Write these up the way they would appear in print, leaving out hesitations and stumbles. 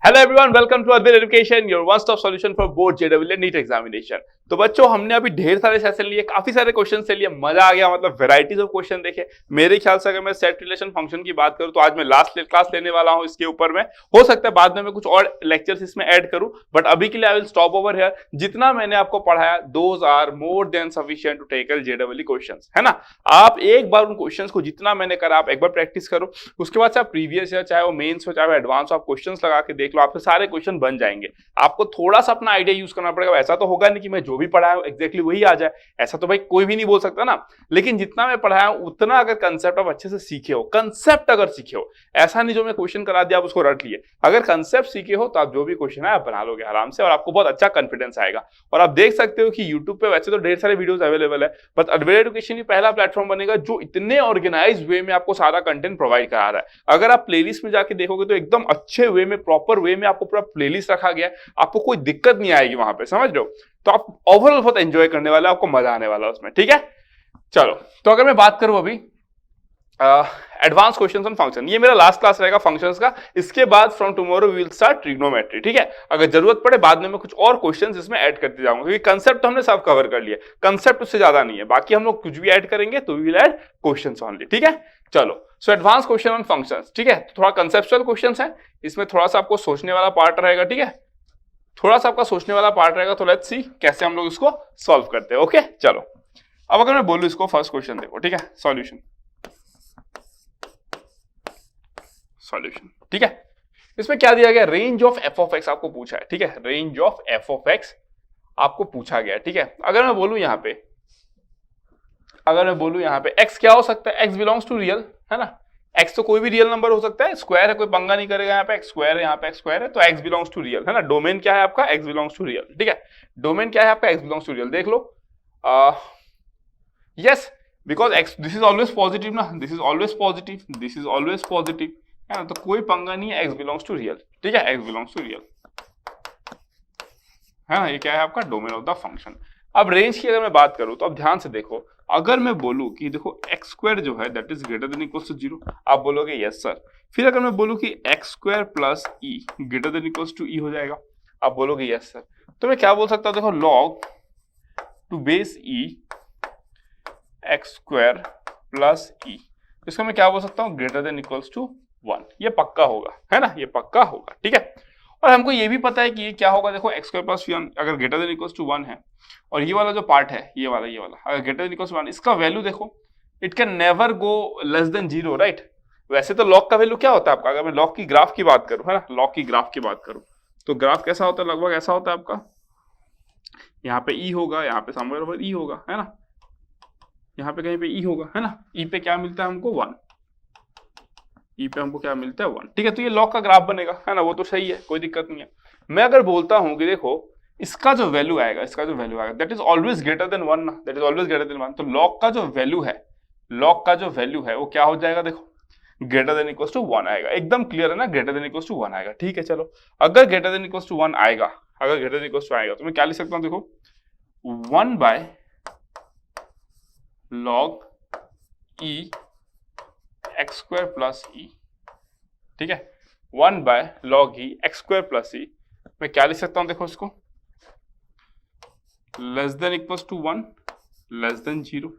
Hello everyone, welcome to Advait Education, your one stop solution for board JW NEET examination. तो बच्चों, हमने अभी ढेर सारे सेशन लिए, काफी सारे क्वेश्चन से लिए, मजा आ गया। मतलब वेराइटीज ऑफ क्वेश्चन देखे। मेरे ख्याल से अगर मैं सेट रिलेशन फंक्शन की बात करूं तो आज मैं लास्ट क्लास लेने वाला हूं इसके ऊपर में। हो सकता है बाद में मैं कुछ और लेक्चर्स इसमें ऐड करूं, बट अभी के लिए I will stop over here. जितना मैंने आपको पढ़ाया, those are more than sufficient to tackle JW questions, है ना। आप एक बार उन क्वेश्चंस को जितना मैंने करा, आप एक बार प्रैक्टिस करो। उसके बाद से आप प्रीवियस ईयर, चाहे वो मेंस हो चाहे वो एडवांस, आप क्वेश्चंस लगा के देख लो, आपके सारे क्वेश्चन बन जाएंगे। आपको थोड़ा सा अपना आइडिया यूज करना पड़ेगा। ऐसा तो होगा नहीं कि मैं जो भी पढ़ाया एग्जैक्टली वही आ जाए, ऐसा तो भाई कोई भी नहीं बोल सकता ना। लेकिन जितना मैं पढ़ाया उतना अगर कंसेप्ट आप अच्छे से सीखे हो, कंसेप्ट अगर सीखे हो, ऐसा नहीं जो मैं क्वेश्चन करा दिया आप उसको रट लिए। अगर कंसेप्ट सीखे हो तो आप जो भी क्वेश्चन है आप बना लोगे आराम से, और आपको बहुत अच्छा कॉन्फिडेंस आएगा। और आप देख सकते हो कि यूट्यूब पे वैसे तो ढेर सारे वीडियोस अवेलेबल है, बट अद्वैत एजुकेशन ही पहला प्लेटफॉर्म बनेगा जो इतने ऑर्गेनाइज वे में आपको सारा कंटेंट प्रोवाइड करा रहा है। अगर आप प्लेलिस्ट में जाके देखोगे तो एकदम अच्छे वे में, प्रॉपर वे में आपको पूरा प्लेलिस्ट रखा गया है। आपको कोई दिक्कत नहीं आएगी वहां पे, समझ रहे हो। तो आप ओवरऑल बहुत एंजॉय करने वाले, आपको मजा आने वाला है उसमें, ठीक है। चलो, तो अगर मैं बात करूं अभी एडवांस क्वेश्चंस ऑन फंक्शन, ये मेरा लास्ट क्लास रहेगा फंक्शंस का। इसके बाद from tomorrow we will start trigonometry, ठीक है। अगर जरूरत पड़े बाद में मैं कुछ और क्वेश्चंस इसमें ऐड करते जाऊंगा, क्योंकि कंसेप्ट तो हमने सब कवर कर लिया, कंसेप्ट उससे ज्यादा नहीं है। बाकी हम लोग कुछ भी ऐड करेंगे तो we will add questions only, ठीक है। चलो, so advance question on functions, ठीक है। थोड़ा कंसेप्चुअल क्वेश्चंस है, इसमें थोड़ा सा आपको सोचने वाला पार्ट रहेगा, ठीक है। थोड़ा सा आपका सोचने वाला पार्ट रहेगा, तो लेट्स सी कैसे हम लोग इसको सॉल्व करते हैं। ओके, चलो। अब अगर मैं बोलूं इसको, फर्स्ट क्वेश्चन देखो, ठीक है। सॉल्यूशन, ठीक है। इसमें क्या दिया गया, range of F of x आपको पूछा है, ठीक है। Range of F of x आपको पूछा गया, ठीक है। अगर मैं बोलूं यहां पे, एक्स क्या हो सकता है, एक्स बिलोंग्स टू रियल, है ना। एक्स तो कोई भी रियल नंबर हो सकता है, स्क्वायर है, कोई पंगा नहीं करेगा। यहाँ पे एक्स स्क्वायर है, यहाँ पे एक्स स्क्वायर है, तो एक्स बिलोंग्स टू रियल, है ना। डोमेन क्या है आपका, एक्स बिलोंग्स टू रियल, ठीक है। डोमेन क्या है आपका, एक्स बिलोंग्स टू रियल। देख लो, yes, because x, this is always positive ना, this is always positive, this is always positive, है ना। तो कोई पंगा नहीं है, एक्स बिलोंग्स टू रियल, ठीक है। एक्स बिलोंग्स टू रियल, है ना। ये क्या है आपका डोमेन ऑफ द फंक्शन। अब रेंज की अगर मैं बात करूं तो अब ध्यान से देखो, अगर मैं बोलूं कि देखो एक्स स्क्वायर जो है that is greater than equals to 0, आप बोलोगे यस सर। फिर अगर मैं बोलूं कि x square plus e greater than equals to e हो जाएगा, आप बोलोगे यस सर। तो मैं क्या बोल सकता हूं, देखो log to base E x square plus ई, इसको मैं क्या बोल सकता हूं, ग्रेटर देन इक्वल्स टू 1। ये पक्का होगा, है ना, ये पक्का होगा, ठीक है। और हमको ये भी पता है कि ये क्या होगा, देखो एक्स स्क्वायर प्लस 1 अगर ग्रेटर देन इक्वल्स टू 1 है, और ये वाला जो पार्ट है, ये वाला अगर ग्रेटर देन इक्वल्स टू 1, इसका वैल्यू देखो, it can never go less than 0, right. वैसे तो लॉग का वैल्यू क्या होता है आपका, अगर मैं लॉग की ग्राफ की बात करूं, है ना, लॉग की ग्राफ की बात करूं, तो ग्राफ कैसा होता है, लगभग ऐसा होता है आपका। यहाँ पे ई होगा, यहाँ पे समवेयर ओवर ई होगा, है ना। यहाँ पे कहीं पे ई होगा, है ना। ई पे क्या मिलता है हमको, 1। ई पे हमको क्या मिलता है, 1, ठीक है। तो ये लॉग का ग्राफ बनेगा, है ना, वो तो सही है, कोई दिक्कत नहीं है। मैं अगर बोलता हूं कि देखो इसका जो वैल्यू आएगा, that is always greater than 1 ना, that is always greater than 1, तो लॉग का जो वैल्यू है, वो क्या हो जाएगा, देखो ग्रेटर देन इक्वल्स टू 1 आएगा। एकदम क्लियर है ना, ग्रेटर देन इक्वल्स टू 1 आएगा, ठीक है। चलो, अगर ग्रेटर देन इक्वल्स टू 1 आएगा, तो मैं क्या लिख सकता हूं, देखो 1 by log e x square plus e, ठीक है। 1 by log e x square plus e, मैं क्या लिख सकता हूं, देखो इसको less than equals to 1, less than 0।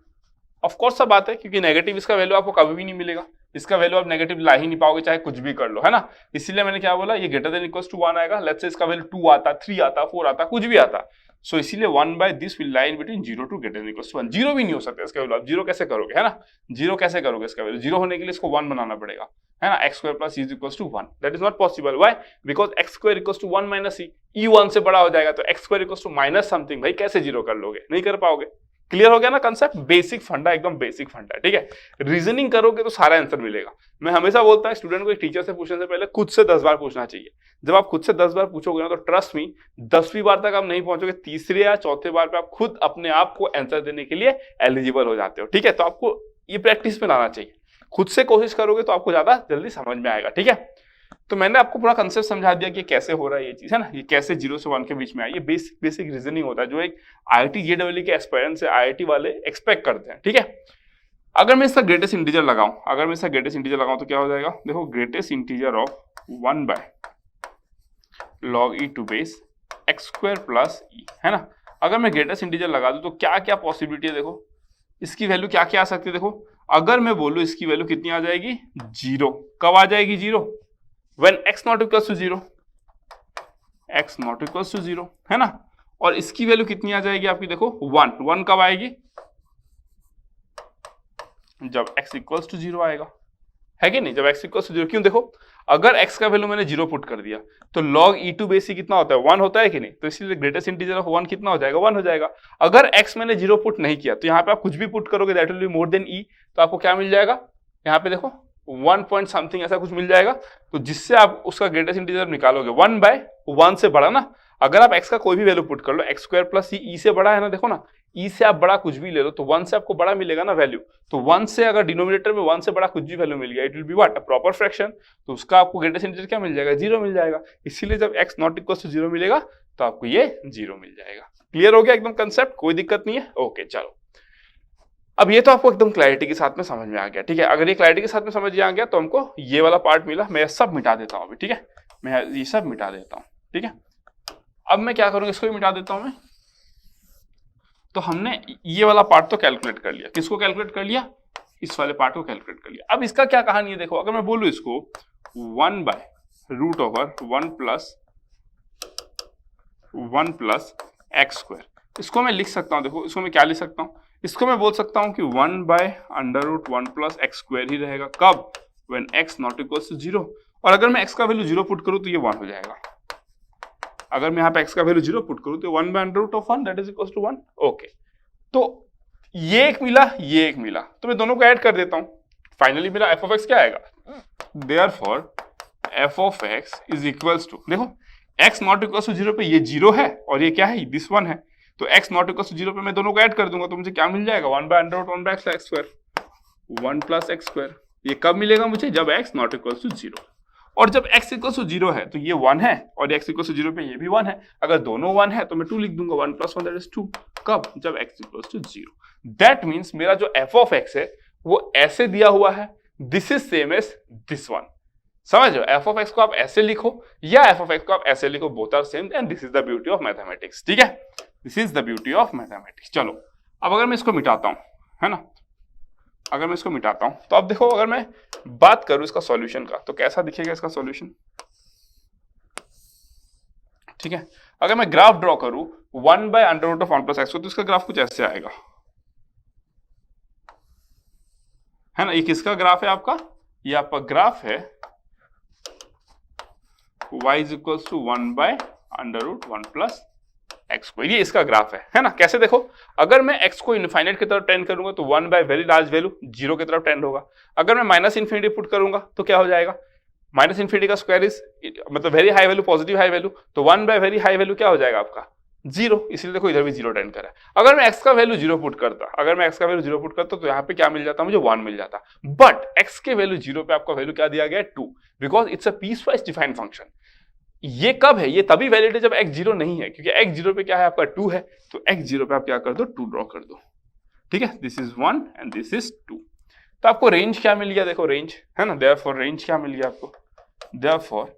Of course सब बात है, क्योंकि नेगेटिव इसका वैल्यू आपको कभी भी नहीं मिलेगा, इसका वैल्यू आप नेगेटिव ला ही नहीं पाओगे, चाहे कुछ भी कर लो, है ना। इसीलिए मैंने क्या बोला, ये ग्रेटर देन इक्वल्स टू 1 आएगा। लेट्स से इसका वैल्यू 2 आता, 3 आता, 4 आता, कुछ भी आता, सो इसीलिए 1 by this will lie in between 0 to greater than equals to 1। 0 भी नहीं हो सकता इसका वैल्यू, आप 0 कैसे करोगे, है ना। 0 कैसे करोगे, इसका वैल्यू 0 होने के लिए इसको 1 बनाना पड़ेगा, है ना। X square plus e is equals to 1, that is not possible. Why, because x square equals to 1 minus e 1 से बड़ा हो जाएगा, तो x square equals to minus something, भाई कैसे 0 कर लोगे, नहीं कर पाओगे। क्लियर हो गया ना कंसेप्ट, बेसिक फंडा, एकदम बेसिक फंडा है, ठीक है। रीजनिंग करोगे तो सारा आंसर मिलेगा। मैं हमेशा बोलता हूं स्टूडेंट को, एक टीचर से पूछने से पहले खुद से 10 बार पूछना चाहिए। जब आप खुद से 10 बार पूछोगे ना, तो ट्रस्ट मी 10वीं बार तक आप नहीं पहुंचोगे, तीसरे या चौथे बार पे आप खुद अपने आप को आंसर देने के लिए एलिजिबल हो जाते हो, ठीक है। तो आपको ये प्रैक्टिस में लाना चाहिए, खुद से कोशिश करोगे तो आपको ज्यादा जल्दी समझ में आएगा, ठीक है। तो मैंने आपको पूरा कंसेप्ट समझा दिया कि कैसे हो रहा है ये चीज, है ना, ये कैसे 0 से 1 के बीच में है। ये बेसिक रीजनिंग होता है जो एक आईआईटी जेडब्ल्यू के एस्पायरेंट से आईआईटी वाले एक्सपेक्ट करते हैं, ठीक है। अगर मैं इसका ग्रेटेस्ट इंटीजर लगाऊं, तो क्या हो जाएगा, देखो greatest integer of 1 by log e to base x square plus e, है ना। अगर मैं ग्रेटेस्ट इंटीजर लगा दूं तो क्या क्या पॉसिबिलिटी है, देखो इसकी वैल्यू क्या क्या आ सकती है। देखो अगर मैं बोलूं इसकी वैल्यू कितनी आ जाएगी, 0। कब आ जाएगी 0? When x not equals to 0, x not equals to 0, है ना। और इसकी वैल्यू कितनी आ जाएगी आपकी, देखो 1 कब आएगी, जब x इक्वल्स टू 0 आएगा, है कि नहीं, जब x इक्वल्स टू 0। क्यों, देखो अगर x का वैल्यू मैंने 0 पुट कर दिया तो log e टू बेस कितना होता है, 1 होता है कि नहीं, तो इसलिए ग्रेटेस्ट इंटीजर ऑफ 1 कितना हो जाएगा, 1 हो जाएगा। अगर x मैंने 0 पुट नहीं किया तो यहाँ पे आप कुछ भी पुट करोगे that will be more than e, तो आपको क्या मिल जाएगा, यहाँ पे देखो 1 पॉइंट समथिंग ऐसा कुछ मिल जाएगा। तो जिससे आप उसका ग्रेटेस्ट इंटीजर निकालोगे 1/1 से बड़ा ना। अगर आप x का कोई भी वैल्यू पुट कर लो, एक्स स्क्वायर प्लस ई से बड़ा है ना, देखो ना e से आप बड़ा कुछ भी ले लो तो 1 से आपको बड़ा मिलेगा ना वैल्यू। तो 1 से अगर डिनोमिनेटर में 1 से बड़ा कुछ भी वैल्यू मिल गया, it will be what, a proper fraction. तो उसका आपको ग्रेटेस्ट इंटीजर क्या मिल जाएगा, 0 मिल जाएगा। इसीलिए जब x नॉट इक्वल टू 0 मिलेगा तो आपको ये 0 मिल जाएगा। क्लियर हो गया एकदम कंसेप्ट, कोई दिक्कत नहीं है। ओके चलो, अब ये तो आपको एकदम क्लैरिटी के साथ में समझ में आ गया, ठीक है। अगर ये क्लैरिटी के साथ में समझ में आ गया तो हमको ये वाला पार्ट मिला, मैं सब मिटा देता हूँ अभी, ठीक है। मैं ये सब मिटा देता हूँ, ठीक है। अब मैं क्या करूंगा, इसको भी मिटा देता हूं मैं। तो हमने ये वाला पार्ट तो कैलकुलेट कर लिया, किसको कैलकुलेट कर लिया, इस वाले पार्ट को कैलकुलेट कर लिया। अब इसका क्या कहानी है, देखो अगर मैं बोलूं इसको 1/√1 प्लस एक्स स्क्वायर, इसको मैं लिख सकता हूं, देखो इसको मैं क्या लिख सकता हूं, इसको मैं बोल सकता हूं कि 1/√1 प्लस एक्स स्क्वायर ही रहेगा। कब, when x not equals to 0। और अगर मैं x का वैल्यू 0 पुट करूं तो ये 1 हो जाएगा। अगर मैं यहाँ पे x का वैल्यू 0 पुट करूं तो 1/√1 that is equals to 1। Okay, तो ये एक मिला, ये एक मिला, तो मैं दोनों को ऐड कर देता हूं। फाइनली मेरा f ऑफ x क्या आएगा, therefore f of x is equals to, देखो x नॉट इक्वल्स टू 0 पे ये 0 है और ये क्या है, दिस 1 है। तो x नॉट इक्वल्स टू 0 पे मैं दोनों को ऐड कर दूंगा तो मुझे क्या मिल जाएगा, 1/√1 x square 1 plus x square. ये कब मिलेगा मुझे, जब x नॉट इक्वल्स टू 0। और जब x इक्वल्स टू 0 है तो ये 1 है और x इक्वल्स टू 0 पे ये भी 1 है। अगर दोनों 1 है तो मैं 2 लिख दूंगा, 1 + 1 दैट इज 2। कब, जब x equals to 0। That means मेरा जो f ऑफ x है वो ऐसे दिया हुआ है, this is same as this one. समझ लो, f ऑफ x को आप ऐसे लिखो या f ऑफ x को आप ऐसे लिखो, both are same and this is the beauty of mathematics, ठीक है। This is the beauty of mathematics. चलो अब अगर मैं इसको मिटाता हूं, है ना, अगर मैं इसको मिटाता हूं तो अब देखो अगर मैं बात करूं इसका सॉल्यूशन का तो कैसा दिखेगा इसका सॉल्यूशन, ठीक है। अगर मैं ग्राफ ड्रॉ करूं 1/√1 प्लस एक्स तो इसका ग्राफ कुछ ऐसे आएगा, है ना। ये किसका ग्राफ है आपका, ये आपका ग्राफ है y is equals to 1/√1 plus x square, ये इसका ग्राफ है ना। कैसे, देखो अगर मैं x को इनफाइनाइट की तरफ टेंड करूंगा तो 1 बाय वेरी लार्ज वैल्यू 0 की तरफ टेंड होगा। अगर मैं माइनस इन्फिनिटी पुट करूंगा तो क्या हो जाएगा, माइनस इन्फिनिटी का स्क्वायर इज मतलब very high value, positive high value, तो 1 बाय वेरी हाई वैल्यू क्या हो जाएगा आपका 0। इसलिए देखो इधर भी 0 टेंड करा है। अगर मैं x का वैल्यू 0 पुट करता, अगर मैं x का वैल्यू 0 पुट करता तो यहाँ पे क्या मिल जाता, मुझे 1 मिल जाता। बट x के वैल्यू 0 पे आपका वैल्यू क्या दिया गया है, 2, because it's a piecewise defined function. ये कब है, ये तभी वैलिड है जब x 0 नहीं है, क्योंकि x 0 पे क्या है आपका 2 है, तो x 0 पे आप क्या कर दो, 2 ड्रॉ कर दो, ठीक है। This is 1 and this is 2। तो आपको रेंज क्या मिल गया, देखो रेंज, है ना। देयरफॉर रेंज क्या मिल गया आपको, therefore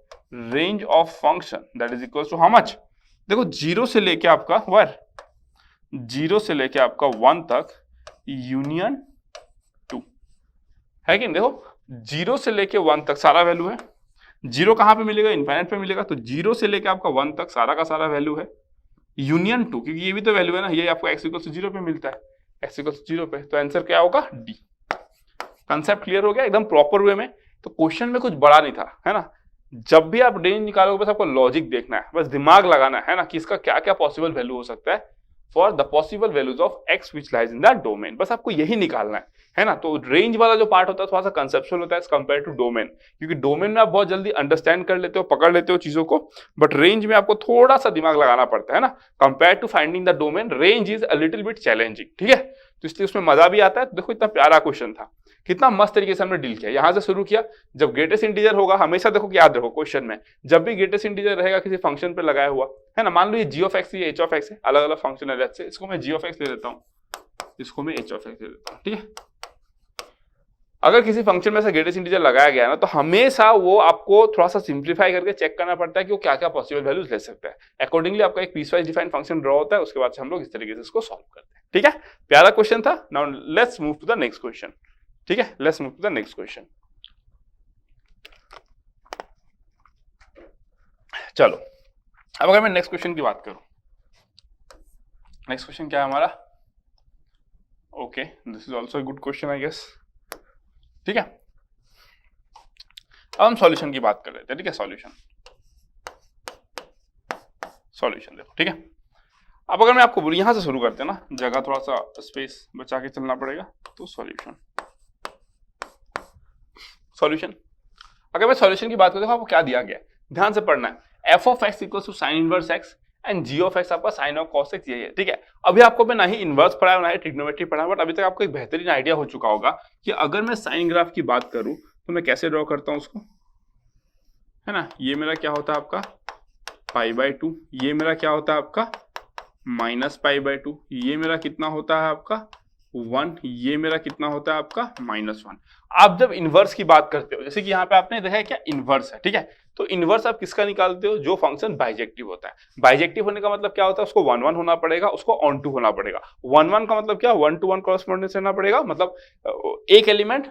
range of function that is equal to how much, देखो 0 से लेके आपका 0 से लेके आपका 1 तक यूनियन 2 है कि नहीं। देखो 0 से लेके 1 तक सारा वैल्यू है, 0 कहां पे मिलेगा, इनफाइनाइट पे मिलेगा। तो 0 से लेके आपका 1 तक सारा का सारा वैल्यू है, यूनियन 2, क्योंकि ये भी तो वैल्यू है ना, ये आपको x इक्वल टू 0 पे मिलता है, x इक्वल टू 0 पे, तो आंसर क्या होगा, डी। कंसेप्ट क्लियर हो गया एकदम प्रॉपर वे में। तो क्वेश्चन में कुछ बड़ा नहीं था, है ना। जब भी आप रेंज निकालोगे बस आपको लॉजिक देखना है, बस दिमाग लगाना है ना कि इसका क्या क्या पॉसिबल वैल्यू हो सकता है for the possible values of x which lies in the domain, बस आपको यही निकालना है ना। तो रेंज वाला जो पार्ट होता है थोड़ा सा कंसेप्चुअल होता है कंपेयर टू डोमेन, क्योंकि डोमेन में आप बहुत जल्दी अंडरस्टैंड कर लेते हो, पकड़ लेते हो चीजों को, बट रेंज में आपको थोड़ा सा दिमाग लगाना पड़ता है ना। Compare to finding the domain, range is a little bit challenging, ठीक है। तो इसलिए उसमें मजा भी आता है। तो देखो इतना प्यारा क्वेश्चन था, कितना मस्त तरीके से हमने डील किया, यहां से शुरू किया। जब ग्रेटेस्ट इंटीजर होगा हमेशा देखो कि याद रखो क्वेश्चन में, जब भी ग्रेटेस्ट इंटीजर रहेगा किसी फंक्शन पे लगाया हुआ, है ना, मान लो ये g ऑफ x ये h ऑफ x है, अलग अलग फंक्शन है, जैसे इसको मैं g ऑफ x ले लेता हूं, इसको मैं h ऑफ x ले लेता हूं, ठीक है। अगर किसी फंक्शन में से ग्रेटेस्ट इंटीजर लगाया गया ना तो हमेशा वो आपको थोड़ा सा सिंप्लीफाई करके चेक करना पड़ता है कि वो क्या क्या पॉसिबल वैल्यूज ले सकता है। अकॉर्डिंगली आपका एक piecewise defined function draw होता है, उसके बाद से हम लोग इस तरीके से इसको सॉल्व करते हैं। ठीक है, प्यारा क्वेश्चन था। Now let's move to the next question. ठीक है, let's move to the next question. चलो अब अगर मैं नेक्स्ट क्वेश्चन की बात करूं, नेक्स्ट क्वेश्चन क्या है हमारा? Okay, this is also good question I guess. ठीक है, अब हम सॉल्यूशन की बात कर रहे थे। ठीक है, सॉल्यूशन देखो। ठीक है, अब अगर मैं आपको बोलूं यहां से शुरू करते हैं ना, जगह थोड़ा सा स्पेस बचा के चलना पड़ेगा, तो सॉल्यूशन अगर मैं सॉल्यूशन की बात करूं देखो आपको क्या दिया गया है, ध्यान से पढ़ना है। F of x equal to sine inverse x and g of x आपका साइन ऑफ कॉस एक्स यही है। ठीक है, अभी आपको मैं ना ही इनवर्स पढ़ा है ना ही ट्रिग्नोमेट्री पढ़ा, बट अभी तक आपको एक बेहतरीन आइडिया हो चुका होगा कि अगर मैं साइन ग्राफ की बात करूं तो मैं कैसे ड्रॉ करता हूं उसको, है ना। ये मेरा क्या होता है आपका π/2, ये मेरा क्या होता है आपका -π/2, ये मेरा कितना होता है आपका 1, ये मेरा कितना होता है आपका -1। आप जब इनवर्स की बात करते हो, जैसे कि यहाँ पे आपने देखा है क्या इनवर्स है, ठीक है, तो इनवर्स आप किसका निकालते हो? जो फंक्शन बाइजेक्टिव होता है। बाइजेक्टिव होने का मतलब क्या होता है? उसको 1 1 होना पड़ेगा, उसको ऑन टू होना पड़ेगा। 1 1 का मतलब क्या? 1 to 1 कॉरेस्पॉन्डेंस रहना पड़ेगा, मतलब एक एलिमेंट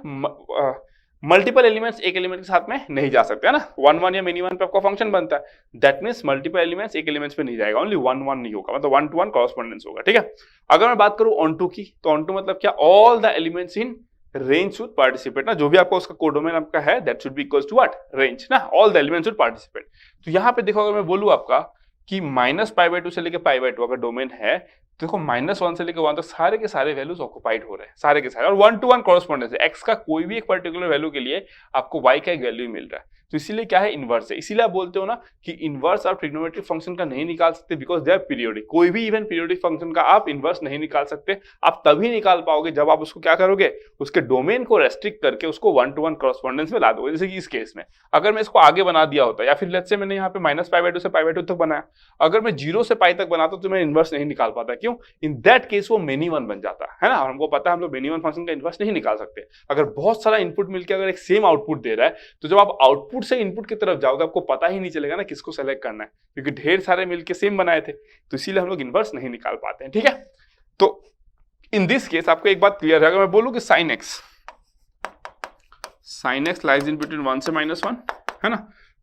मल्टीपल एलिमेंट्स एक एलिमेंट के साथ में नहीं जा सकते, है ना। 1 1 या मिनी 1 पे आपका फंक्शन बनता है, दैट मींस मल्टीपल एलिमेंट्स एक एलिमेंट्स पे नहीं जाएगा, ओनली 1 1 नहीं होगा, मतलब 1 to 1 कॉरेस्पॉन्डेंस होगा। ठीक है, अगर मैं बात करूं ऑन टू की, तो ऑन टू मतलब क्या? All the elements in range should participate ना, जो भी आपका उसका कोडोमेन आपका है that should be equals to what? Range ना, all the elements should participate. तो यहाँ पे देखो अगर मैं बोलूं आपका कि -π/2 से लेके π/2 अगर डोमेन है, देखो -1 से लेकर 1 तक सारे के सारे वैल्यूज ऑक्युपाइड हो रहे हैं, सारे के सारे, और 1 to 1 कॉरेस्पॉन्डेंस है। x का कोई भी एक पर्टिकुलर वैल्यू के लिए आपको y का एक वैल्यू मिल रहा है, तो इसीलिए क्या है? इनवर्स है। इसीलिए आप बोलते हो ना कि इनवर्स आप ट्रिग्नोमेट्रिक फंक्शन का नहीं निकाल सकते, बिकॉज दे आर पीरियोडिक। कोई भी इवन पीरियोडिक फंक्शन का आप इनवर्स नहीं निकाल सकते। आप तभी निकाल पाओगे जब आप उसको क्या करोगे? उसके डोमेन को रेस्ट्रिक्ट करके उसको 1 to 1 कॉरेस्पॉन्डेंस में ला दोगे। जैसे कि इस केस में अगर मैं इसको आगे बना दिया होता, या फिर लेट्स से मैंने यहाँ पे -π/2 से π/2 तक बनाया, अगर मैं 0 से π तक बनाता तो मैं इनवर्स नहीं निकाल पाता। क्यों? इन दैट केस वो मेनी वन बन जाता है ना। हमको पता है हम लोग मेनी वन फंक्शन का इनवर्स नहीं निकाल सकते। अगर बहुत सारा इनपुट मिलकर अगर एक सेम आउटपुट दे रहा है, तो जब आप आउटपुट से इनपुट की तरफ जाओगे आपको पता ही नहीं चलेगा ना किसको सेलेक्ट करना है, क्योंकि ढेर सारे मिलके सेम बनाए थे, तो इसीलिए हम लोग इनवर्स नहीं निकाल पाते हैं। ठीक है, तो इन दिस केस आपको एक बात क्लियर है, अगर मैं बोलूं कि sin x lies in between 1 से -1, है ना,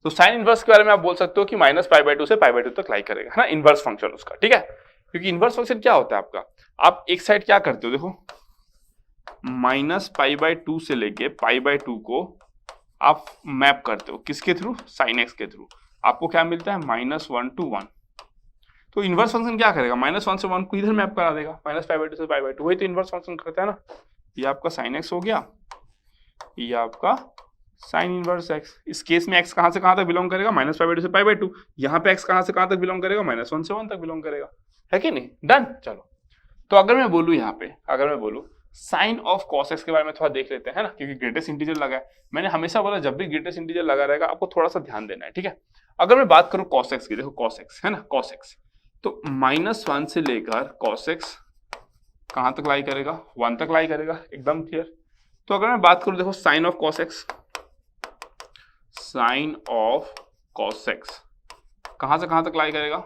तो साइन इनवर्स के बारे में आप बोल सकते हो कि -π/2 से π/2 तक लाई करेगा, है ना, इनवर्स फंक्शन उसका। ठीक है, क्योंकि इनवर्स फंक्शन क्या होता है आपका, आप एक साइड क्या करते हो, देखो -π/2 से लेके π/2 को आप मैप करते हो किसके थ्रू? sin x के थ्रू। आपको क्या मिलता है? -1 to 1। तो इनवर्स फंक्शन क्या करेगा? -1 से 1 को इधर मैप करा देगा, -π/2 से π/2, वही तो इनवर्स फंक्शन करता है ना। ये आपका sin x हो गया, ये आपका sin इनवर्स x। इस केस में x कहां से कहां तक बिलोंग करेगा? -π/2 से π/2। यहाँ पे x कहां से कहां तक बिलोंग करेगा? -1 से 1 तक बिलोंग करेगा, है कि नहीं? डन। चलो, तो अगर मैं बोलूं यहाँ पे, अगर मैं बोलूं साइन ऑफ कॉस एक्स के बारे में थोड़ा देख लेते हैं, है ना, क्योंकि ग्रेटेस्ट इंटीजर लगा है। मैंने हमेशा बोला जब भी ग्रेटेस्ट इंटीजर लगा रहेगा आपको थोड़ा सा ध्यान देना है। ठीक है, अगर मैं बात करूं कॉस एक्स की, देखो कॉस एक्स, है ना, कॉस एक्स, तो -1 से लेकर कॉस एक्स कहां तक लाई करेगा? 1 तक लाई करेगा, एकदम क्लियर। तो अगर मैं बात करूं देखो sine of cos x, sine of cos x कहां से कहां तक लाई करेगा?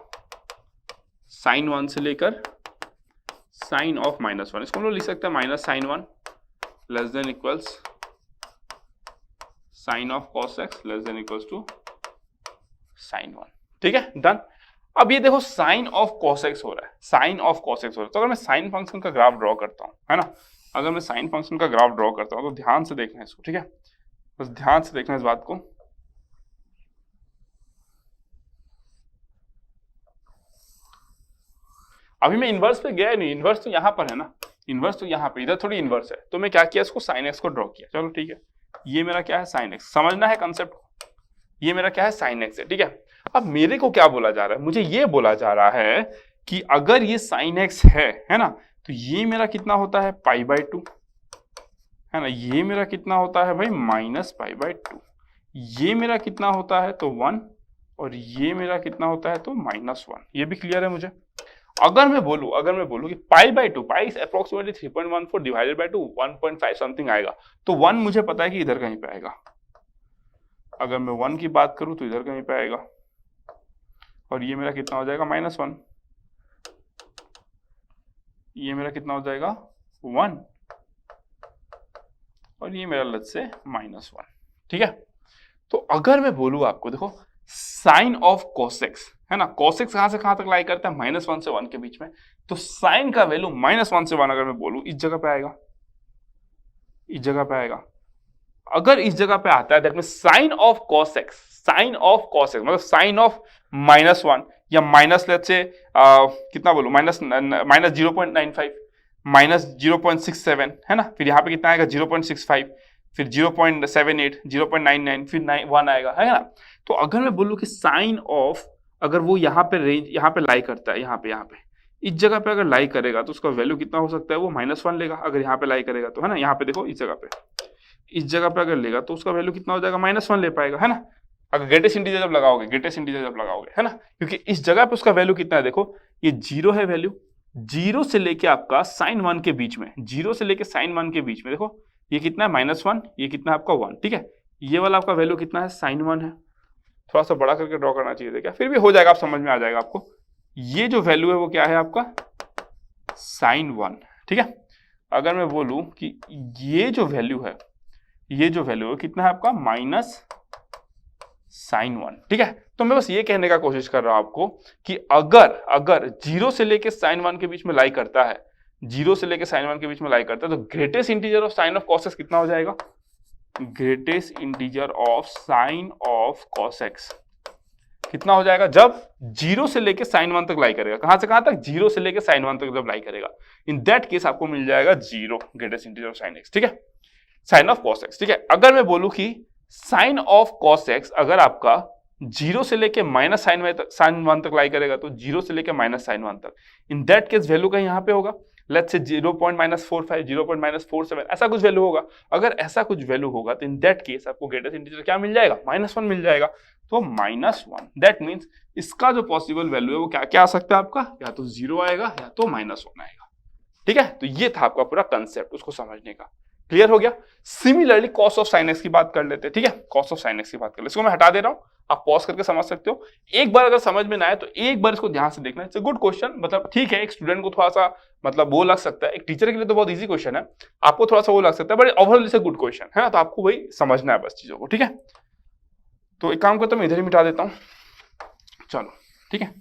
साइन 1 से लेकर साइन ऑफ -1, इसको हम लोग लिख सकते हैं -sin1 less than equals sine of cos x less than equals to sin1। ठीक है, डन। अब ये देखो साइन ऑफ कॉस एक्स हो रहा है, साइन ऑफ कॉस एक्स हो रहा है, तो अगर मैं साइन फंक्शन का ग्राफ ड्रॉ करता हूं, है ना, अगर मैं साइन फंक्शन का ग्राफ ड्रॉ करता हूं तो ध्यान से देखना है इसको। ठीक है, बस ध्यान से देखना इस बात को। अभी मैं इनवर्स पे गया नहीं, इनवर्स तो यहाँ पर है ना, इनवर्स तो यहाँ पे, इधर थोड़ी इनवर्स है, तो मैं क्या किया, इसको sin x को ड्रॉ किया। चलो ठीक है, ये मेरा क्या है? sin x। समझना है कंसेप्ट को, ये मेरा क्या है? sin x है। ठीक है, अब मेरे को क्या बोला जा रहा है? मुझे ये बोला जा रहा है कि अगर ये sin x है ना, तो ये मेरा कितना होता है? π/2, है ना, ये मेरा कितना होता है भाई? -π/2। ये मेरा कितना होता है? तो 1, और ये मेरा कितना होता है? तो -1। ये भी क्लियर है मुझे। अगर मैं बोलूं कि pi by 2, pi is approximately 3.14 divided by 2 1.5 something आएगा, तो 1 मुझे पता है कि इधर कहीं पे आएगा। अगर मैं 1 की बात करूं तो इधर कहीं पे आएगा, और ये मेरा कितना हो जाएगा -1, ये मेरा कितना हो जाएगा 1, और ये मेरा लग से -1। ठीक है, तो अगर मैं बोलूं आपको, देखो साइन ऑफ कोसेक्स है ना, कोसेक्स कहां से कहां तक लाई करता है, -1 से 1 के बीच में, तो साइन का वैल्यू -1 से 1 अगर मैं बोलूं इस जगह पे आएगा, इस जगह पे आएगा। अगर इस जगह पे आता है दैट मींस साइन ऑफ कोसेक्स मतलब साइन ऑफ -1 या माइनस लेट्स से कितना बोलूं -0.95 -0.67 है ना, फिर यहाँ पे कितना आएगा 0.65, फिर 0.78, 0.99, फिर 1 आएगा, है ना। तो अगर मैं बोलूं कि साइन ऑफ, अगर वो यहाँ पे रेंज, यहाँ पे लाई करता है, यहाँ पे इस जगह पे अगर लाई करेगा तो उसका वैल्यू कितना हो सकता है, वो -1 लेगा। अगर यहाँ पे लाई करेगा तो, है ना, यहाँ पे देखो इस जगह पे अगर लेगा तो उसका वैल्यू कितना हो जाएगा, -1 ले पाएगा, है ना। अगर ग्रेटेस्ट इंटीजर जब लगाओगे, है ना, क्योंकि इस जगह पे उसका वैल्यू कितना है, देखो ये 0 है वैल्यू, 0 से लेके आपका साइन 1 के बीच में, 0 से लेके साइन 1 के बीच में, देखो ये कितना है -1, ये कितना है आपका 1। ठीक है, ये वाला आपका वैल्यू कितना है, साइन 1 है। थोड़ा सा बड़ा करके ड्रॉ करना चाहिए था क्या, फिर भी हो जाएगा, आप समझ में आ जाएगा आपको। ये जो वैल्यू है वो क्या है आपका, साइन 1। ठीक है, अगर मैं बोलूं कि ये जो वैल्यू है कितना है आपका, -sin 1। ठीक है, तो मैं बस ये कहने का कोशिश कर रहा हूं आपको कि अगर 0 से लेके sin 1 के बीच में लाई करता है, 0 से लेके sin 1 के बीच में लाई करता है, तो greatest integer of sine of cos x कितना हो जाएगा, greatest integer of sine of cos x कितना हो जाएगा, जब 0 से लेके sin 1 तक लाई करेगा। कहां से कहां तक, 0 से लेके sin 1 तक जब लाई करेगा, इन दैट केस आपको मिल जाएगा 0, greatest integer of sin x। ठीक है, साइन ऑफ cos x। ठीक है, अगर मैं बोलूं कि साइन ऑफ cos x अगर आपका 0 से लेके -sin 1 तक लाई करेगा, तो 0 से लेके -sin 1 तक, इन दैट केस वैल्यू कहीं यहाँ पे होगा, लेट्स से 0.-45, 0.-47, ऐसा कुछ वैल्यू होगा। अगर ऐसा कुछ वैल्यू होगा तो इन दैट केस आपको ग्रेटेस्ट इंटीजर क्या मिल जाएगा, -1 मिल जाएगा। तो -1, दैट मीन्स इसका जो पॉसिबल वैल्यू है वो क्या क्या आ सकता है आपका, या तो 0 आएगा या तो -1 आएगा। ठीक है, तो ये था आपका पूरा कंसेप्ट, उसको समझने का। क्लियर हो गया। Similarly cos of sin x की बात कर लेते हैं। ठीक है, cos ऑफ sin x की बात कर ले, इसको मैं हटा दे रहा हूं, आप पॉज करके समझ सकते हो। एक बार अगर समझ में ना आए तो एक बार इसको ध्यान से देखना। इट्स अ गुड क्वेश्चन, मतलब ठीक है, एक स्टूडेंट को थोड़ा सा मतलब वो लग सकता है, एक टीचर के लिए तो बहुत इजी क्वेश्चन है, आपको थोड़ा सा वो लग सकता है, but overall it's a good question है ना, तो आपको वही समझना है बस चीजों को। ठीक है, तो एक काम करता हूं, मैं इधर ही मिटा देता हूं, चलो ठीक है,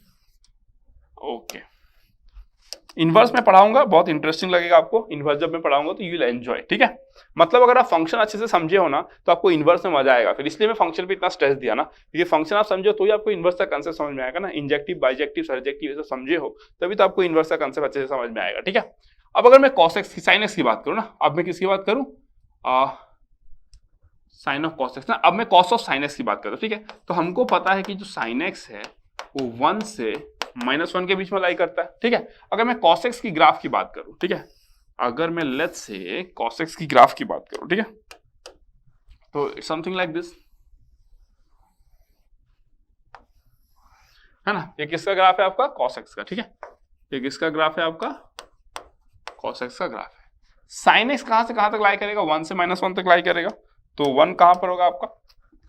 ओके। इनवर्स में पढ़ाऊंगा, बहुत इंटरेस्टिंग लगेगा आपको। इनवर्स जब मैं पढ़ाऊंगा तो यू विल एंजॉय। ठीक है, मतलब अगर आप फंक्शन अच्छे से समझे हो ना तो आपको इनवर्स में मजा आएगा। फिर इसलिए मैं फंक्शन पे इतना स्ट्रेस दिया ना, क्योंकि फंक्शन आप समझो तो ही आपको इनवर्स का कंसेप्ट समझ में आएगा ना। इंजेक्टिव, बाइजेक्टिव, सरजेक्टिव ये सब समझे हो तभी तो आपको इनवर्स का कंसेप्ट अच्छे से समझ में आएगा। ठीक है, अब अगर मैं cos x की sin x की बात करूँ ना, अब मैं किसकी बात करूँ, साइन ऑफ cos x ना, अब मैं cos ऑफ sin x की बात करूँ। ठीक है, तो हमको पता है कि जो sin x है वो 1 से -1 के बीच में लाई करता है। ठीक है, अगर मैं cos x की ग्राफ की बात करूं, ठीक है, अगर मैं लेट्स से cos x की ग्राफ की बात करूं, ठीक है, तो इट्स समथिंग लाइक दिस, है ना। ये किसका ग्राफ है आपका, cos x का। ठीक है, ये किसका ग्राफ है आपका, cos x का ग्राफ है। sin x कहां से कहां तक लाई करेगा, 1 से -1 तक लाई करेगा, तो 1 कहां पर होगा आपका,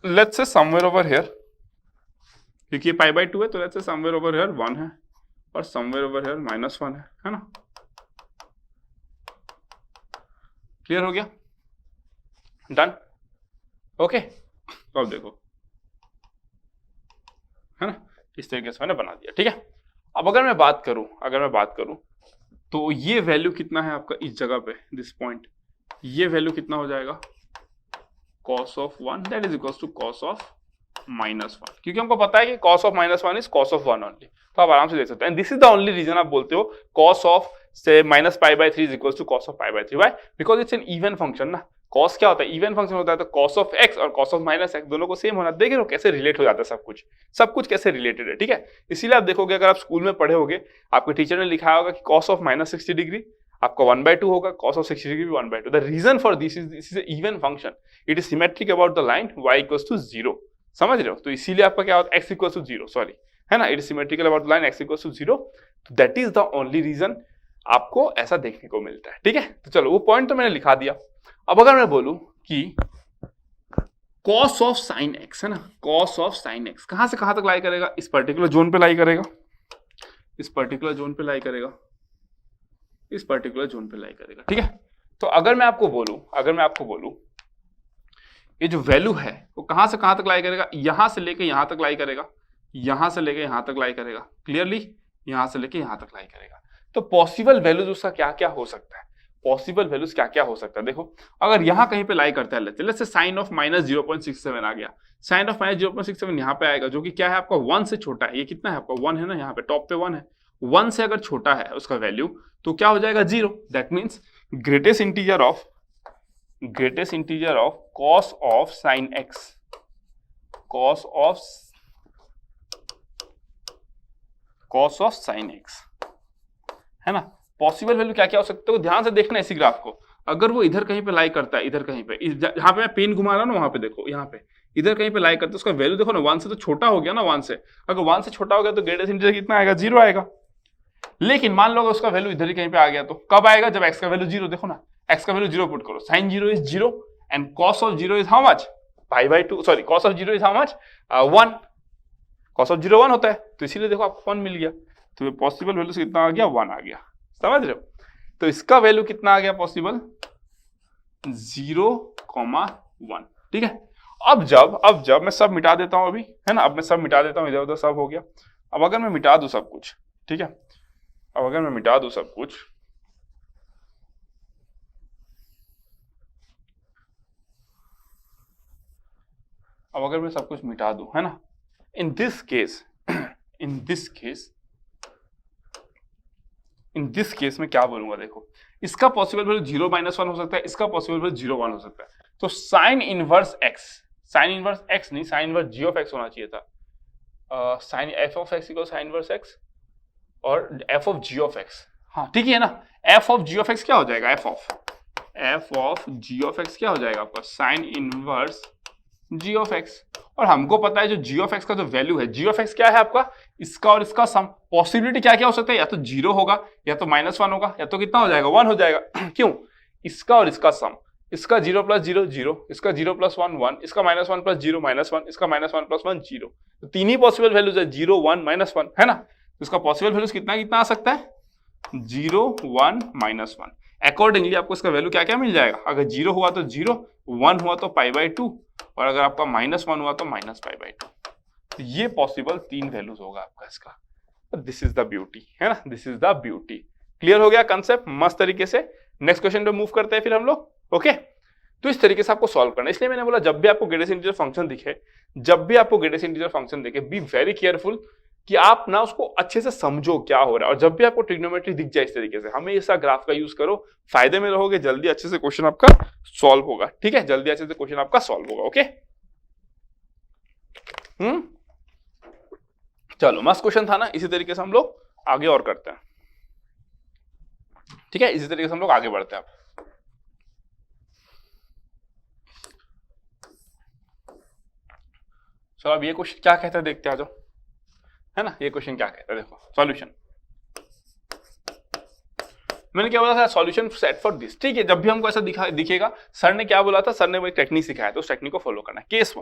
let's say somewhere over here, क्योंकि ये π/2 है, तो let's say somewhere over here 1 है और समवेयर ओवर हियर -1 है ना। क्लियर हो गया, डन, ओके। तो अब देखो, है ना, इस तरीके से मैंने बना दिया। ठीक है, अब अगर मैं बात करूं तो ये वैल्यू कितना है आपका इस जगह पे, दिस पॉइंट, ये वैल्यू कितना हो जाएगा, cos of 1 that is equals to cos of -1, क्योंकि हमको पता है कि cos of -1 is cos of 1 only, तो आप आराम से देख सकते हैं। This is the only reason आप बोलते हो cos ऑफ से -π/3 is equals to cos of π/3। Why, because it's an even function ना। cos क्या होता है, इवन फंक्शन होता है, तो cos ऑफ x और cos ऑफ -x दोनों को सेम होना। देख रहे हो कैसे रिलेट हो जाता है सब कुछ कैसे रिलेटेड है। ठीक है, इसीलिए आप देखोगे, अगर आप स्कूल में पढ़े होगे, आपके टीचर ने लिखा होगा कि cos ऑफ -60 डिग्री आपका 1/2 होगा, cos of 60 degree भी 1/2। The reason for this is an even function. It is symmetric about the line y equals to 0. समझ रहे हो? तो इसीलिए आपका क्या होता है, x इक्वल टू 0, सॉरी, है ना, it is symmetrical about line x equal to 0, तो that is the only reason आपको ऐसा देखने को मिलता है। ठीक है, तो चलो वो पॉइंट तो मैंने लिखा दिया। अब अगर मैं बोलूं कि cos ऑफ साइन x, है ना, cos ऑफ साइन x कहां से कहां तक लाई करेगा, इस पर्टिकुलर जोन पे लाई करेगा, इस पर्टिकुलर जोन पे लाई करेगा, इस पर्टिकुलर जोन पे लाई करेगा। ठीक है, तो अगर मैं आपको बोलूं ये जो वैल्यू है वो कहां से कहां तक लाई करेगा, यहां से लेके यहां तक लाई करेगा, यहां से लेके यहां तक लाई करेगा, क्लियरली यहां से लेके यहां तक लाई करेगा। तो पॉसिबल वैल्यूज उसका क्या क्या हो सकता है, पॉसिबल वैल्यूज क्या क्या हो सकता है, देखो अगर यहां कहीं पे लाई करता है, लेट्स से साइन ऑफ माइनस 0.67 आ गया, साइन ऑफ माइनस 0.67 यहां पे आएगा, जो कि क्या है आपका 1 से छोटा है, ये कितना है आपका 1 है ना, यहाँ पे टॉप पे 1 है, 1 से अगर छोटा है उसका वैल्यू तो क्या हो जाएगा 0, that means greatest integer of cos of sine x, cos of sine x, है ना। पॉसिबल वैल्यू क्या क्या हो सकता है, तो ध्यान से देखना इसी ग्राफ को, अगर वो इधर कहीं पे लाई करता है, इधर कहीं पे, जहां पे मैं पेन घुमा रहा हूं ना वहां पे देखो, यहाँ पे इधर कहीं पे लाई करता है, उसका वैल्यू देखो ना 1 से तो छोटा हो गया ना, 1 से, अगर 1 से छोटा हो गया तो ग्रेटेस्ट इंटीजर कितना आएगा, 0 आएगा। लेकिन मान लो उसका वैल्यू इधर ही कहीं पे आ गया तो कब आएगा, जब x का वैल्यू 0, देखो ना x का वैल्यू 0 पुट करो, sin 0 is 0 and cos of 0 is how much, pi by 2, sorry cos of 0 is how much 1, cos of 0 1 होता है, तो इसीलिए देखो आपको 1 मिल गया, तो पॉसिबल वैल्यू कितना आ गया, 1 आ गया, समझ रहे हो। तो इसका वैल्यू कितना आ गया पॉसिबल, 0,1। ठीक है, अब जब मैं सब मिटा देता हूं अभी, है ना, अब मैं सब मिटा देता हूं, इधर उधर सब हो गया। अब अगर मैं मिटा दूं सब कुछ, ठीक है, अब अगर मैं मिटा दूं सब कुछ, अब अगर मैं सब कुछ मिटा दूं, है ना, इन दिस केस में क्या बोलूंगा, देखो इसका पॉसिबल वैल्यू 0 - 1 हो सकता है, इसका पॉसिबल वैल्यू 0 1 हो सकता है, तो साइन इनवर्स x नहीं, sine inverse g of x होना चाहिए था, sine f of x equal sine inverse x और f of g of x, हाँ ठीक है ना, f of g of x क्या हो जाएगा, f of g of x क्या हो जाएगा आपका, sine inverse g of x, और हमको पता है जो g ऑफ x का जो वैल्यू है, g ऑफ x क्या है आपका, इसका और इसका सम, पॉसिबिलिटी क्या क्या हो सकता है, या तो 0 होगा, या तो -1 होगा, या तो कितना हो जाएगा 1 हो जाएगा क्यों, इसका और इसका सम, इसका 0 + 0 0, इसका 0 + 1 1, इसका -1 + 0 -1, इसका -1 + 1 0, तो तीन ही पॉसिबल वैल्यूज है, 0 1 -1, है ना, तो इसका पॉसिबल वैल्यूज कितना आ सकता है, 0 1 -1, अकॉर्डिंगली आपको इसका वैल्यू क्या क्या मिल जाएगा, अगर 0 हुआ तो 0, 1 हुआ तो π/2, और अगर आपका -1 हुआ तो -π/2, तो ये पॉसिबल 3 वैल्यूज होगा आपका इसका, दिस इज द ब्यूटी, है ना, this is the beauty. Clear हो गया कंसेप्ट मस्त तरीके से। नेक्स्ट क्वेश्चन पे मूव करते हैं फिर हम लोग, ओके। तो इस तरीके से आपको सॉल्व करना है, इसलिए मैंने बोला जब भी आपको ग्रेटेस्ट इंटीजर फंक्शन दिखे, बी वेरी केयरफुल कि आप ना उसको अच्छे से समझो क्या हो रहा है, और जब भी आपको ट्रिग्नोमेट्री दिख जाए इस तरीके से, हमेशा ग्राफ का यूज करो, फायदे में रहोगे, जल्दी अच्छे से क्वेश्चन आपका सॉल्व होगा, ठीक है, जल्दी अच्छे से क्वेश्चन आपका सॉल्व होगा, ओके। चलो मस्त क्वेश्चन था ना, इसी तरीके से हम लोग आगे और करते हैं, ठीक है, इसी तरीके से हम लोग आगे बढ़ते हैं। चलो अब ये क्वेश्चन क्या कहता है देखते आ जाओ, है ना, ये क्वेश्चन क्या कहता है, देखो सॉल्यूशन, मैंने क्या बोला था, सॉल्यूशन सेट फॉर दिस, ठीक है, जब भी हमको ऐसा दिखेगा, सर ने क्या बोला था, सर ने वो एक टेक्निक सिखाया, तो उस टेक्निक को फॉलो करना है। केस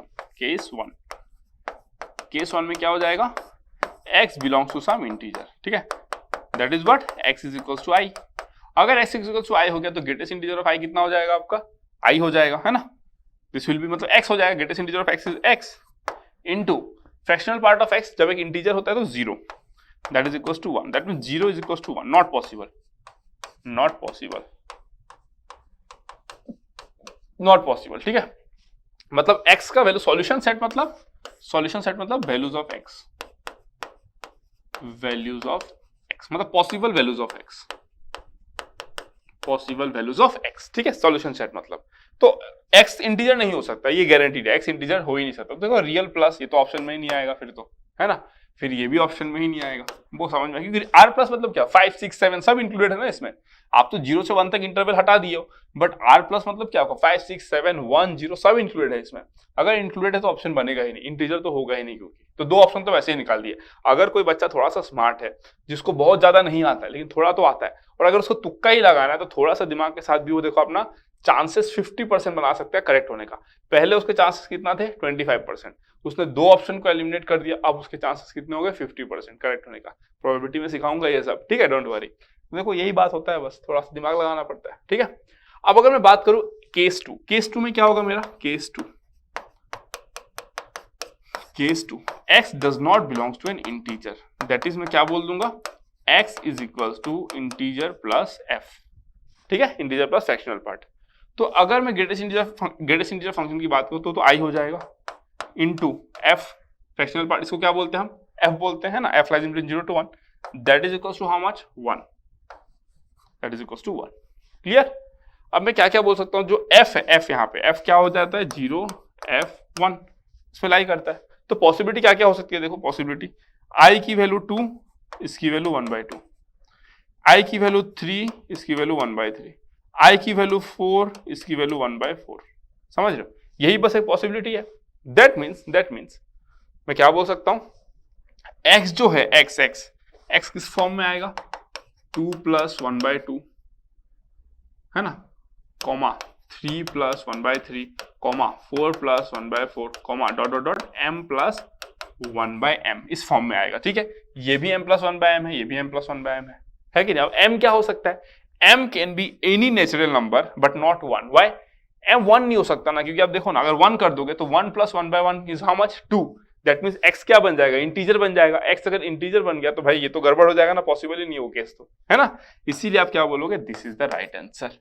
वन में क्या हो जाएगा, x belongs to some integer, ठीक है, that is what, x is equals to i, अगर x is equals to i हो गया तो ग्रेटेस्ट इंटीजर ऑफ i कितना हो जाएगा आपका, i हो जाएगा, है ना, दिस विल बी मतलब x हो जाएगा, greatest integer of x is x into fractional part of x, जब एक इंटीजर होता है तो 0, that is equals to 1, that means 0 is equals to 1, not possible, ठीक है, मतलब x का वैल्यू, सॉल्यूशन सेट मतलब वैल्यूज ऑफ x, मतलब पॉसिबल वैल्यूज ऑफ x, ठीक है, सॉल्यूशन सेट मतलब, तो x इंटीजर नहीं हो सकता, ये गारंटीड है, x इंटीजर हो ही नहीं सकता, देखो रियल प्लस, ये तो ऑप्शन में ही नहीं आएगा फिर तो, है ना, फिर ये भी ऑप्शन में ही नहीं आएगा, वो समझ में, क्योंकि r प्लस मतलब क्या 5 6 7 सब इंक्लूडेड है ना इसमें। आप तो 0 से 1 तक इंटरवल हटा दिए हो, बट r प्लस मतलब क्या होगा 5 6 7 1 0 सब इंक्लूडेड है इसमें। अगर इंक्लूडेड है तो ऑप्शन बनेगा ही नहीं, इंटीजर तो होगा ही नहीं, क्योंकि तो दो ऑप्शन तो वैसे ही निकाल दिए। अगर कोई बच्चा थोड़ा सा स्मार्ट है, जिसको बहुत ज्यादा नहीं आता है लेकिन थोड़ा तो आता है, और अगर उसको तुक्का ही लगाना है तो थोड़ा सा दिमाग के साथ भी वो देखो अपना चांसेस 50% बना सकते हैं करेक्ट होने का। पहले उसके चांसेस कितना थे 25%, उसने दो ऑप्शन को एलिमिनेट कर दिया, अब उसके चांसेस कितने हो गए 50% करेक्ट होने का। प्रोबेबिलिटी में सिखाऊंगा ये सब, ठीक है, डोंट वरी। देखो यही बात होता है, बस थोड़ा सा दिमाग लगाना पड़ता है, ठीक है। अब अगर मैं बात करूं केस टू में क्या होगा मेरा, case two x does not belongs to an integer, that is मैं क्या बोल दूंगा x is equals to integer plus f, ठीक है, इंटीजर प्लस फ्रैक्शनल पार्ट। तो अगर मैं ग्रेटेस्ट इंटीजर फंक्शन की बात करूं तो i हो जाएगा इनटू f फ्रैक्शनल पार्ट, इसको क्या बोलते हैं हम, f बोलते हैं ना, f lies in between 0 to 1, that is equals to how much 1, that is equals to 1, clear. अब मैं क्या क्या बोल सकता हूं, जो f है, f यहाँ पे f क्या हो जाता है 0 f 1, इस पे लाई करता है। तो पॉसिबिलिटी क्या क्या हो सकती है, देखो पॉसिबिलिटी i की वैल्यू 2, इसकी वैल्यू 1/2, i की वैल्यू 3, इसकी वैल्यू 1/3, i की वैल्यू 4, इसकी वैल्यू 1/4, समझ रहे हो, यही बस एक पॉसिबिलिटी है। दैट मीन्स मैं क्या बोल सकता हूं, x जो है x किस फॉर्म में आएगा 2 + 1/2, है ना, comma 3 + 1/3, comma 4 + 1/4, comma dot m + 1/m, इस फॉर्म में आएगा, ठीक है। ये भी m + 1/m है, ये भी m + 1/m है कि नहीं। अब m क्या हो सकता है, m can be any natural number but not 1। Why, m 1 नहीं हो सकता ना, क्योंकि आप देखो ना, अगर 1 कर दोगे तो 1 + 1/1 is how much 2, that means x क्या बन जाएगा, इंटीजर बन जाएगा। x अगर इंटीजर बन गया तो भाई ये तो गड़बड़ हो जाएगा ना, पॉसिबल ही नहीं हो केस तो, है ना। इसीलिए आप क्या बोलोगे, this is the right answer,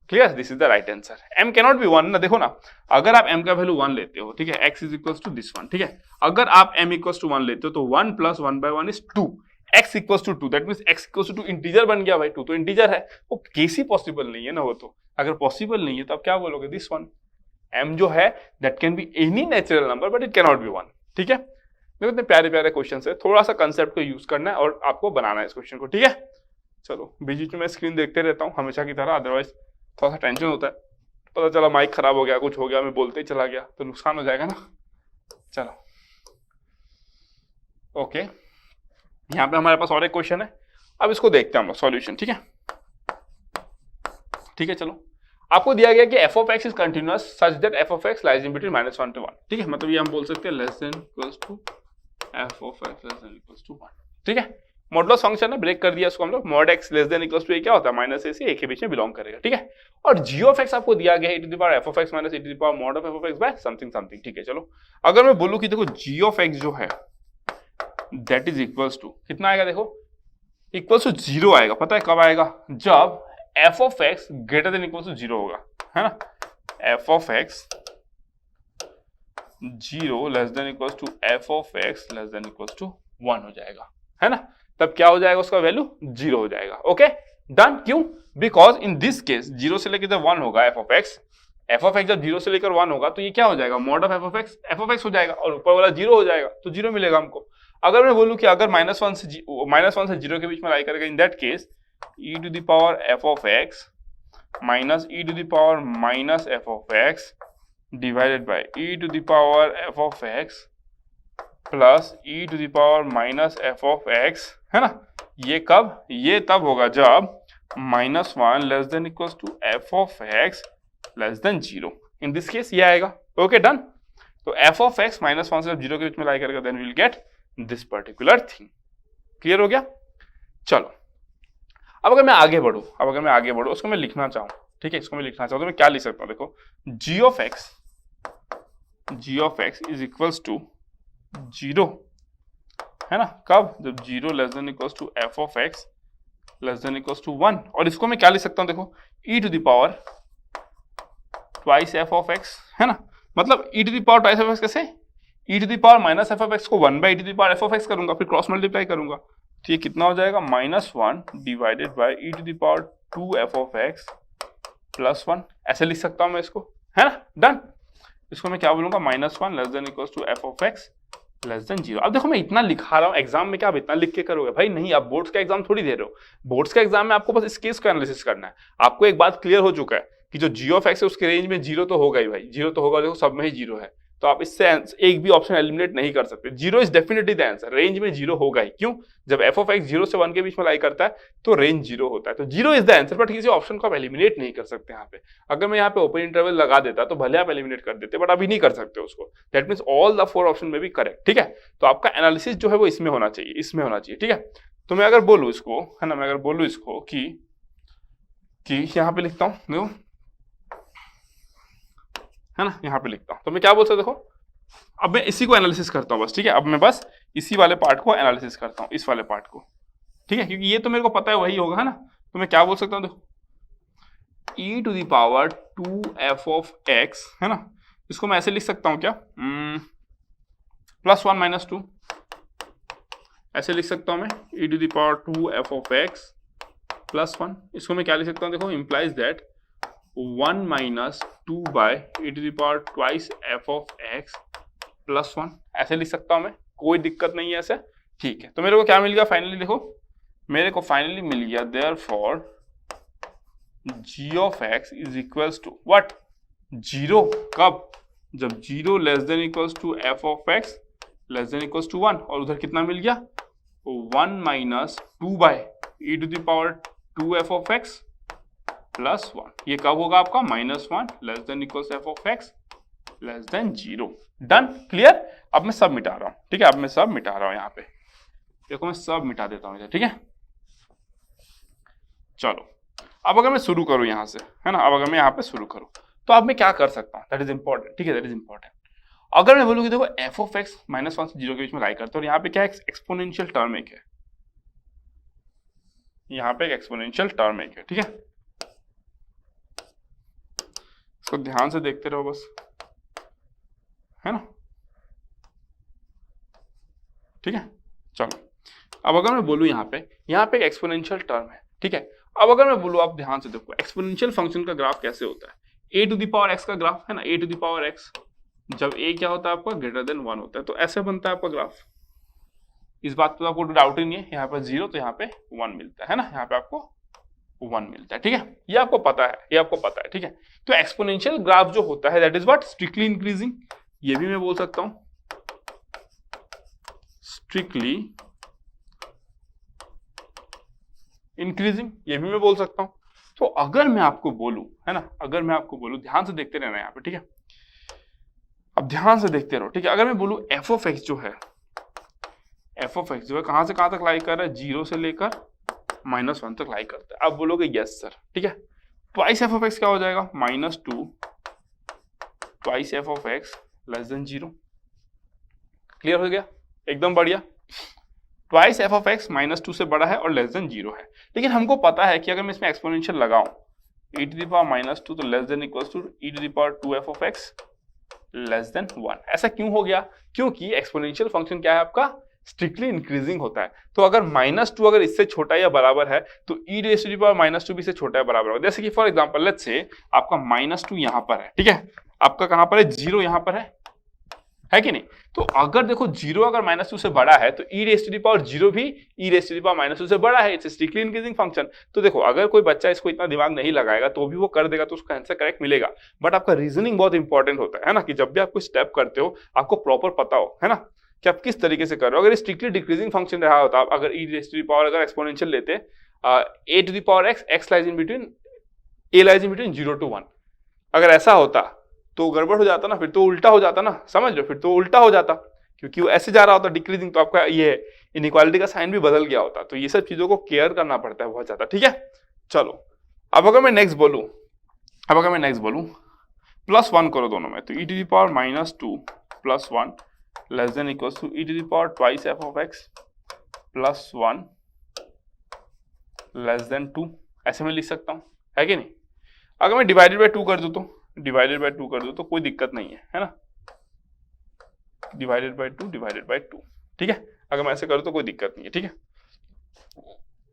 clear, this is the right answer. m cannot be 1 ना, देखो ना, अगर आप m का वैल्यू 1 लेते हो, ठीक है, x is equals to this one, ठीक है, अगर आप m इक्वल्स टू 1 लेते हो तो 1 + 1/1 is 2, x equals to 2, that means x equals to 2 integer बन गया भाई, 2 तो इंटीजर है, वो केस ही पॉसिबल नहीं है ना, वो तो अगर पॉसिबल नहीं है तो आप क्या बोलोगे, दिस वन। m जो है that can be any natural number but it cannot be 1, ठीक है। देखो इतने प्यारे प्यारे क्वेश्चन है, थोड़ा सा कंसेप्ट को यूज करना है और आपको बनाना है इस क्वेश्चन को, ठीक है। चलो बीच में मैं स्क्रीन देखते रहता हूँ हमेशा की तरह, अदरवाइज थोड़ा सा टेंशन होता है, पता चला माइक खराब हो गया, कुछ हो गया, मैं बोलते ही चला गया तो नुकसान हो जाएगा ना। चलो ओके, यहाँ पे हमारे पास और एक क्वेश्चन है, अब इसको देखते हैं हम लोग सॉल्यूशन, ठीक है, ठीक है। चलो आपको दिया गया कि f of x is continuous such that f of x lies in between -1 to 1, ठीक है, मतलब ये हम बोल सकते हैं less than equals to f of x less than equals to 1, ठीक है। मॉडुलस फंक्शन है, ब्रेक कर दिया इसको हम लोग, mod x less than equals to a क्या होता है -a से a के बीच में बिलोंग करेगा, ठीक है। और g of x आपको दिया गया है e to the power f of x minus e to the power mod of f of x by something something, ठीक है। चलो अगर मैं बोलूं कि देखो g of x जो है दैट इज इक्वल्स टू कितना आएगा, देखो इक्वल्स टू 0 आएगा, पता है कब आएगा, जब f of x greater than equals to 0 होगा, है ना, f of x 0 less than equals to f of x less than equals to 1 हो जाएगा, है ना, तब क्या हो जाएगा, उसका वैल्यू 0 हो जाएगा। ओके डन, क्यों, बिकॉज इन दिस केस 0 से लेकर जब 1 होगा f of x जब 0 से लेकर 1 होगा तो ये क्या हो जाएगा, mod of f of x हो जाएगा, और ऊपर वाला 0 हो जाएगा तो 0 मिलेगा हमको। अगर मैं बोलूं कि अगर -1 से 0 के बीच में लाई करेगा, in that case e to the power f of x minus e to the power minus f of x divided by e to the power f of x plus e to the power minus f of x, है ना, ये कब, ये तब होगा जब -1 less than equals to f of x less than 0, in this case ये आएगा। ओके डन, तो f of x -1 से जब 0 के बीच में लाई करेगा then will get this particular thing, clear हो गया। चलो अब अगर मैं आगे बढ़ूं, उसको मैं लिखना चाहूं, ठीक है, इसको मैं लिखना चाहूं तो मैं क्या लिख सकता हूं, देखो g of x is equals to 0, है ना, कब, जब 0 less than equals to f of x less than equals to 1, और इसको मैं क्या लिख सकता हूं, देखो e to the power twice f of x, है ना, मतलब e to the power twice f of x कैसे, e to the power minus f of x को 1 by e to the power f of x करूंगा, फिर cross multiply करूंगा, तो ये कितना हो जाएगा, -1 divided by e to the power 2f of x plus 1, ऐसे लिख सकता हूं मैं इसको, है ना, डन। इसको मैं क्या बोलूंगा, -1 less than equals to f of x less than 0। अब देखो मैं इतना लिखा रहा हूँ, एग्जाम में क्या आप इतना लिख के करोगे भाई? नहीं, आप बोर्ड्स का एग्जाम थोड़ी दे रहे हो। बोर्ड्स का एग्जाम में आपको बस इस केस को एनालिसिस करना है। आपको एक बात क्लियर हो चुका है कि जो g ऑफ x है उसके रेंज में 0 तो होगा ही भाई, 0 तो होगा, देखो सब में ही 0 है, तो आप इससे एक भी ऑप्शन एलिमिनेट नहीं कर सकते। 0 is definitely the answer, range में 0 होगा ही। क्यों? जब f ऑफ x 0 से 1 के बीच में लाई करता है तो रेंज 0 होता है, तो 0 इज द आंसर। बट किसी ऑप्शन को आप एलिमिनेट नहीं कर सकते यहाँ पे। अगर मैं यहाँ पे ओपन इंटरवल लगा देता तो भले आप एलिमिनेट कर देते, बट अभी नहीं कर सकते उसको। That means all the 4 option में भी करेक्ट, ठीक है। तो आपका एनालिसिस जो है वो इसमें होना चाहिए, इसमें होना चाहिए, ठीक है। तो मैं अगर बोलूँ इसको, है ना, मैं अगर बोलूँ इसको कि यहाँ पे लिखता हूँ, देखो, है ना, यहाँ पे लिखता हूँ, तो मैं क्या बोल सकता, देखो अब मैं इसी को एनालिसिस करता हूँ बस, ठीक है। अब मैं बस इसी वाले पार्ट को एनालिसिस करता हूँ, इस वाले पार्ट को, ठीक है, क्योंकि ये तो मेरे को पता है वही होगा, है ना। तो मैं क्या बोल सकता हूँ, देखो e to the power 2f of x, है ना, इसको मैं ऐसे लिख सकता हूँ क्या, +1 - 2, ऐसे लिख सकता हूँ मैं, e to the power 2f of x +1। इसको मैं क्या लिख सकता हूँ, देखो implies that 1 - 2 by e to the power twice f of x +1, ऐसे लिख सकता हूँ मैं, कोई दिक्कत नहीं है ऐसे, ठीक है। तो मेरे को क्या मिल गया फाइनली, देखो मेरे को फाइनली मिल गया therefore g of x is equals to what, 0। कब? जब 0 less than equals to f of x less than equals to 1, और उधर कितना मिल गया, 1 - 2 by e to the power 2f of x +1। ये कब होगा आपका, -1 less than equals f of x less than 0। Done, clear. अब मैं सब मिटा रहा हूं, ठीक है, अब मैं सब मिटा रहा हूं, यहाँ पे देखो मैं सब मिटा देता हूं इधर, ठीक है। चलो अब अगर मैं शुरू करूं यहाँ से, है ना, अब अगर मैं यहाँ पे शुरू करूं तो अब मैं क्या कर सकता हूँ, दैट इज इंपॉर्टेंट, ठीक है, दैट इज इंपॉर्टेंट। अगर मैं बोलूँ कि देखो f ऑफ x -1 से 0 के बीच में लाई करता हूँ, और यहाँ पे क्या एक्सपोनेंशियल टर्म एक है, यहाँ पे एक एक्सपोनेंशियल टर्म एक है, ठीक है। इसको ध्यान से देखते रहो बस, है ना, ठीक है। चलो अब अगर मैं बोलूँ यहाँ पे एक एक्सपोनेंशियल टर्म है, ठीक है। अब अगर मैं बोलूँ, आप ध्यान से देखो एक्सपोनेंशियल फंक्शन का ग्राफ कैसे होता है, a to the power x का ग्राफ, है ना, a to the power x, जब a क्या होता है आपका ग्रेटर देन 1 होता है, तो ऐसे बनता है आपका ग्राफ। इस बात पे आपको डाउट ही नहीं है, यहाँ पे 0 तो यहाँ पे 1 मिलता है ना, यहाँ पे आपको 1 मिलता है, ठीक है, ये आपको पता है, ये आपको पता है, ठीक है। तो एक्सपोनेंशियल ग्राफ जो होता है that is what, strictly increasing, ये भी मैं बोल सकता हूं स्ट्रिक्टली इंक्रीजिंग, ये भी मैं बोल सकता हूं। तो अगर मैं आपको बोलूं, है ना, अगर मैं आपको बोलूं, ध्यान से देखते रहना यहाँ पे, ठीक है, अब ध्यान से देखते रहो, ठीक है। अगर मैं बोलूं f ऑफ x जो है, f ऑफ x जो है कहां से कहां तक लाई कर रहा है, 0 से लेकर -1 तक लाई करता है। आप बोलोगे यस सर, ठीक है, ट्वाइस f ऑफ x क्या हो जाएगा, -2 twice f of x less than 0। Clear हो गया, एकदम बढ़िया। ट्वाइस f ऑफ x -2 से बड़ा है और लेस देन 0 है, लेकिन हमको पता है कि अगर मैं इसमें एक्सपोनेंशियल लगाऊं e टू द पावर -2 तो less than equals to e to the power 2f of x less than 1। ऐसा क्यों हो गया, क्योंकि एक्सपोनेंशियल फंक्शन क्या है आपका, स्ट्रिक्टली इंक्रीजिंग होता है। तो अगर -2 अगर इससे छोटा या बराबर है तो e raise to the power -2 भी इससे छोटा या बराबर होगा। जैसे कि फॉर एग्जांपल लेट्स से आपका -2 यहां पर है, ठीक है, आपका कहां पर है, 0 यहां पर है कि नहीं। तो अगर देखो 0 अगर -2 से बड़ा है तो e raise to the power 0 भी e raise to the power -2 से बड़ा है, इट्स स्ट्रिक्टली इंक्रीजिंग फंक्शन। तो देखो अगर कोई बच्चा इसको इतना दिमाग नहीं लगाएगा तो भी वो कर देगा, तो उसका आंसर करेक्ट मिलेगा। बट आपका रीजनिंग बहुत इंपॉर्टेंट होता है ना, कि जब भी आप कोई स्टेप करते हो आपको प्रॉपर पता हो, है ना, कि आप किस तरीके से कर रहे हो। अगर स्ट्रिक्टली डिक्रीजिंग फंक्शन रहा होता, आप अगर e raise to the power अगर एक्सपोनेंशियल लेते, a to the power x lies in between, a lies in between 0 to 1, अगर ऐसा होता तो गड़बड़ हो जाता ना, फिर तो उल्टा हो जाता ना, समझ लो, फिर तो उल्टा हो जाता, क्योंकि वो ऐसे जा रहा होता डिक्रीजिंग, तो आपका ये इनइक्वालिटी का साइन भी बदल गया होता। तो ये सब चीजों को केयर करना पड़ता है बहुत ज्यादा, ठीक है। चलो अब अगर मैं नेक्स्ट बोलूं, +1 करो दोनों में, तो e to the power -2 +1 less than equals to e to the power twice f of x +1 less than 2, ऐसे में लिख सकता हूं, है कि नहीं। अगर मैं डिवाइडेड बाय 2 कर दूं तो कोई दिक्कत नहीं है ना, डिवाइडेड बाय 2, ठीक है। अगर मैं ऐसे करूं तो कोई दिक्कत नहीं है, ठीक है।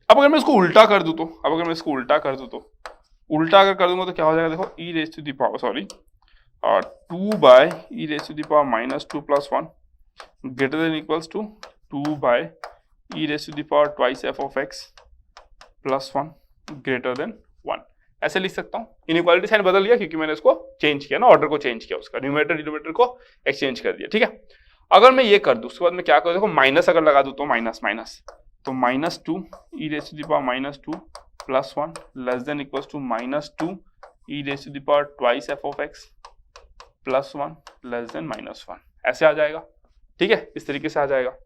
अब अगर मैं इसको उल्टा कर दूं तो, उल्टा अगर कर दूंगा तो क्या हो जाएगा, देखो e raise to the power 2 by e raise to the power -2 +1 greater than equals to 2 by e raise to the power twice f of x plus 1 greater than 1। ऐसे लिख सकता हूँ। इनइक्वालिटी साइन बदल दिया क्योंकि मैंने इसको चेंज किया ना, ऑर्डर को चेंज किया, उसका न्यूमरेटर डिनोमिनेटर को एक्सचेंज कर दिया। ठीक है, अगर मैं ये कर दूं उसके बाद मैं क्या करूँ, देखो माइनस अगर लगा दूं तो माइनस माइनस, तो -2 e raise to the power -2 plus 1 less than equals to -2 e raise to the power twice f of x plus 1 less than -1। ऐसे आ जाएगा। ठीक है, इस तरीके से आ जाएगा।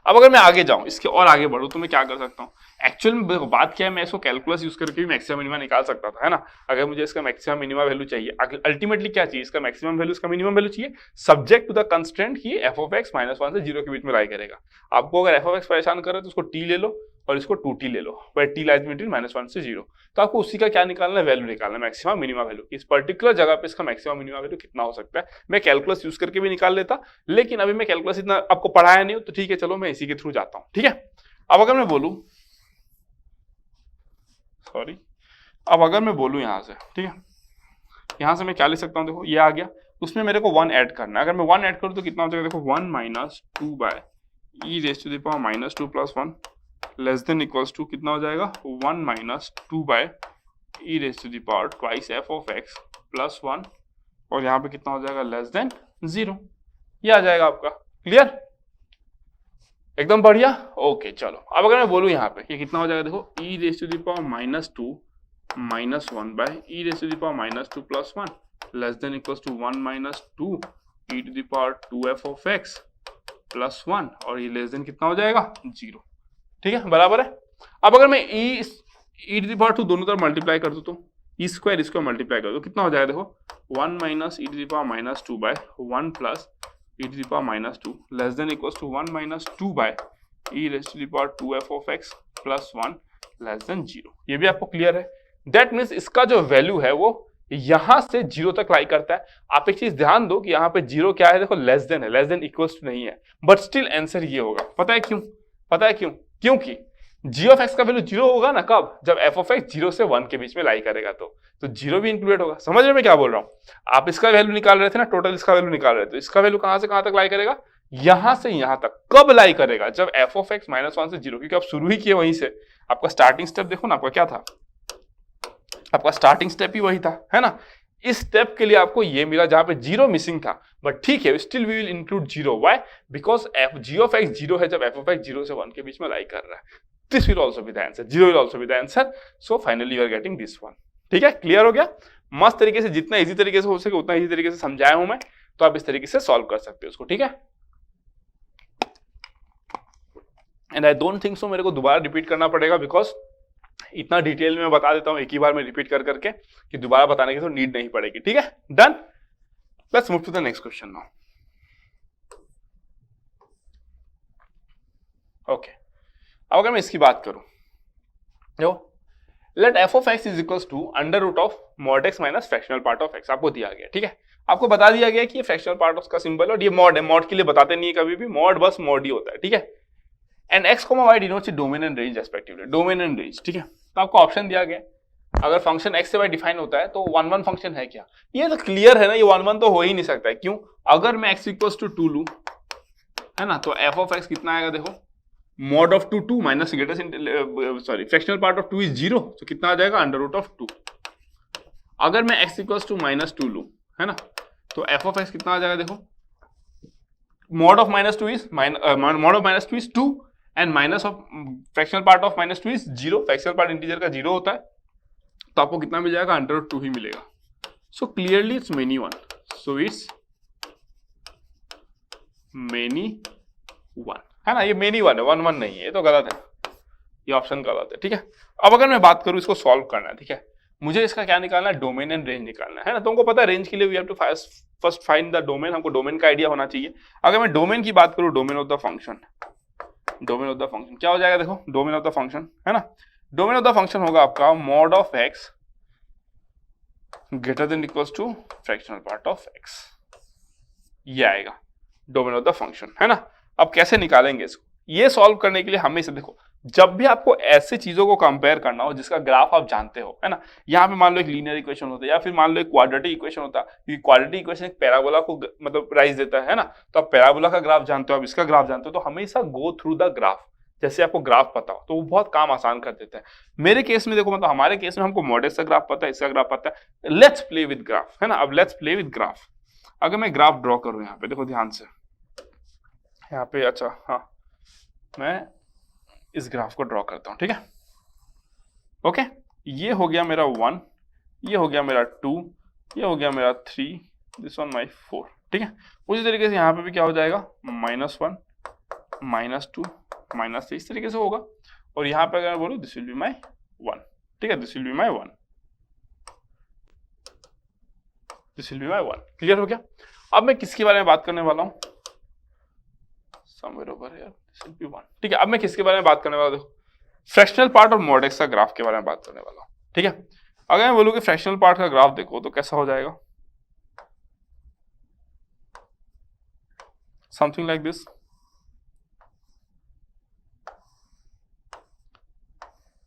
अब अगर मैं आगे जाऊं, इसके और आगे बढ़ूं, तो मैं क्या कर सकता हूं, एक्चुअल में देखो बात क्या है, मैं इसको कैलकुलस यूज करके भी मैक्सिमम मिनिमा निकाल सकता था, है ना। अगर मुझे इसका मैक्सिमम मिनिमा वैल्यू चाहिए, अल्टीमेटली क्या चाहिए, इसका मैक्सिमम वैल्यू, इसका मिनिमम वैल्यू चाहिए, सब्जेक्ट टू द कंस्ट्रेंट कि एफ ऑफ एक्स -1 से 0 के बीच में लाई करेगा। आपको अगर एफ ऑफ एक्स परेशान कर रहा है तो उसको टी ले लो और इसको 2t ले लो, पर टी लाइज बिटवीन -1 से 0। तो आपको उसी का क्या निकालना है, वैल्यू निकालना है, मैक्सिमम मिनिमा वैल्यू। इस पर्टिकुलर जगह पे इसका मैक्सिमम मिनिमा वैल्यू कितना हो सकता है, मैं कैलकुलस यूज करके भी निकाल लेता, लेकिन अभी मैं कैलकुलस इतना आपको पढ़ाया नहीं हो, तो ठीक है चलो मैं इसी के थ्रू जाता हूं। ठीक है, अब अगर मैं बोलूं, सॉरी, अब अगर मैं बोलूं यहां से, ठीक है, यहां से मैं क्या लिख सकता हूं, देखो ये आ गया, उसमें मेरे को 1 ऐड करना है। अगर मैं 1 ऐड करूं तो कितना हो जाएगा, देखो 1 - 2 by e raise to the power -2 plus 1 less than equals to कितना हो जाएगा, 1 - 2 by e raise to the power twice f of x plus 1, और यहाँ पे कितना हो जाएगा, लेस देन 0। ये आ जाएगा आपका। क्लियर, एकदम बढ़िया। ओके चलो, अब अगर मैं बोलूं यहाँ पे ये कितना हो जाएगा, देखो e raise to the power -2 -1 by e raise to the power -2 plus 1 less than equals to 1 - 2 e to the power 2f of x plus 1, और ये लेस देन कितना हो जाएगा, 0। ठीक है, बराबर है। अब अगर मैं ई टू द पावर 2 दोनों तरफ मल्टीप्लाई कर दूं तो ई स्क्वायर इसको मल्टीप्लाई कर दो, कितना हो जाएगा, देखो 1 - e to the power -2 by 1 plus e to the power -2 less than equals to 1 - 2 by e raise to the power 2f of x plus 1 less than 0। ये भी आपको क्लियर है। दैट मीन्स इसका जो वैल्यू है वो यहां से 0 तक लाई करता है। आप एक चीज ध्यान दो कि यहाँ पे 0 क्या है, देखो लेस देन है, लेस देन इक्वल्स टू नहीं है, बट स्टिल आंसर ये होगा। पता है क्यों, पता है क्यों, क्योंकि g ऑफ x का वैल्यू 0 होगा ना, कब, जब f ऑफ x 0 से 1 के बीच में लाई करेगा, तो 0 भी इंक्लूडेड होगा। समझ रहे मैं क्या बोल रहा हूँ। आप इसका वैल्यू निकाल रहे थे ना, टोटल इसका वैल्यू निकाल रहे थे, तो इसका वैल्यू कहां से कहां तक लाई करेगा, यहां से यहां तक। कब लाई करेगा, जब f ऑफ x -1 से 0, क्योंकि आप शुरू ही किए वहीं से। आपका स्टार्टिंग स्टेप देखो ना, आपका क्या था, आपका स्टार्टिंग स्टेप ही वही था, है ना। इस स्टेप के लिए आपको ये मिला जहां पे 0 मिसिंग था, बट ठीक है, still we will include 0। Why, because g of x 0 है जब f ऑफ x 0 से 1 के बीच में लाई कर रहा है। This will also be the answer. 0 will also be the answer. So finally you are getting this one. ठीक है, क्लियर हो गया। मस्त तरीके से, जितना इजी तरीके से हो सके उतना इजी तरीके से समझाया हूं मैं, तो आप इस तरीके से सॉल्व कर सकते हो उसको। ठीक है, and I don't think so मेरे को दोबारा रिपीट करना पड़ेगा, बिकॉज इतना डिटेल में बता देता हूं एक ही बार में रिपीट कर करके कि दोबारा बताने की तो नीड नहीं पड़ेगी। ठीक है, done. Let's move to the next question now. Okay, अब अगर मैं इसकी बात करूं, जो let f of x is equals to under root of mod x minus fractional part of x, आपको दिया गया। ठीक है, आपको बता दिया गया कि ये फ्रैक्शनल पार्ट ऑफ का सिंबल और ये मॉड है। मॉड के लिए बताते नहीं है कभी भी, मॉड बस मॉड ही होता है। ठीक है, and x, y denotes domain and range respectively, domain and range. ठीक है, तो आपको ऑप्शन दिया गया, अगर फंक्शन x से y डिफाइन होता है तो 1 1 फंक्शन है क्या, ये तो क्लियर है ना, ये 1 1 तो हो ही नहीं सकता है। क्यों, अगर मैं x इक्वल्स टू 2 लूं, है ना, तो f ऑफ x कितना आएगा, देखो mod of 2 minus sorry fractional part of 2 is 0, तो कितना आ जाएगा, अंडर रूट ऑफ 2। अगर मैं x इक्वल्स टू -2 लूं, है ना, तो f ऑफ x कितना आ जाएगा, देखो mod of -2 is 2 and minus of fractional part of -2 is 0। Fractional part integer का 0 होता है, तो आपको कितना मिल जाएगा, अंडर रूट 2 ही मिलेगा। So clearly it's many 1, so it's many 1, है ना, ये मेनी 1 है, 1 1 नहीं है, ये तो गलत है, ये ऑप्शन गलत है। ठीक है, अब अगर मैं बात करूं, इसको सॉल्व करना है। ठीक है, मुझे इसका क्या निकालना है, डोमेन एंड रेंज निकालना है ना। तुमको पता है रेंज के लिए we have to first find the domain, हमको डोमेन का आइडिया होना चाहिए। अगर मैं डोमेन की बात करूं, domain of the function, domain of the function क्या हो जाएगा, देखो डोमेन ऑफ द फंक्शन, है ना, डोमेन ऑफ द फंक्शन होगा आपका mod of x greater than equals to fractional part of x, ये आएगा डोमेन ऑफ द फंक्शन, है ना। अब कैसे निकालेंगे इसको, ये सॉल्व करने के लिए हमें इसे देखो जब भी आपको ऐसी चीजों को कंपेयर करना हो जिसका ग्राफ आप जानते हो, है ना, यहाँ पे मान लो एक लीनियर इक्वेशन होता है या फिर मान लो एक क्वाड्रेटिक इक्वेशन होता है, क्योंकि क्वाड्रेटिक इक्वेशन एक पैराबोला को मतलब राइज देता है ना, तो आप पैराबोला का ग्राफ जानते हो, आप इसका ग्राफ जानते हो, तो हमेशा गो थ्रू द ग्राफ, जैसे आपको ग्राफ पता हो तो वो बहुत काम आसान कर देता है। मेरे केस में देखो, मतलब हमारे केस में हमको मॉडेक्स का ग्राफ पता है, इसका ग्राफ पता है, लेट्स प्ले विद ग्राफ, है ना। अब लेट्स प्ले विद ग्राफ। अगर मैं ग्राफ ड्रॉ करूं यहाँ पे, देखो ध्यान से यहाँ पे, अच्छा हाँ, मैं इस ग्राफ को ड्रॉ करता हूं, ठीक है। ओके, ये हो गया मेरा 1, ये हो गया मेरा 2, ये हो गया मेरा 3, दिस वन माई 4, ठीक है। उसी तरीके से यहाँ पे भी क्या हो जाएगा, -1, -2, -3, इस तरीके से होगा। और यहाँ पे अगर मैं बोलूं दिस विल बी माई 1, ठीक है, this will be my 1, this will be my 1। Clear हो गया। अब मैं किसके बारे में बात करने वाला हूं, somewhere over here, this will be 1, ठीक है। अब मैं किसके बारे में बात करने वाला हूं, देखो फ्रैक्शनल पार्ट और मॉडेक्स का ग्राफ के बारे में बात करने वाला हूं, ठीक है। अगर मैं बोलूं कि फ्रैक्शनल पार्ट का ग्राफ देखो तो कैसा हो जाएगा, समथिंग लाइक दिस।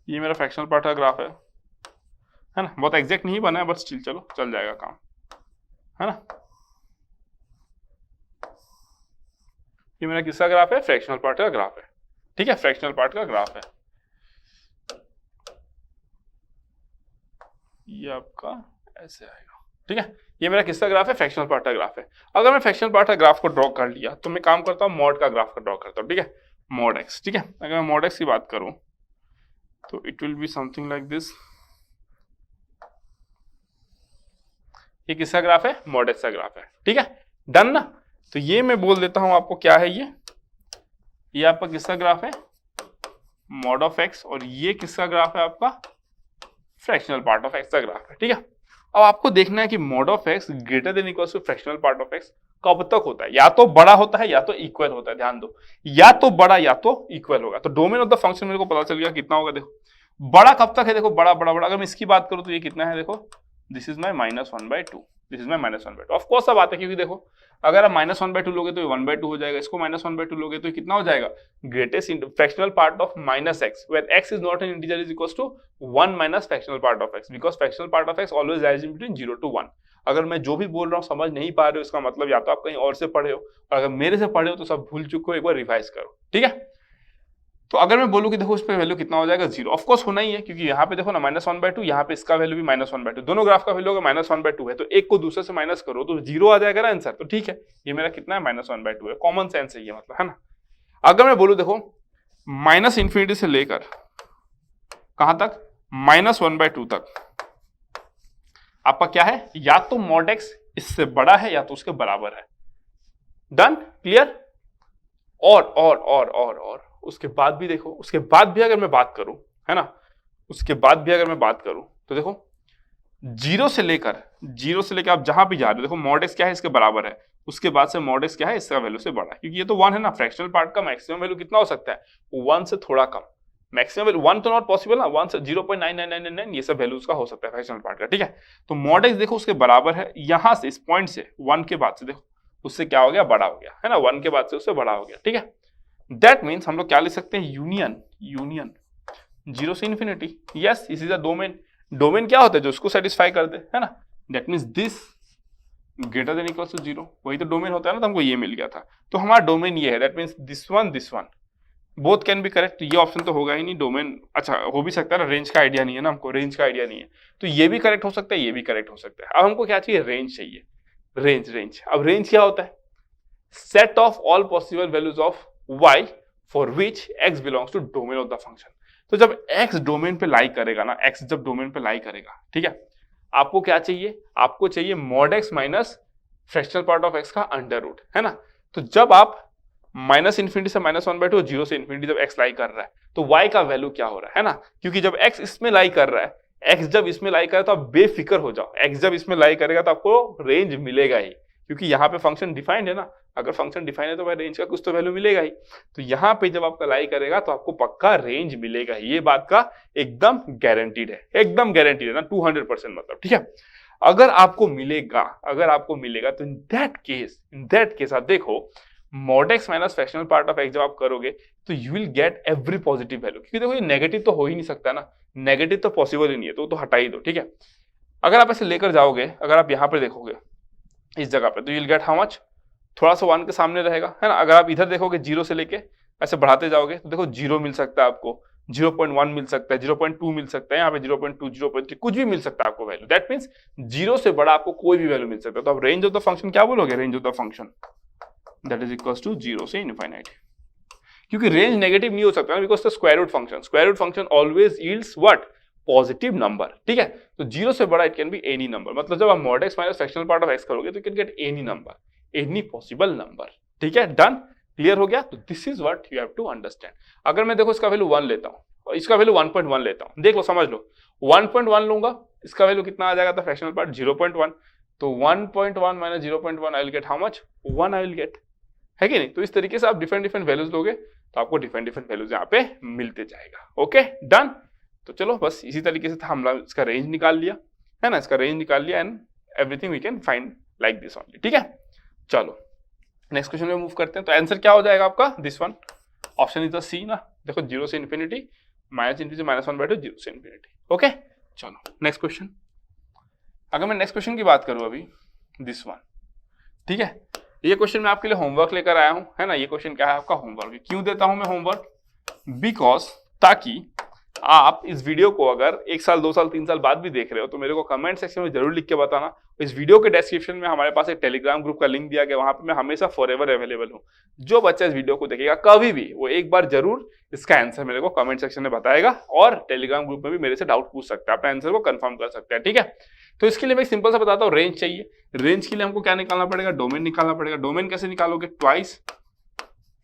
ये मेरा फ्रैक्शनल पार्ट का ग्राफ है ना, बहुत एग्जैक्ट नहीं बना है बट स्टिल चलो चल जाएगा काम, है ना। ये मेरा किसका ग्राफ है, फ्रैक्शनल पार्ट का ग्राफ है, ठीक है, फ्रैक्शनल पार्ट का ग्राफ है। ये आपका ऐसे आएगा, ठीक है। ये मेरा किसका ग्राफ है, फ्रैक्शनल पार्ट का ग्राफ है। अगर मैं फ्रैक्शनल पार्ट का ग्राफ को ड्रॉ कर लिया तो मैं काम करता हूँ मॉड का ग्राफ को ड्रॉ करता हूँ, ठीक है, मॉड एक्स, ठीक है। अगर मैं मॉड एक्स की बात करूं तो it will be something like this. ये किसका ग्राफ है, मॉड एक्स का ग्राफ है, ठीक है, डन ना। तो ये मैं बोल देता हूं आपको क्या है, ये आपका किसका ग्राफ है, मॉड ऑफ एक्स, और ये किसका ग्राफ है, आपका फ्रैक्शनल पार्ट ऑफ एक्स का ग्राफ है, ठीक है। अब आपको देखना है कि mod of x greater than equal to fractional part of x कब तक होता है, या तो बड़ा होता है या तो इक्वल होता है, ध्यान दो, या तो बड़ा या तो इक्वल होगा। तो डोमेन ऑफ द फंक्शन मेरे को पता चल गया कितना होगा, देखो बड़ा कब तक है, देखो बड़ा बड़ा बड़ा, अगर मैं इसकी बात करूं तो ये कितना है, देखो this is my -1/2, this is my -1/2। Of course अब बात है, क्योंकि देखो अगर आप -1/2 लोगे तो ये 1/2 हो जाएगा, इसको -1/2 लोगे तो कितना हो जाएगा, greatest fractional part of -x, where x is not an integer is equals to 1 minus fractional part of x, because fractional part of x always lies in between 0 to 1। अगर मैं जो भी बोल रहा हूँ समझ नहीं पा रहे हो, इसका मतलब या तो आप कहीं और से पढ़े हो, और अगर मेरे से पढ़े हो तो सब भूल चुके हो, एक बार रिवाइज करो, ठीक है। तो अगर मैं बोलूं कि देखो उस पे वैल्यू कितना हो जाएगा, 0, ऑफ कोर्स होना ही है, क्योंकि यहाँ पे देखो ना -1/2, यहाँ पे इसका वैल्यू भी -1/2, दोनों ग्राफ का वैल्यू अगर -1/2 है तो एक को दूसरे से माइनस करो तो 0 आ जाएगा ना आंसर। तो ठीक है, ये मेरा कितना है, -1/2 है, कॉमन सेंस है ये, मतलब, है ना। अगर मैं बोलूं देखो -∞ से लेकर कहां तक, -1/2 तक आपका क्या है, या तो मॉड एक्स इससे बड़ा है या तो उसके बराबर है। Done, clear. और उसके बाद भी देखो, उसके बाद भी अगर मैं बात करूं, है ना, उसके बाद भी अगर मैं बात करूं तो देखो 0 से लेकर आप जहां भी जा रहे हो, देखो मॉड एक्स क्या है, इसके बराबर है, उसके बाद से मॉड एक्स क्या है, इसका वैल्यू से बड़ा है, क्योंकि ये तो 1 है ना। फ्रैक्शनल पार्ट का मैक्सिमम वैल्यू कितना हो सकता है, 1 से थोड़ा कम, मैक्सिमम वैल्यू 1 तो नॉट पॉसिबल ना, 1 से 0.9999 ये सब वैल्यूज का हो सकता है फ्रैक्शनल पार्ट का, ठीक है। तो मॉड एक्स देखो उसके बराबर है, यहां से इस पॉइंट से 1 के बाद से देखो उससे क्या हो गया, बड़ा हो गया, है ना, 1 के बाद से उससे बड़ा हो गया, ठीक है। दैट मीन्स हम लोग क्या लिख सकते हैं, यूनियन 0 से infinity. Yes, is a domain. Domain क्या होता है, जो उसको सेटिस्फाई कर दे, है ना। That means this greater than equals to 0, वही तो डोमेन होता है ना, तो हमको ये मिल गया था। तो हमारा डोमेन ये है, that means this one both can be correct. ये ऑप्शन तो होगा ही नहीं, डोमेन अच्छा हो भी सकता है ना, रेंज का आइडिया नहीं है ना हमको, रेंज का आइडिया नहीं है, तो ये भी करेक्ट हो सकता है, ये भी करेक्ट हो सकता है। अब हमको क्या चाहिए, रेंज चाहिए, रेंज। अब रेंज क्या होता है, set of all possible values of y for which x belongs to domain of the function। तो जब x डोमेन पे लाई करेगा ना, x जब डोमेन पे लाई करेगा, ठीक है, आपको क्या चाहिए, आपको चाहिए mod x minus fractional part of x का अंडर रूट, है ना। तो जब आप -∞ से -1/2, 0 से इन्फिनिटी जब x लाई कर रहा है तो y का वैल्यू क्या हो रहा है ना, क्योंकि जब x इसमें लाई कर रहा है, x जब इसमें लाई करे तो आप बेफिक्र हो जाओ, x जब इसमें लाई करेगा तो आपको रेंज मिलेगा ही, क्योंकि यहाँ पे फंक्शन डिफाइंड है ना। अगर फंक्शन डिफाइंड है तो भाई रेंज का कुछ तो वैल्यू मिलेगा ही। तो यहाँ पे जब आपका लाई करेगा तो आपको पक्का रेंज मिलेगा ही, ये बात का एकदम गारंटीड है, एकदम गारंटीड है ना, 200% मतलब, ठीक है। अगर आपको मिलेगा तो इन दैट केस आप देखो mod x minus fractional part of x जब आप करोगे तो you will get every positive value, क्योंकि देखो ये नेगेटिव तो हो ही नहीं सकता ना, नेगेटिव तो पॉसिबल ही नहीं है, तो हटा ही दो, ठीक है। अगर आप ऐसे लेकर जाओगे, अगर आप यहाँ पे देखोगे इस जगह पे, तो you will gate how much, थोड़ा सा 1 के सामने रहेगा, है ना। अगर आप इधर देखोगे 0 से लेके ऐसे बढ़ाते जाओगे तो देखो 0 मिल सकता है आपको, 0.1 मिल सकता है, 0.2 मिल सकता है, यहाँ पे 0.2, 0.3 कुछ भी मिल सकता है आपको वैल्यू। दैट मीन्स 0 से बड़ा आपको कोई भी वैल्यू मिल सकता है। तो आप रेंज ऑफ द फंक्शन क्या बोलोगे, range of the function that is equal to 0 से इनफाइनाइट, क्योंकि रेंज नेगेटिव नहीं हो सकता ना, because the square root function always yields what, positive number, ठीक है। तो 0 से बड़ा it can be any number, मतलब जब आप mod x minus fractional part of x करोगे तो you can get any number, any possible number, ठीक है। डन, क्लियर हो गया। तो this is what you have to understand. अगर मैं देखो इसका वैल्यू 1 लेता हूं और इसका वैल्यू 1.1 लेता हूं, देख लो समझ लो, 1.1 लूंगा, इसका वैल्यू कितना आ जाएगा था फ्रैक्शनल पार्ट 0.1, तो 1.1 minus 0.1 I will get how much, 1 I will get, है कि नहीं। तो इस तरीके से आप डिफरेंट डिफरेंट वैल्यूज लोगे तो आपको डिफरेंट डिफरेंट वैल्यूज यहाँ पे मिलते जाएगा। Okay done. तो चलो बस इसी तरीके से हम लोग इसका रेंज निकाल लिया, है ना, इसका रेंज निकाल लिया and everything we can find like this only, ठीक है। चलो नेक्स्ट क्वेश्चन में मूव करते हैं। तो आंसर क्या हो जाएगा आपका, this one, option is the c ना, देखो 0 से इन्फिनिटी, माइनस इंटू से -1/2, 0 से इन्फिनिटी। ओके चलो नेक्स्ट क्वेश्चन। अगर मैं नेक्स्ट क्वेश्चन की बात करूं अभी, दिस वन, ठीक है। ये क्वेश्चन मैं आपके लिए होमवर्क लेकर आया हूं, है ना। ये क्वेश्चन क्या है आपका होमवर्क। क्यों देता हूं मैं होमवर्क, बिकॉज ताकि आप इस वीडियो को अगर 1 साल 2 साल 3 साल बाद भी देख रहे हो तो मेरे को कमेंट सेक्शन में जरूर लिख के बताना। इस वीडियो के डिस्क्रिप्शन में हमारे पास एक टेलीग्राम ग्रुप का लिंक दिया गया, वहां पे मैं हमेशा फॉरएवर अवेलेबल हूँ। जो बच्चा इस वीडियो को देखेगा कभी भी, वो एक बार जरूर इसका आंसर मेरे को कमेंट सेक्शन में बताएगा और टेलीग्राम ग्रुप में भी मेरे से डाउट पूछ सकता है, अपने आंसर को कंफर्म कर सकता है, ठीक है। तो इसके लिए मैं सिंपल सा बताता हूँ, रेंज चाहिए। रेंज के लिए हमको क्या निकालना पड़ेगा, डोमेन निकालना पड़ेगा। डोमेन कैसे निकालोगे, twice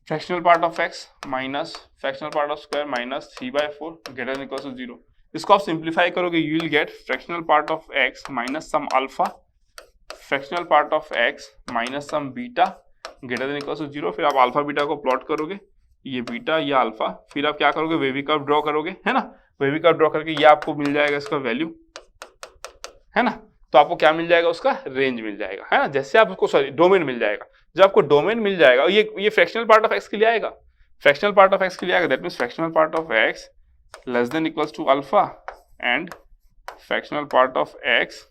fractional part of x minus fractional part of square minus 3/4 greater than equal to 0। इसको आप सिंप्लीफाई करोगे, you will get fractional part of x minus some alpha fractional part of x minus some beta greater than equal to 0। फिर आप alpha beta को plot करोगे, ये beta ये alpha, फिर आप क्या करोगे, वेवी कर्व ड्रॉ करोगे, है ना। वेवी कर्व ड्रॉ करके ये आपको मिल जाएगा इसका वैल्यू, है ना। तो आपको क्या मिल जाएगा, उसका रेंज मिल जाएगा, है ना। जैसे आप उसको सॉरी डोमेन मिल जाएगा, जब आपको डोमेन मिल जाएगा, ये फ्रैक्शनल पार्ट ऑफ x के लिए आएगा, फ्रैक्शनल पार्ट ऑफ x के लिए आएगा। That means fractional part of x less than equals to alpha and fractional part of x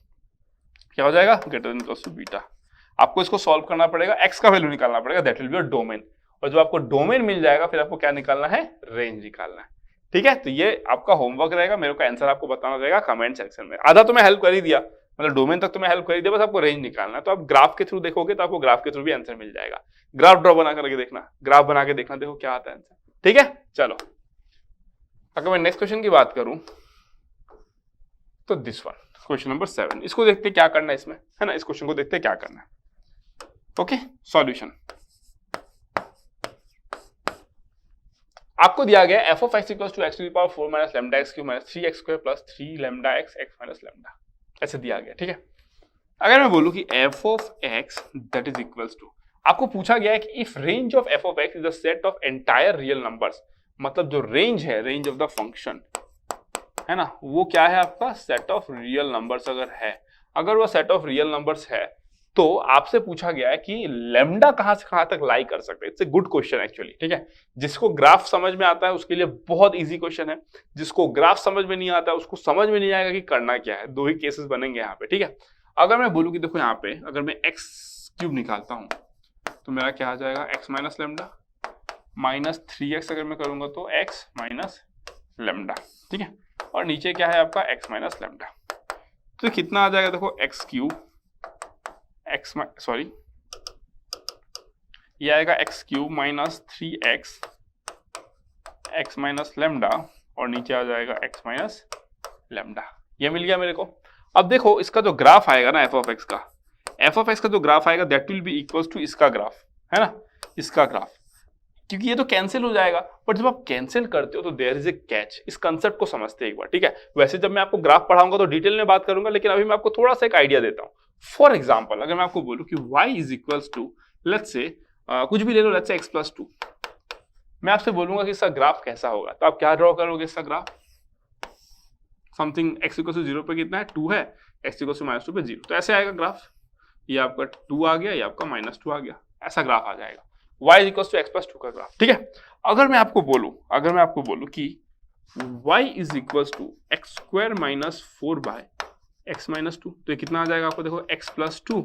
क्या हो जाएगा, greater than equals to beta. आपको इसको सॉल्व करना पड़ेगा, x का वैल्यू निकालना पड़ेगा, that will be your domain. और जब आपको डोमेन मिल जाएगा फिर आपको क्या निकालना है, रेंज निकालना है, ठीक है। तो ये आपका होमवर्क रहेगा, मेरे को आंसर आपको बताना रहेगा कमेंट सेक्शन में। आधा तो मैं हेल्प कर ही दिया, मतलब डोमेन तक तो मैं हेल्प कर ही दिया, बस आपको रेंज निकालना है। तो आप ग्राफ के थ्रू देखोगे तो आपको ग्राफ के थ्रू भी आंसर मिल जाएगा। ग्राफ ड्रॉ बना करके देखना, ग्राफ बना के देखना, देखो क्या आता है आंसर, ठीक है। चलो अगर मैं नेक्स्ट क्वेश्चन की बात करूं तो दिस वन, क्वेश्चन नंबर 7, इसको देखते क्या करना है इसमें, है ना। इस क्वेश्चन को देखते क्या करना है। ओके सॉल्यूशन, आपको दिया गया f of x equals to x to the power 4 minus lambda x cube minus 3x square plus 3 lambda x x minus lambda, ऐसे दिया गया, ठीक है। अगर मैं बोलूं कि f of x that is equals to, आपको पूछा गया है कि if range of f of x is a set of entire real numbers, मतलब जो रेंज है, रेंज ऑफ द फंक्शन, है ना, वो क्या है आपका, सेट ऑफ रियल नंबर्स अगर है, अगर वो सेट ऑफ रियल नंबर्स है तो आपसे पूछा गया है कि लैम्डा कहां से कहां तक लाई कर सकते हैं। It's a good question actually, ठीक है। जिसको ग्राफ समझ में आता है उसके लिए बहुत इजी क्वेश्चन है, जिसको ग्राफ समझ में नहीं आता है उसको समझ में नहीं आएगा कि करना क्या है। दो ही केसेस बनेंगे यहाँ पे, ठीक है। अगर मैं बोलूँ कि देखो यहाँ पे अगर मैं एक्स क्यूब निकालता हूँ तो मेरा क्या आ जाएगा, x minus lambda minus 3x अगर मैं करूंगा तो x माइनस लैम्डा, ठीक है। और नीचे क्या है आपका x माइनस लैम्डा, तो कितना आ जाएगा, देखो एक्स क्यूब ये आएगा x cube minus 3x x minus lambda और नीचे आ जाएगा x माइनस लैम्डा, ये मिल गया मेरे को। अब देखो इसका जो ग्राफ आएगा ना f ऑफ x का जो ग्राफ आएगा that will be equals to इसका ग्राफ, है ना, इसका ग्राफ, क्योंकि ये तो कैंसिल हो जाएगा। बट जब आप कैंसिल करते हो तो देयर इज ए कैच, इस कंसेप्ट को समझते हैं एक बार, ठीक है। वैसे जब मैं आपको ग्राफ पढ़ाऊंगा तो डिटेल में बात करूंगा, लेकिन अभी मैं आपको थोड़ा सा एक आइडिया देता हूं। फॉर एग्जाम्पल अगर मैं आपको बोलूं कि y is equals to let's say कुछ भी ले लो, लेट्स से x प्लस 2, मैं आपसे बोलूंगा कि इसका ग्राफ कैसा होगा, तो आप क्या ड्रॉ करोगे इसका graph, something x equals to 0 पे कितना है 2 है, x इक्वल्स टू -2 पे 0, तो ऐसे आएगा ग्राफ, ये आपका 2 आ गया, ये आपका -2 आ गया, ऐसा ग्राफ आ जाएगा। y is equal to x plus 2 का ग्राफ। ठीक है, अगर मैं आपको बोलूं कि y is equal to x square minus 4 by x minus 2, तो ये कितना आ जाएगा आपको, देखो x plus 2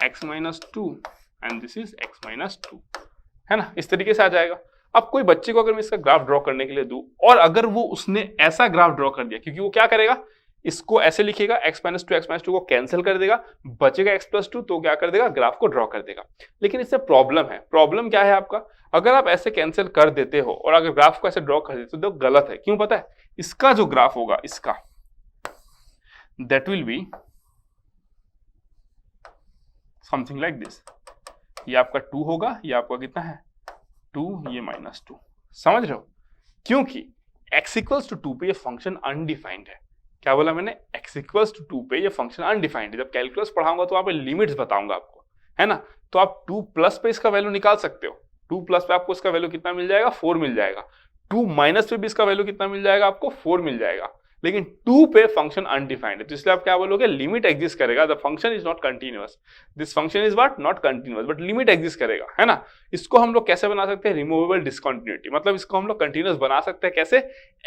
x minus 2 and this is x minus 2, है ना, इस तरीके से आ जाएगा। अब कोई बच्चे को अगर मैं इसका ग्राफ ड्रॉ करने के लिए दूं और अगर वो उसने ऐसा ग्राफ ड्रॉ कर दिया, क्योंकि वो क्या करेगा, इसको ऐसे लिखेगा x माइनस टू को कैंसिल कर देगा, बचेगा x प्लस 2, तो क्या कर देगा, ग्राफ को ड्रॉ कर देगा। लेकिन इससे प्रॉब्लम है, प्रॉब्लम क्या है आपका, अगर आप ऐसे कैंसिल कर देते हो और अगर ग्राफ को ऐसे ड्रॉ कर देते हो तो गलत है। क्यों पता है, इसका जो ग्राफ होगा इसका, that will be something like this. ये आपका 2 होगा, ये आपका कितना है 2, ये माइनस 2, समझ रहे हो, क्योंकि x इक्वल्स टू 2 पे ये फंक्शन अनडिफाइंड है। क्या बोला मैंने, x इक्वल्स टू 2 पे ये फंक्शन अनडिफाइंड है। जब कैलकुलस पढ़ाऊंगा तो वहां पे लिमिट्स बताऊंगा आपको, है ना, तो आप 2 प्लस पे इसका वैल्यू निकाल सकते हो। 2 प्लस पे आपको इसका वैल्यू कितना मिल जाएगा, 4 मिल जाएगा। 2 माइनस पे भी इसका वैल्यू कितना मिल जाएगा आपको, 4 मिल जाएगा। लेकिन 2 पे फंक्शन अनडिफाइंड है, तो इसलिए आप क्या बोलोगे, लिमिट एग्जिस्ट करेगा, the function is not continuous, this function is what, not continuous, but limit exist करेगा, है ना। इसको हम लोग कैसे बना सकते हैं, रिमूवेबल डिसकंटिन्यूटी, मतलब इसको हम लोग कंटिन्यूअस बना सकते हैं कैसे,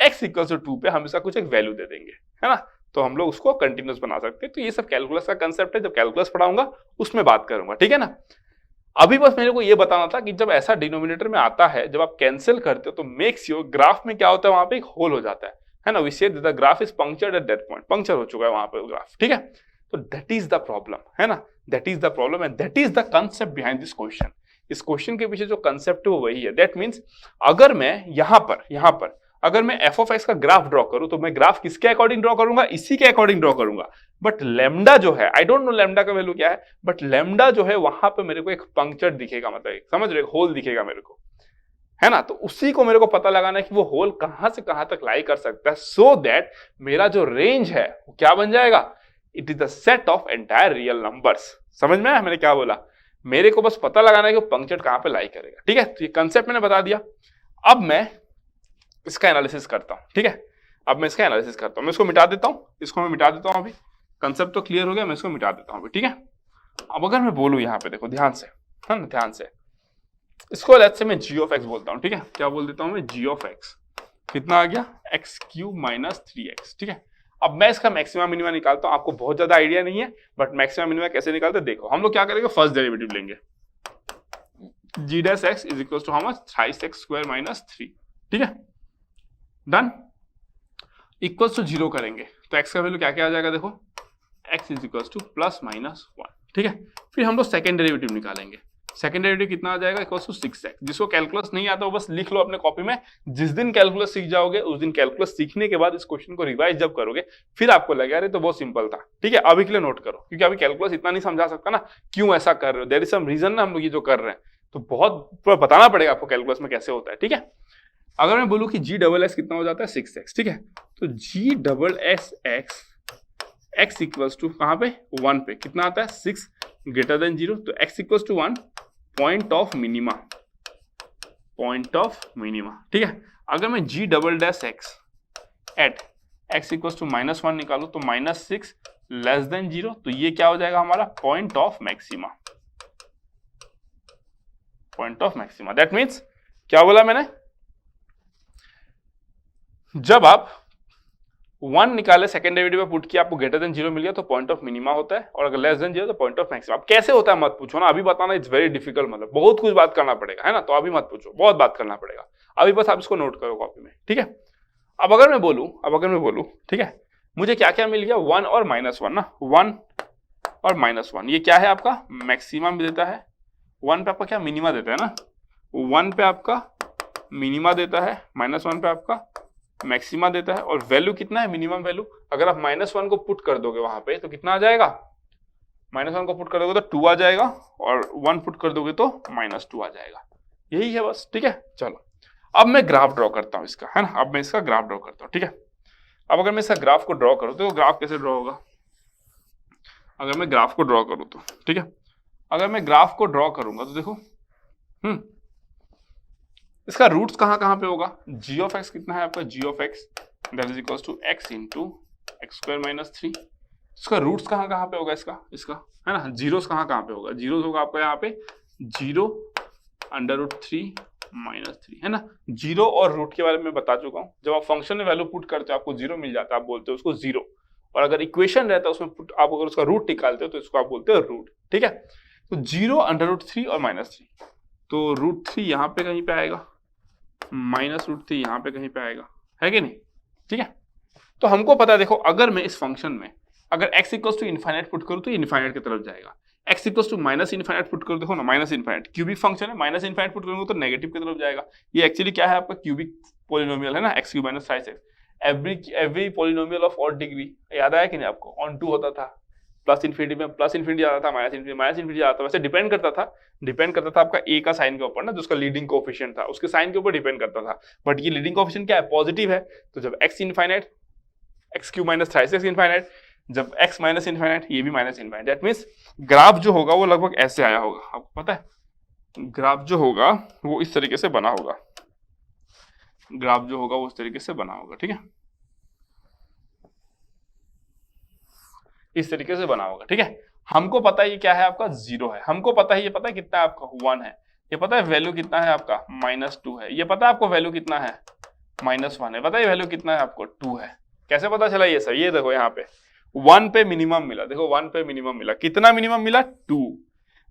x इक्वल टू 2 पे हम इसका कुछ एक वैल्यू दे देंगे, है ना, तो हम लोग उसको कंटिन्यूअस बना सकते हैं। तो ये सब कैलकुलस का कंसेप्ट है, जब कैलकुलस पढ़ाऊंगा उसमें बात करूंगा, ठीक है ना। अभी बस मेरे को ये बताना था कि जब ऐसा डिनोमिनेटर में आता है, जब आप कैंसिल करते हो तो मेक श्योर ग्राफ में क्या होता है, वहां पे एक होल हो जाता है ना, we said the graph is punctured at that point, puncture हो चुका है वहां पे ग्राफ, ठीक है। तो दैट इज द प्रॉब्लम, है ना, that is the problem and that is the concept behind this question. इस क्वेश्चन के पीछे जो कंसेप्ट है वो वही है। दैट मीन्स अगर मैं यहां पर अगर मैं एफ ऑफ एक्स का ग्राफ ड्रॉ करूं तो मैं ग्राफ किसके अकॉर्डिंग ड्रॉ करूंगा, इसी के अकॉर्डिंग ड्रॉ करूंगा। बट लेमडा जो है, आई डोंट नो लेमडा का वैल्यू क्या है, बट लेमडा जो है वहां पे मेरे को एक पंक्चर दिखेगा, मतलब समझ रहे, होल दिखेगा मेरे को, है ना। तो उसी को मेरे को पता लगाना है कि वो होल कहां से कहां तक लाई कर सकता है, सो दैट मेरा जो रेंज है वो क्या बन जाएगा, it is the set of entire real numbers. समझ में आया मैंने क्या बोला, मेरे को बस पता लगाना है कि वो पंक्चर कहां पे लाई करेगा, ठीक है। तो ये कंसेप्ट मैंने बता दिया। अब मैं इसका एनालिसिस करता हूं, ठीक है, अब मैं इसका एनालिसिस करता हूं। मैं इसको मिटा देता हूं, इसको मैं मिटा देता हूं, अभी कंसेप्ट तो क्लियर हो गया, मैं इसको मिटा देता हूं अभी, ठीक है। अब अगर मैं बोलूं यहां पे, देखो ध्यान से, है ना, ध्यान से, इसको लेट्स से मैं g ऑफ x बोलता हूं, ठीक है। क्या बोल देता हूं मैं, g ऑफ x कितना आ गया, x क्यूब माइनस 3x, ठीक है। अब मैं इसका मैक्सिमम मिनिमम निकालता हूं, आपको बहुत ज्यादा आइडिया नहीं है, बट मैक्सिमम मिनिमम कैसे निकालते हैं देखो। हम लोग क्या करेंगे, फर्स्ट डेरिवेटिव लेंगे, g dash x is equal to how much, 3x square minus 3, ठीक है, डन। इक्वल्स टू 0 करेंगे तो x का वैल्यू क्या क्या आ जाएगा, देखो x is equal two plus minus 1, ठीक है। फिर हम लोग सेकंड डेरिवेटिव निकालेंगे, सेकंड डेरिवेटिव कितना आ जाएगा, इक्वल टू 6x। जिसको कैलकुलस नहीं आता वो बस लिख लो अपने कॉपी में, जिस दिन कैलकुलस सीख जाओगे उस दिन कैलकुलस सीखने के बाद इस क्वेश्चन को रिवाइज जब करोगे फिर आपको लगेगा अरे तो बहुत सिंपल था, ठीक है। अभी के लिए नोट करो, क्योंकि अभी कैलकुलस इतना नहीं समझा सकता ना, क्यों ऐसा कर रहे हो, देयर इज सम रीजन ना हम लोग ये जो कर रहे हैं, तो बहुत बताना पड़ेगा आपको कैलकुलस में कैसे होता है, ठीक है। अगर मैं बोलूं कि g डबल एस कितना हो जाता है 6x, ठीक है, तो g डबल एस एक्स x इक्वल्स टू कहां पे 1 पे कितना आता है 6 ग्रेटर देन 0, तो x equals to 1 point of minima, ठीक है। अगर मैं g double dash x at x equals to -1 निकालू तो -6 लेस देन 0, तो ये क्या हो जाएगा हमारा point of maxima, that means क्या बोला मैंने, जब आप 1 निकाले सेकंड डेरिवेटिव में पुट किया, आपको ग्रेटर देन 0 मिल गया तो पॉइंट ऑफ मिनिमा होता है, और अगर लेस देन 0 तो पॉइंट ऑफ मैक्सिमा। अब कैसे होता है मत पूछो ना, अभी बताना इट्स वेरी डिफिकल्ट, मतलब बहुत कुछ बात करना पड़ेगा, है ना, तो अभी मत पूछो, बहुत बात करना पड़ेगा, अभी बस आप इसको नोट करो कॉपी में, ठीक है। अब अगर मैं बोलूं, ठीक है, मुझे क्या क्या मिल गया, 1 और -1 ना, 1 और -1, ये क्या है आपका मैक्सिमा भी देता है, 1 पे आपका क्या मिनिमा देता है ना, 1 पे आपका मिनिमा देता है, -1 पे आपका मैक्सिमा देता है, और वैल्यू कितना है मिनिमम वैल्यू, अगर आप -1 को पुट कर दोगे वहां पे तो कितना आ जाएगा, -1 को पुट कर दोगे तो 2 आ जाएगा, और 1 पुट कर दोगे तो -2 आ जाएगा, यही है बस, ठीक है। चलो अब मैं ग्राफ ड्रॉ करता हूं इसका, है ना, अब मैं इसका ग्राफ ड्रॉ करता हूं, ठीक है। अब अगर मैं इसका ग्राफ को ड्रॉ करूं तो ग्राफ कैसे ड्रॉ होगा, अगर मैं ग्राफ को ड्रॉ करूं तो, ठीक है, अगर मैं ग्राफ को ड्रॉ करूंगा तो देखो इसका रूट्स कहां कहां पे होगा, g ऑफ x कितना है आपका, g of x that is equals to x into x square minus 3, इसका रूट्स कहां कहां पे होगा, इसका है ना, जीरोस कहां कहां पे होगा, जीरोस होगा आपका यहाँ पे 0√3 -3 है ना। जीरो और रूट के बारे में बता चुका हूं। जब आप फंक्शन में वैल्यू पुट करते हो आपको जीरो मिल जाता है, आप बोलते हो उसको जीरो। और अगर इक्वेशन रहता है उसमें आप अगर उसका रूट निकालते हो तो इसको आप बोलते हो रूट। ठीक है, तो 0√3 और -3, तो √3 यहाँ पे कहीं पे आएगा, -√3 यहाँ पे कहीं पे आएगा, है कि नहीं। ठीक है, तो हमको पता है, देखो अगर मैं इस फंक्शन में अगर x equals to infinite put करूँ तो इनफाइनाइट की तरफ जाएगा, x equals to minus infinite put करो, देखो ना माइनस इनफाइनाइट क्यूबिक फंक्शन है, माइनस इनफाइनाइट पुट करूंगा तो नेगेटिव की तरफ जाएगा। ये एक्चुअली क्या है, आपका क्यूबिक पॉलिनोमियल है ना, x³ - 5x। Every polynomial of odd degree, याद आया कि नहीं आपको, ऑन टू होता था, प्लस इन्फिनिटी में प्लस इन्फिनिटी आता था, माइनस इन्फिनिटी आता था। वैसे डिपेंड करता था आपका a का साइन के ऊपर ना, जो उसका लीडिंग कोएफिशिएंट था उसके साइन के ऊपर डिपेंड करता था। बट ये लीडिंग कोएफिशिएंट क्या है, पॉजिटिव है, तो जब x infinite, x³ - 5x infinite, जब x माइनस इनफाइनाइट ये भी minus infinite, that means graph जो होगा वो लगभग ऐसे आया होगा। आपको पता है ग्राफ जो होगा वो इस तरीके से बना होगा, ग्राफ जो होगा वो इस तरीके से बना होगा। ठीक है, इस तरीके से बना होगा। ठीक है, हमको पता है ये क्या है, आपका जीरो है, हमको पता है, ये पता है कितना है आपका 1 है, ये पता है वैल्यू कितना है आपका -2 है, ये पता है आपको वैल्यू कितना है -1 है, पता है वैल्यू कितना है आपको 2 है। कैसे पता चला ये सब, ये देखो यहाँ पे 1 पे मिनिमम मिला, देखो 1 पे मिनिमम मिला, कितना मिनिमम मिला 2,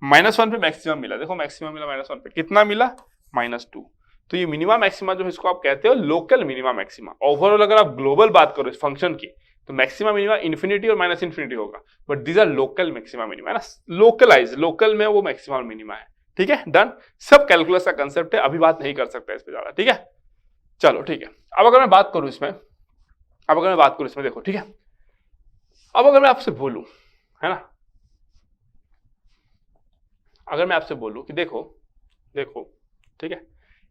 -1 पे मैक्सिमम मिला, देखो मैक्सिमम मिला -1 पे, कितना मिला -2। तो ये मिनिमम मैक्सिमा जो इसको आप कहते हो लोकल मिनिमा मैक्सिमा। ओवरऑल अगर आप ग्लोबल बात करो इस फंक्शन की तो मैक्सिमा मिनिमा इन्फिनिटी और माइनस इन्फिनिटी होगा, but these are local maxima minima है ना, लोकलाइज, लोकल में वो मैक्सिमा और मिनिमा है। ठीक है, डन, सब कैलकुलस का कंसेप्ट है, अभी बात नहीं कर सकता इस पे ज्यादा। ठीक है, चलो ठीक है। अब अगर मैं बात करूं इसमें, देखो ठीक है, अब अगर मैं आपसे बोलूं, है ना, अगर मैं आपसे बोलूं कि देखो ठीक है,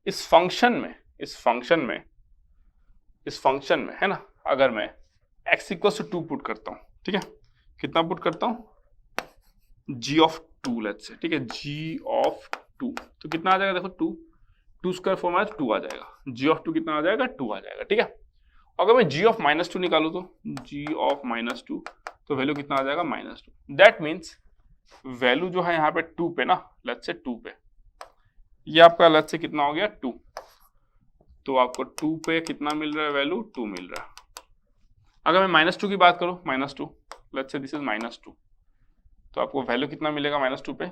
इस फंक्शन में है ना, अगर मैं x इक्वल टू 2 पुट करता हूं, ठीक है, कितना पुट करता हूं, g(2) लेट्स से, ठीक है, g(2) तो कितना आ जाएगा, देखो 2 स्क्वायर फॉर्म 2 आ जाएगा, g(2) कितना आ जाएगा 2 आ जाएगा। ठीक है, अगर मैं g(-2) निकालू तो g(-2) तो वैल्यू कितना आ जाएगा -2। दैट मीन्स वैल्यू जो है यहाँ पे 2 पे ना, लेट्स से 2 पे, ये आपका लेट्स से कितना हो गया 2, तो आपको 2 पे कितना मिल रहा है वैल्यू 2 मिल रहा है। अगर मैं -2 की बात करूं, -2, लेट्स से दिस इज -2, तो आपको वैल्यू कितना मिलेगा -2 पे,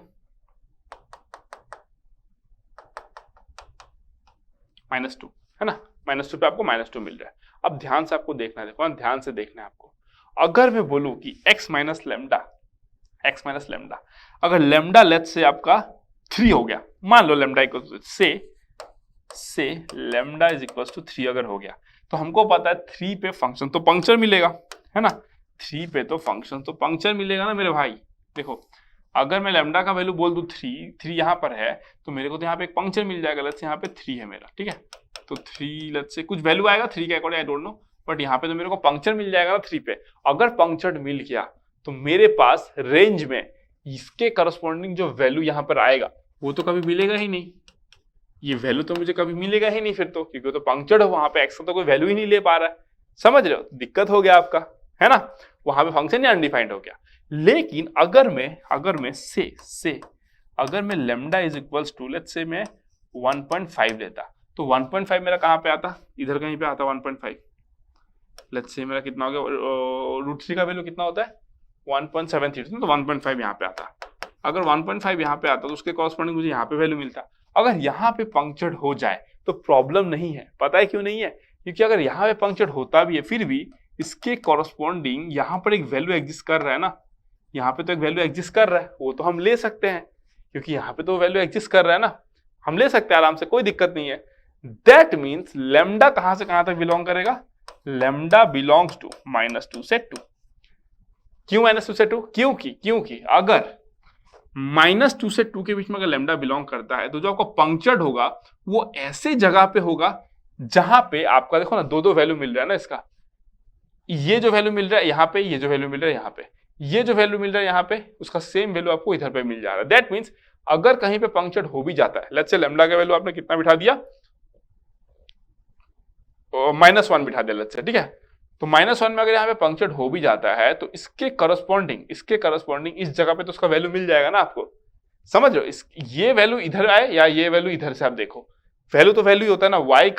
-2 है ना, -2 पे आपको -2 मिल रहा है। अब ध्यान से आपको देखना है, देखो ध्यान से देखना है आपको, अगर मैं बोलूं कि x माइनस लैम्डा, अगर लैम्डा लेट्स से आपका 3 हो गया, मान लो लैम्डा इक्वल से लैम्डा इज इक्वल टू 3 अगर हो गया, तो हमको पता है 3 पे फंक्शन तो पंक्चर मिलेगा, है ना, 3 पे तो फंक्शन तो पंक्चर मिलेगा ना मेरे भाई। देखो अगर मैं लैम्डा का वैल्यू बोल दूं 3 यहाँ पर है, तो मेरे को तो यहाँ पे एक पंक्चर मिल जाएगा, लेट्स से यहाँ पे 3 है मेरा, ठीक है, तो 3 लेट्स से कुछ वैल्यू आएगा 3 के according, I don't know, but यहाँ पे तो मेरे को पंक्चर मिल जाएगा ना 3 पे। अगर पंक्चर मिल गया तो मेरे पास रेंज में इसके करस्पॉन्डिंग जो वैल्यू यहाँ पर आएगा वो तो कभी मिलेगा ही नहीं, ये वैल्यू तो मुझे कभी मिलेगा ही नहीं फिर तो, क्योंकि तो पंक्चर्ड है वहां पे, एक्स का तो कोई वैल्यू ही नहीं ले पा रहा है, समझ रहे हो, दिक्कत हो गया आपका, है ना, वहां पे फंक्शन ही अनडिफाइंड हो गया। लेकिन अगर मैं lambda is equals to let's say मैं 1.5 लेता, तो 1.5 मेरा कहाँ पे आता, इधर कहीं पे आता 1.5, लेट्स से मेरा कितना हो गया, √3 का वैल्यू कितना होता है 1.73, तो 1.5 यहाँ पे आता। अगर 1.5 यहाँ पे आता तो उसके कॉरस्पॉन्डिंग मुझे यहाँ पे वैल्यू मिलता। अगर यहाँ पे पंक्चर्ड हो जाए तो प्रॉब्लम नहीं है, पता है क्यों नहीं है, क्योंकि अगर यहाँ पे पंक्चर्ड होता भी है फिर भी इसके कॉरस्पॉन्डिंग यहाँ पर एक वैल्यू एग्जिस्ट कर रहा है ना, यहाँ पे तो एक वैल्यू एग्जिस्ट कर रहा है, वो तो हम ले सकते हैं, क्योंकि यहाँ पे तो वैल्यू एग्जिस्ट कर रहा है ना, हम ले सकते हैं आराम से, कोई दिक्कत नहीं है। दैट मीन्स लैम्डा कहां से कहां तक बिलोंग करेगा, लैम्डा बिलोंग्स टू -2 से 2। क्यों -2 से 2, क्योंकि अगर -2 से 2 के बीच में अगर लैम्डा बिलोंग करता है तो जो आपको पंक्चर्ड होगा वो ऐसे जगह पे होगा जहां पे आपका देखो ना दो वैल्यू मिल रहा है ना, इसका ये जो वैल्यू मिल रहा है यहाँ पे, ये जो वैल्यू मिल रहा है यहाँ पे, ये जो वैल्यू मिल रहा है यहाँ पे, उसका सेम वैल्यू आपको इधर पे मिल जा रहा है। दैट मीन्स अगर कहीं पे पंक्चर्ड हो भी जाता है, लेट्स से लैम्डा का वैल्यू आपने कितना बिठा दिया, -1 बिठा दिया लेट्स से, ठीक है, तो -1 में अगर यहाँ पे पंक्चर्ड हो भी जाता है तो इसके करस्पॉन्डिंग इस जगह पे तो उसका वैल्यू मिल जाएगा ना आपको, समझ रहे हो? ये वैल्यू इधर आए या ये वैल्यू इधर से आप देखो, वैल्यू तो वैल्यू ही होता है ना। y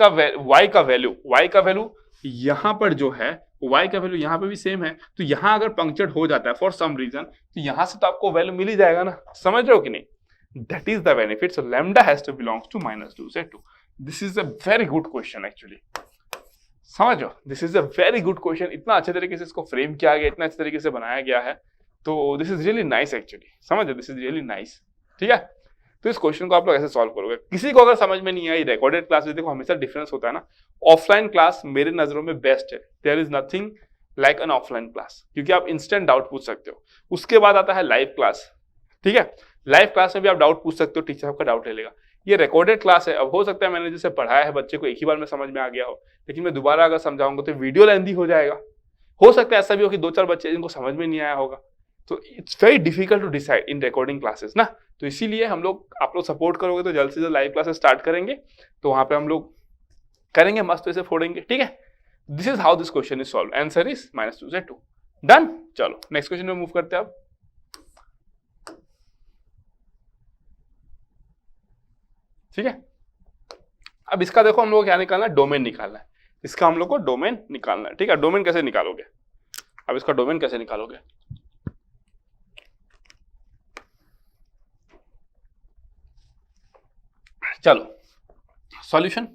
का वैल्यू यहां पर जो है, y का वैल्यू यहां पे भी सेम है, तो यहां अगर पंक्चर्ड हो जाता है फॉर सम रीजन, तो यहां से तो आपको वैल्यू मिल ही जाएगा ना। समझ रहे हो कि नहीं? That is the benefit. So lambda has to belongs to -2 से 2। This is a very good question actually. समझो, this is a very good question. इतना अच्छे तरीके से इसको फ्रेम किया गया, इतना अच्छे तरीके से बनाया गया है, तो this is really nice actually. समझो, दिस इज रियली नाइस। ठीक है, तो इस क्वेश्चन को आप लोग ऐसे सॉल्व करोगे। किसी को अगर समझ में नहीं आई, रिकॉर्डेड क्लास में देखो हमेशा डिफरेंस होता है ना। ऑफलाइन क्लास मेरे नजरों में बेस्ट है। There is nothing like an offline class, क्योंकि आप इंस्टेंट डाउट पूछ सकते हो। उसके बाद आता है लाइव क्लास। ठीक है, लाइव क्लास में भी आप डाउट पूछ सकते हो, टीचर आपका डाउट ले लेगा। ये रिकॉर्डेड क्लास है। अब हो सकता है मैंने जिसे पढ़ाया है बच्चे को एक ही बार में समझ में आ गया हो, लेकिन मैं दोबारा अगर समझाऊंगा तो वीडियो लेंथी हो जाएगा। हो सकता है ऐसा भी हो कि 2-4 बच्चे जिनको समझ में नहीं आया होगा। तो it's very difficult to decide in recording classes ना। तो इसीलिए हम लोग, आप लोग सपोर्ट करोगे तो जल्द से जल्द लाइव क्लासेस स्टार्ट करेंगे, तो वहां पे हम लोग करेंगे, मस्त वैसे फोड़ेंगे। ठीक है, this is how this question is solve. Answer is -2 से 2। डन। चलो नेक्स्ट क्वेश्चन में मूव करते हैं अब। ठीक है, अब इसका देखो हम लोग क्या निकालना है, डोमेन निकालना है। इसका हम लोग को डोमेन निकालना है। ठीक है, डोमेन कैसे निकालोगे? अब इसका डोमेन कैसे निकालोगे? चलो सॉल्यूशन।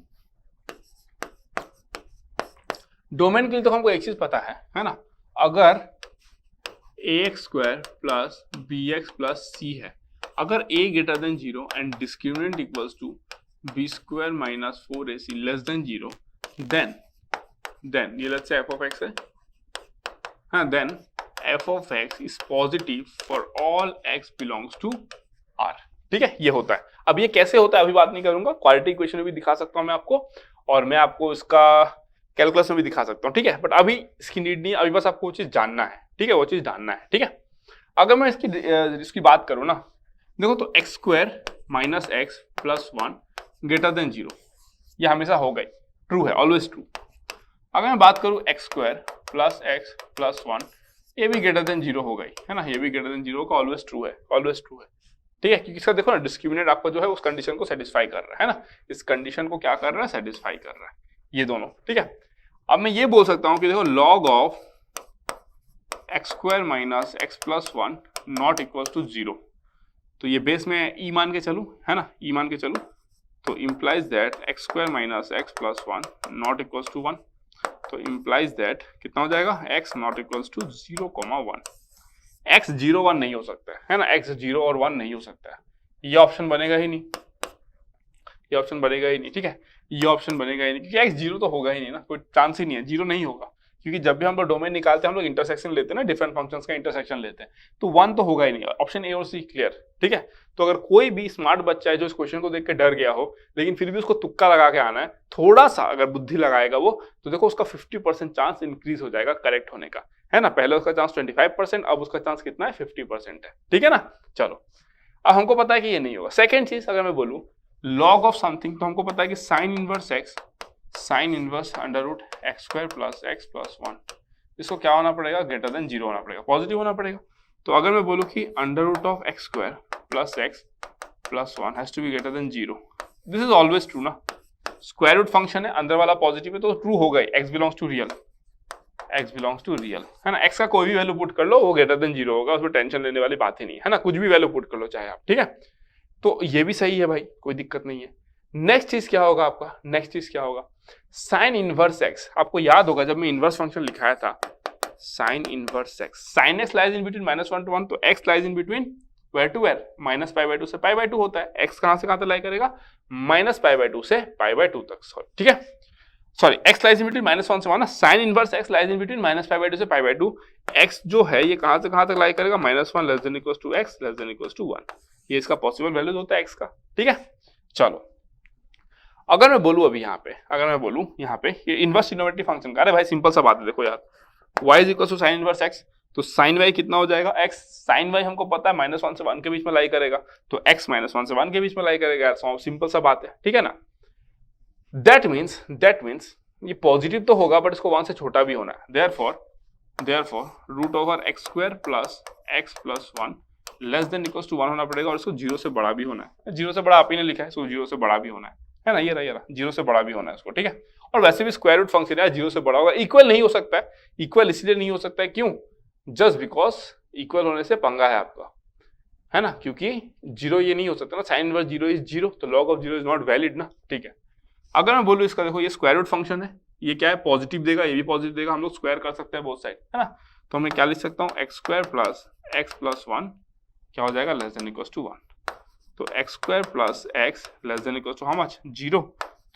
डोमेन के लिए तो हमको एक चीज पता है ना। अगर ax² plus bx plus c है, अगर a greater than 0 and discriminant equals to b² minus 4ac less than 0, then ये let's say f of x है, हाँ, then f of x is positive for all x belongs to r। ठीक है, ये होता है। अब ये कैसे होता है अभी बात नहीं करूंगा, क्वाड्रेटिक इक्वेशन में भी दिखा सकता हूं मैं आपको, और मैं आपको इसका कैलकुलस में भी दिखा सकता हूं। ठीक है, बट अभी इसकी नीड नहीं है, अभी बस आपको वो चीज जानना है। ठीक है, वो चीज जानना है। ठीक है, अगर मैं इसकी बात करूं ना, देखो तो x² minus x plus 1 greater than 0, ये हमेशा होगा ही, ट्रू है, ऑलवेज ट्रू। अगर मैं बात करूं x² प्लस x प्लस 1, ये भी ग्रेटर देन 0 होगा ही, है ना, ये भी ग्रेटर देन 0 का ऑलवेज ट्रू है, ऑलवेज ट्रू है। ठीक है, क्योंकि इसका देखो ना, डिस्क्रिमिनेंट आपका जो है उस कंडीशन को सेटिस्फाई कर रहा है ना, इस कंडीशन को क्या कर रहा है, सेटिस्फाई कर रहा है, ये दोनों। ठीक है, अब मैं ये बोल सकता हूं कि देखो log of x² minus x plus 1 not equal to 0, तो ये बेस में e मान के चलूं, है ना, e मान के चलूं, तो implies that x² minus x plus 1 not equal to 1, तो इम्प्लाइज दैट कितना हो जाएगा, x not equal to 0,1। x 0 1 नहीं हो सकता है ना, x 0 और 1 नहीं हो सकता है, ये ऑप्शन बनेगा ही नहीं, ये ऑप्शन बनेगा ही नहीं। ठीक है, ये ऑप्शन बनेगा ही नहीं, क्योंकि x 0 तो होगा ही नहीं ना, कोई चांस ही नहीं है, 0 नहीं होगा। क्योंकि जब भी हम लोग डोमेन निकालते हैं, हम लोग इंटरसेक्शन लेते हैं ना, डिफरेंट फंक्शंस का इंटरसेक्शन लेते हैं, तो 1 तो होगा ही नहीं। ऑप्शन ए और सी क्लियर। ठीक है, तो अगर कोई भी स्मार्ट बच्चा है जो इस क्वेश्चन को देख के डर गया हो, लेकिन फिर भी उसको तुक्का लगा के आना है, थोड़ा सा अगर बुद्धि लगाएगा वो, तो देखो उसका 50% चांस इंक्रीज हो जाएगा करेक्ट होने का, है ना। पहले उसका चांस 25%, अब उसका चांस कितना है, 50% है। ठीक है ना। चलो, अब हमको पता है कि ये नहीं होगा। सेकेंड चीज अगर मैं बोलूं लॉग ऑफ समथिंग, तो हमको पता है कि sine inverse x, sine inverse under root x² plus x plus 1, इसको क्या होना पड़ेगा, ग्रेटर देन 0 होना पड़ेगा, पॉजिटिव होना पड़ेगा। तो अगर मैं बोलूं कि under root of x² plus x plus 1 has to be greater than 0, this is always true ना। स्क्वायर रूट फंक्शन है, अंदर वाला पॉजिटिव है, तो ट्रू होगा ही, x belongs to real, x belongs to real, है ना। x का कोई भी वैल्यू पुट कर लो, वो ग्रेटर देन 0 होगा, उसमें टेंशन लेने वाली बात ही नहीं है ना, कुछ भी वैल्यू पुट कर लो चाहे आप। ठीक है, तो ये भी सही है भाई, कोई दिक्कत नहीं है। नेक्स्ट चीज क्या होगा आपका, नेक्स्ट चीज क्या होगा, साइन इनवर्स x। आपको याद होगा जब मैं इनवर्स फंक्शन लिखाया था, sine inverse x, sine x lies in between -1 to 1, तो x lies in between where to where, -π/2 से π/2 होता है। x कहां से कहां तक लाई करेगा, -π/2 से π/2 तक। ठीक है, sorry, x lies in between -1 से 1, sine inverse x lies in between -π/2 से π/2। x जो है ये कहां से कहां तक लाई करेगा, -1 less than equals to x less than equals to 1, ये इसका पॉसिबल वैल्यूज होता है x का। ठीक है, चलो अगर मैं बोलूं अभी यहाँ पे, अगर मैं बोलूं यहाँ पे ये इनवर्स ट्रिग्नोमेट्री फंक्शन का, अरे भाई सिंपल सा बात है, देखो यार y is equal to sine inverse x, तो साइन y कितना हो जाएगा, x साइन y हमको पता है -1 से 1 के बीच में लाई करेगा, तो x -1 से 1 के बीच में लाई करेगा यार, सिंपल सा बात है। ठीक है ना। दैट मीन्स ये पॉजिटिव तो होगा बट इसको 1 से छोटा भी होना है, therefore root over x² plus x plus 1 less than equals to 1 होना पड़ेगा और इसको 0 से बड़ा भी होना है। 0 से बड़ा आप ही ने लिखा है, इसको 0 से बड़ा भी होना है ना, ये रहा 0 से बड़ा भी होना है इसको, ठीक है। और वैसे भी स्क्वायर रूट फंक्शन है, 0 से बड़ा होगा, इक्वल नहीं हो सकता है। इक्वल इसलिए नहीं हो सकता है, क्यों? जस्ट बिकॉज इक्वल होने से पंगा है आपका, है ना, क्योंकि 0 ये नहीं हो सकता ना, साइन इनवर्स 0 इज 0, तो log of 0 is not valid ना, ठीक है। अगर मैं बोलूँ इसका, देखो ये स्क्वायर रूट फंक्शन है, ये क्या है, पॉजिटिव देगा, ये भी पॉजिटिव देगा, हम लोग स्क्वायर कर सकते हैं बोथ साइड, है ना। तो मैं क्या लिख सकता हूँ, x square plus x plus 1 क्या हो जाएगा, लेस देन इक्वल्स टू 1। तो x square plus x less than equals to how much, 0।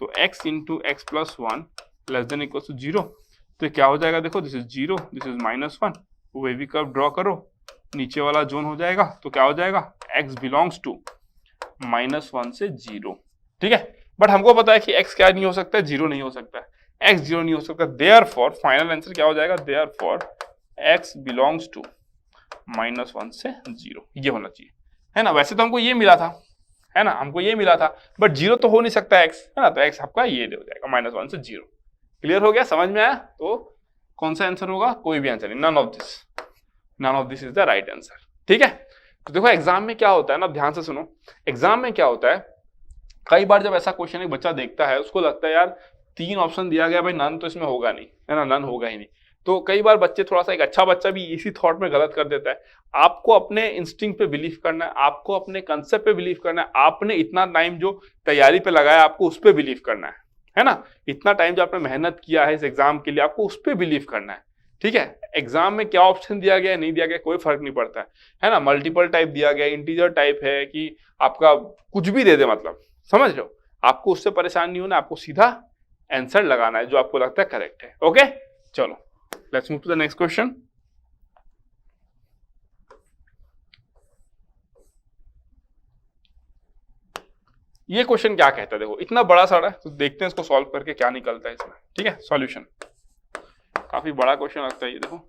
तो x into x plus 1 less than equals to 0। तो क्या हो जाएगा, देखो this is 0, this is -1, wavy curve draw करो, नीचे वाला जोन हो जाएगा, तो क्या हो जाएगा, x बिलोंग्स टू -1 से 0, ठीक है। बट हमको पता है कि x क्या नहीं हो सकता है, 0 नहीं हो सकता है, x 0 नहीं हो सकता, देयरफॉर फाइनल आंसर क्या हो जाएगा, देयरफॉर x बिलोंग्स टू -1 से 0, ये होना चाहिए, है ना। वैसे तो हमको ये मिला था, है ना, हमको ये मिला था, बट 0 तो हो नहीं सकता x, है ना, तो x आपका ये हो जाएगा -1 से 0। क्लियर हो गया, समझ में आया? तो कौन सा आंसर होगा, कोई भी आंसर नहीं, none of this is the right answer, ठीक है। तो देखो एग्जाम में क्या होता है ना, ध्यान से सुनो, एग्जाम में क्या होता है, कई बार जब ऐसा क्वेश्चन एक बच्चा देखता है, उसको लगता है यार 3 ऑप्शन दिया गया, भाई नन तो इसमें होगा नहीं, है ना, नन होगा ही नहीं। तो कई बार बच्चे, थोड़ा सा एक अच्छा बच्चा भी इसी थॉट में गलत कर देता है। आपको अपने इंस्टिंक्ट पे बिलीव करना है, आपको अपने कंसेप्ट पे बिलीव करना है, आपने इतना टाइम जो तैयारी पे लगाया आपको उस पर बिलीव करना है ना, इतना टाइम जो आपने मेहनत किया है इस एग्जाम के लिए, आपको उस पर बिलीव करना है, ठीक है। एग्जाम में क्या ऑप्शन दिया गया नहीं दिया गया कोई फर्क नहीं पड़ता है ना, मल्टीपल टाइप दिया गया, इंटीजर टाइप है, कि आपका कुछ भी दे दे, मतलब समझ लो, आपको उससे परेशान नहीं होना, आपको सीधा आंसर लगाना है जो आपको लगता है करेक्ट है। ओके, चलो let's move to the next question. ये क्वेश्चन क्या कहता है, देखो इतना बड़ा सारा है, तो देखते हैं इसको सॉल्व करके क्या निकलता है इसमें, ठीक है। सॉल्यूशन काफी बड़ा क्वेश्चन लगता है ये। देखो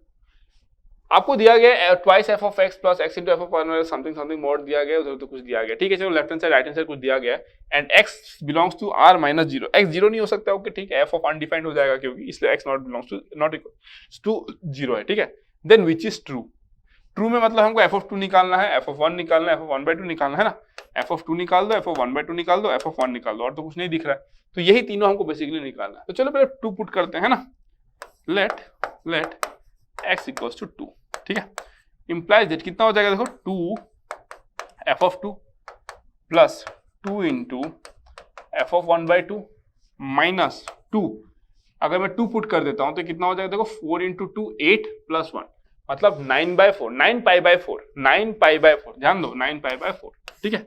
आपको दिया गया twice f of x plus x into F of something something mode दिया गया, उधर तो कुछ दिया गया, ठीक है। चलो left hand side right hand side कुछ दिया गया, and x belongs to R minus 0, x 0 नहीं हो सकता, ओके ठीक है, एफ ऑफ अनडिफाइंड हो जाएगा क्योंकि, इसलिए x not belongs to not equal to 0 है, ठीक है। Then which is true, true में मतलब हमको एफ ऑफ 2 निकालना है, एफ ऑफ 1 निकालना है, एफ ऑफ 1/2 निकालना है ना, एफ ऑफ 2 निकाल दो, एफ ऑफ 1/2 निकाल दो, एफ ऑफ 1 निकाल दो, और तो कुछ नहीं दिख रहा है, तो यही तीनों हमको बेसिकली निकालना है। तो चलो पहले 2 पुट करते हैं ना, लेट x इक्वल्स टू 2, ठीक है। इंप्लाइज दैट कितना हो जाएगा, देखो 2 F of 2 plus 2 into F of 1/2 minus 2, अगर मैं 2 पुट कर देता हूं तो कितना हो जाएगा, देखो 4 इंटू 2 8 प्लस 1 मतलब 9/4, 9π/4, 9π/4, ध्यान दो 9π/4, ठीक है।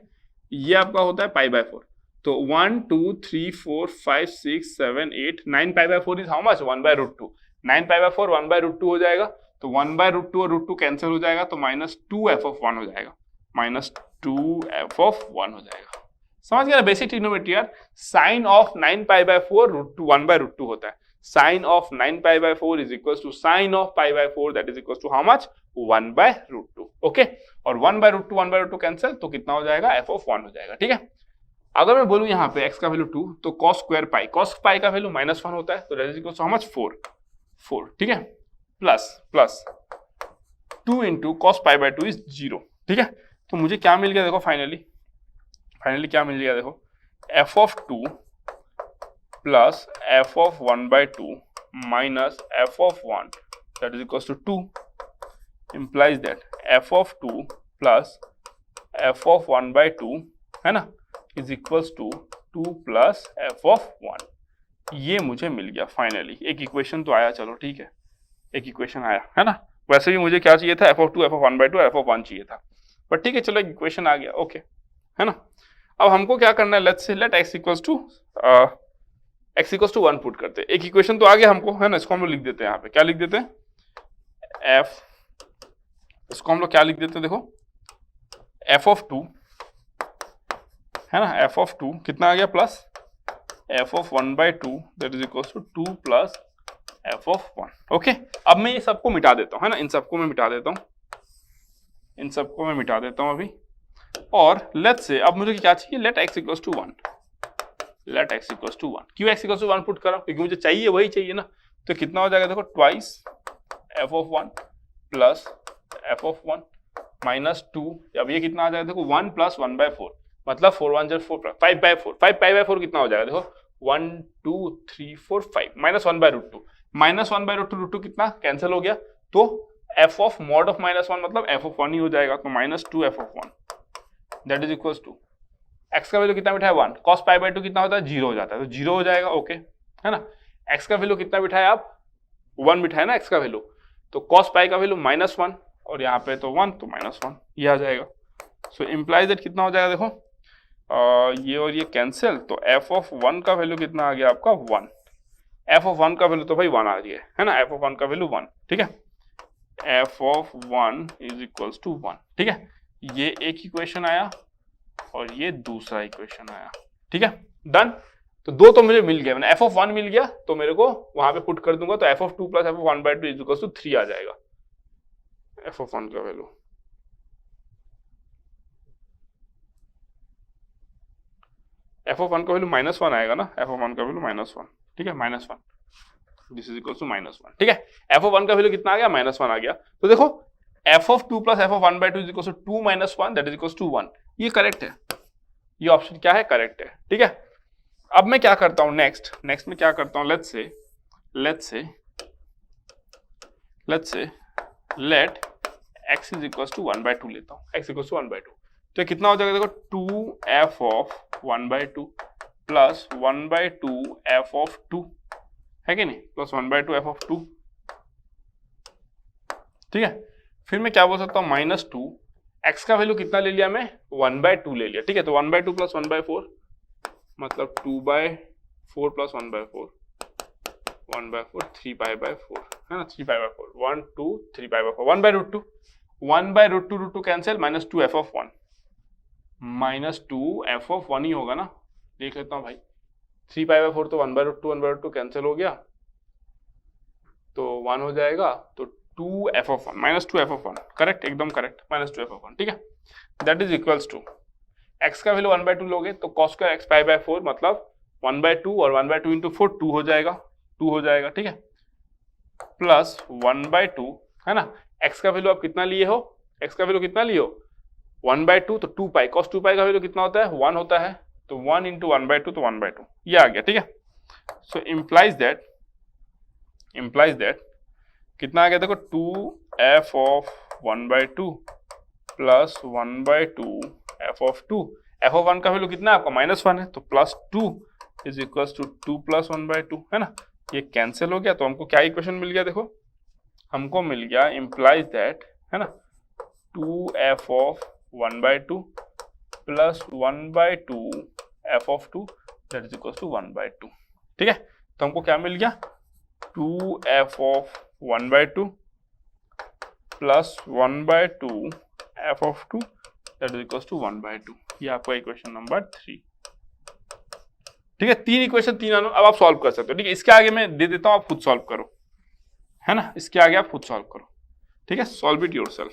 ये आपका होता है π/4, तो 1 2 3 4 5 6 7 8 9π/4 इज हाउ मच, 1/√2, 9π/4 1/√2 हो जाएगा, तो 1/√2 और √2 कैंसिल हो जाएगा, तो -2f ऑफ 1 हो जाएगा, -2f ऑफ 1 हो जाएगा। समझ गया बेसिक ट्रिग्नोमेट्री यार। साइन ऑफ 9π/4 1/√2 होता है, sine of 9π/4 is equal to sine of π/4 that is equal to how much, 1/√2, okay. और 1/√2 1/√2 कैंसिल, तो कितना हो जाएगा, f ऑफ 1 हो जाएगा, ठीक है। अगर मैं बोलूं यहाँ पे x का वैल्यू 2, तो cos square pi, cos pi का वैल्यू -1 होता है, तो that is equal to how much, 4, ठीक है, प्लस 2 इंटू कॉस π/2 इज 0, ठीक है। तो मुझे क्या मिल गया, देखो फाइनली क्या मिल गया, देखो f of 2 plus f of 1/2 minus f of 1 that is equal to 2, implies that f of 2 plus f of 1/2 है ना, is equals to 2 plus f of 1, ये मुझे मिल गया फाइनली। एक इक्वेशन तो आया, चलो ठीक है, एक इक्वेशन आया, है ना। वैसे भी मुझे क्या चाहिए था, f of 2 f of 1/2 f of 1 चाहिए था, बट ठीक है चलो एक इक्वेशन आ गया, ओके, है ना। अब हमको क्या करना है, let's say let x equals to 1 put करते हैं। एक इक्वेशन तो आ गया हमको, है ना, इसको हम लोग लिख देते हैं यहाँ पे, क्या लिख देते हैं, f, इसको हम लोग क्या लिख देते हैं, देखो f of 2 है ना, f of 2 कितना आ गया, plus f of 1/2 that is equal to 2 plus f of 1, okay. अब मैं ये सबको मिटा देता हूँ, है ना, इन सबको मैं मिटा देता हूँ, अभी। और लेट्स से अब मुझे क्या चाहिए, लेट x इक्वल्स टू 1, क्यों x इक्वल्स टू 1 पुट करा, क्योंकि मुझे चाहिए वही चाहिए ना। तो कितना हो जाएगा, देखो twice f of 1 plus f of 1 -2, अब ये कितना आ जाएगा देखो 1 + 1/4, मतलब 4 1 = 4, 5/4, 5/4 कितना हो जाएगा देखो 1 2 3 4 5 -1/√2, -1/√2 कितना कैंसिल हो गया, तो f ऑफ mod ऑफ -1 मतलब f ऑफ 1 ही हो जाएगा, तो -2 f of 1 that is equals to x का वैल्यू कितना बिठाया 1, cos π/2 कितना होता है 0 हो जाता है, तो 0 हो जाएगा, ओके है ना। x का वैल्यू कितना बिठाया आप 1 बिठाया ना x का वैल्यू, तो cos π का वैल्यू -1 और यहाँ पे तो 1, तो -1 ये आ जाएगा। सो इम्प्लाइज दैट कितना हो जाएगा देखो ये और ये कैंसिल, तो f ऑफ 1 का वैल्यू कितना आ गया आपका 1, f ऑफ 1 का वैल्यू तो भाई 1 आ गया है ना, f ऑफ 1 का वैल्यू 1, ठीक है, f of 1 is equals to 1, ठीक है, ये एक इक्वेशन आया और ये दूसरा इक्वेशन आया, ठीक है, डन। तो दो तो मुझे मिल गया, मैंने f ऑफ 1 मिल गया तो मेरे को वहां पे पुट कर दूंगा, तो f of 2 + f of 1/2 is equals to 3 आ जाएगा, f ऑफ 1 का वैल्यू, f ऑफ 1 का वैल्यू -1 आएगा ना, f ऑफ 1 का वैल्यू -1, ठीक है, -1, दिस इज इक्वल्स टू -1, ठीक है, f ऑफ 1 का वैल्यू कितना आ गया -1 आ गया, तो देखो f of 2 + f of 1/2 is equals to 2 - 1 that is equals to 1, ये करेक्ट है, ये ऑप्शन क्या है करेक्ट है, ठीक है। अब मैं क्या करता हूं नेक्स्ट में क्या करता हूं, let's say let x is equals to 1/2 लेता हूं, x इक्वल्स टू 1/2, तो कितना हो जाएगा देखो 2f of 1/2 plus 1/2 f of 2 है कि नहीं, प्लस 1/2 f ऑफ 2, ठीक है। फिर मैं क्या बोल सकता हूँ -2, x का वैल्यू कितना ले लिया मैं 1/2 ले लिया, ठीक है, तो 1/2 प्लस 1/4 मतलब 2/4 प्लस 1/4 1/4 3π/4 है ना, 3π/4 1 2 3π/4 1/√2 1/√2 cancel, -2 f of 1 -2 f of 1 ही होगा ना, देख लेता हूँ भाई, 3π/4 तो 1/√2 कैंसिल हो गया तो 1 हो जाएगा, तो 2f of 1 -2 f of 1 correct, एकदम करेक्ट, -2 f ऑफ 1, ठीक है, that is equals to x का वैल्यू 1/2 लोगे तो cos स्क्वायर x π/4 मतलब 1/2 और 1/2 इंटू 4 2 हो जाएगा, ठीक है, प्लस 1/2 है ना, x का वैल्यू आप कितना लिए हो, x का वैल्यू कितना लिए हो 1/2, तो 2π, cos 2π का वैल्यू कितना होता है 1 होता है, तो 1 इंटू 1/2 तो 1/2 ये आ गया, ठीक है। सो इम्प्लाइज दैट कितना आ गया देखो 2f of 1/2 plus 1/2 f of 2, f of 1 का वैल्यू कितना है आपका -1 है, तो +2 इज इक्वल्स टू 2 + 1/2 है ना, ये कैंसिल हो गया, तो हमको क्या इक्वेशन मिल गया देखो, हमको मिल गया इम्प्लाइज दैट है ना 2f of 1/2 plus 1/2 f of 2 that is equals to 1/2, ठीक है, तो हमको क्या मिल गया 2f of 1/2 plus 1/2 f of 2 that is equals to 1/2, ये आपका इक्वेशन नंबर 3, ठीक है, 3 इक्वेशन 3 अब आप सॉल्व कर सकते हो, ठीक है, इसके आगे मैं दे देता हूं, आप खुद सॉल्व करो, है ना, इसके आगे आप खुद सॉल्व करो, ठीक है, सॉल्व इट योरसेल्फ,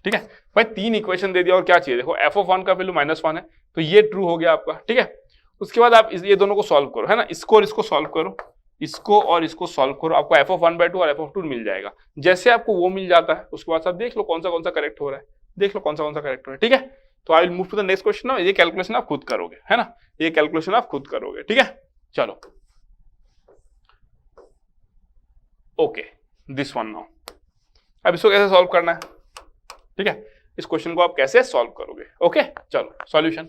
ठीक है भाई, 3 इक्वेशन दे दिया और क्या चाहिए देखो, f ऑफ 1 का वैल्यू -1 है, तो ये ट्रू हो गया आपका, ठीक है, उसके बाद आप ये दोनों को सॉल्व करो, है ना, इसको और इसको सॉल्व करो, इसको और इसको सॉल्व करो, आपको f ऑफ 1/2 और f ऑफ 2 मिल जाएगा, जैसे आपको वो मिल जाता है उसके बाद आप देख लो कौन सा करेक्ट हो रहा है, ठीक है, तो I will move to the next question ना, ये कैलकुलेशन आप खुद करोगे, है ना, ये कैलकुलेशन आप खुद करोगे, ठीक है, चलो ओके दिस वन नाउ, अब इसको कैसे सॉल्व करना है, ठीक है, इस क्वेश्चन को आप कैसे सॉल्व करोगे, ओके चलो सॉल्यूशन,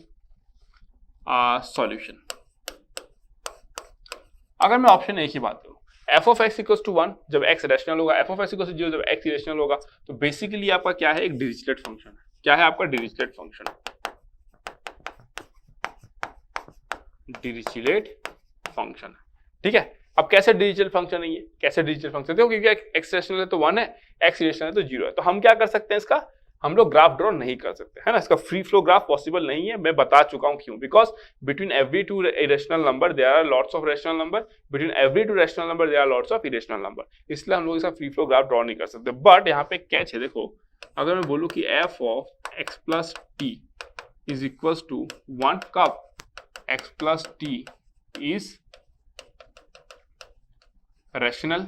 अगर मैं ऑप्शन एक ही बात करूं, f of x equals to 1 जब x रैशनल होगा, f of x equals to 0 जब x इरेशनल होगा, तो बेसिकली आपका क्या है, एक डिरिचलेट फंक्शन है, क्या है आपका डिरिचलेट फंक्शन, ठीक है। अब कैसे डिरिचलेट फंक्शन है ये, कैसे डिरिचलेट फंक्शन देखो, क्योंकि x रैशनल है तो 1 है, x इरेशनल है तो 0 है, तो हम क्या कर सकते हैं, इसका हम लोग ग्राफ ड्रॉ नहीं कर सकते, है ना, इसका फ्री फ्लो ग्राफ पॉसिबल नहीं है, मैं बता चुका हूं क्यों, because between every two irrational number there are lots of rational number, between every two rational number there are lots of irrational number, इसलिए हम लोग इसका फ्री फ्लो ग्राफ ड्रॉ नहीं कर सकते। बट यहाँ पे कैच है देखो, अगर मैं बोलूं कि f of x plus t is equals to 1 कब x plus t is rational,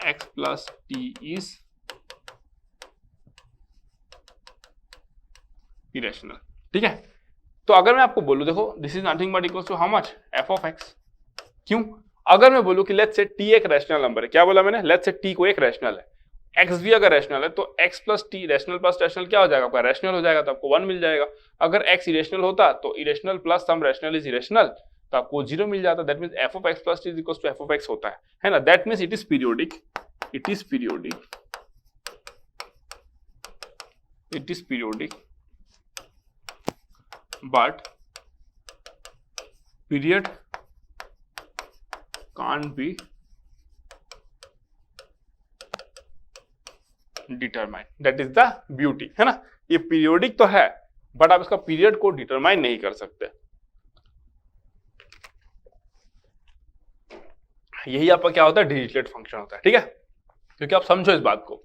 x plus t is irrational। ठीक है, तो अगर मैं आपको बोलूं देखो this is nothing but equals to how much f of x. क्यों? अगर मैं बोलूं कि लेट्स से t एक रैशनल नंबर है, क्या बोला मैंने, लेट्स से t को एक रैशनल है, x भी अगर रैशनल है तो x plus T rational plus rational क्या हो जाएगा आपका, रैशनल हो जाएगा, तो आपको 1 मिल जाएगा। अगर x इरेशनल होता तो irrational plus some rational is irrational, तो आपको 0 मिल जाता। That means f of x plus t is equals to f of x होता है ना। That means it is periodic, it is periodic, it is periodic, but period can't be determined, that is the beauty, है ना। ये periodic तो है but आप इसका पीरियड को डिटरमाइन नहीं कर सकते। यही आपका क्या होता है, डिरिचलेट फंक्शन होता है। ठीक है, क्योंकि आप समझो इस बात को,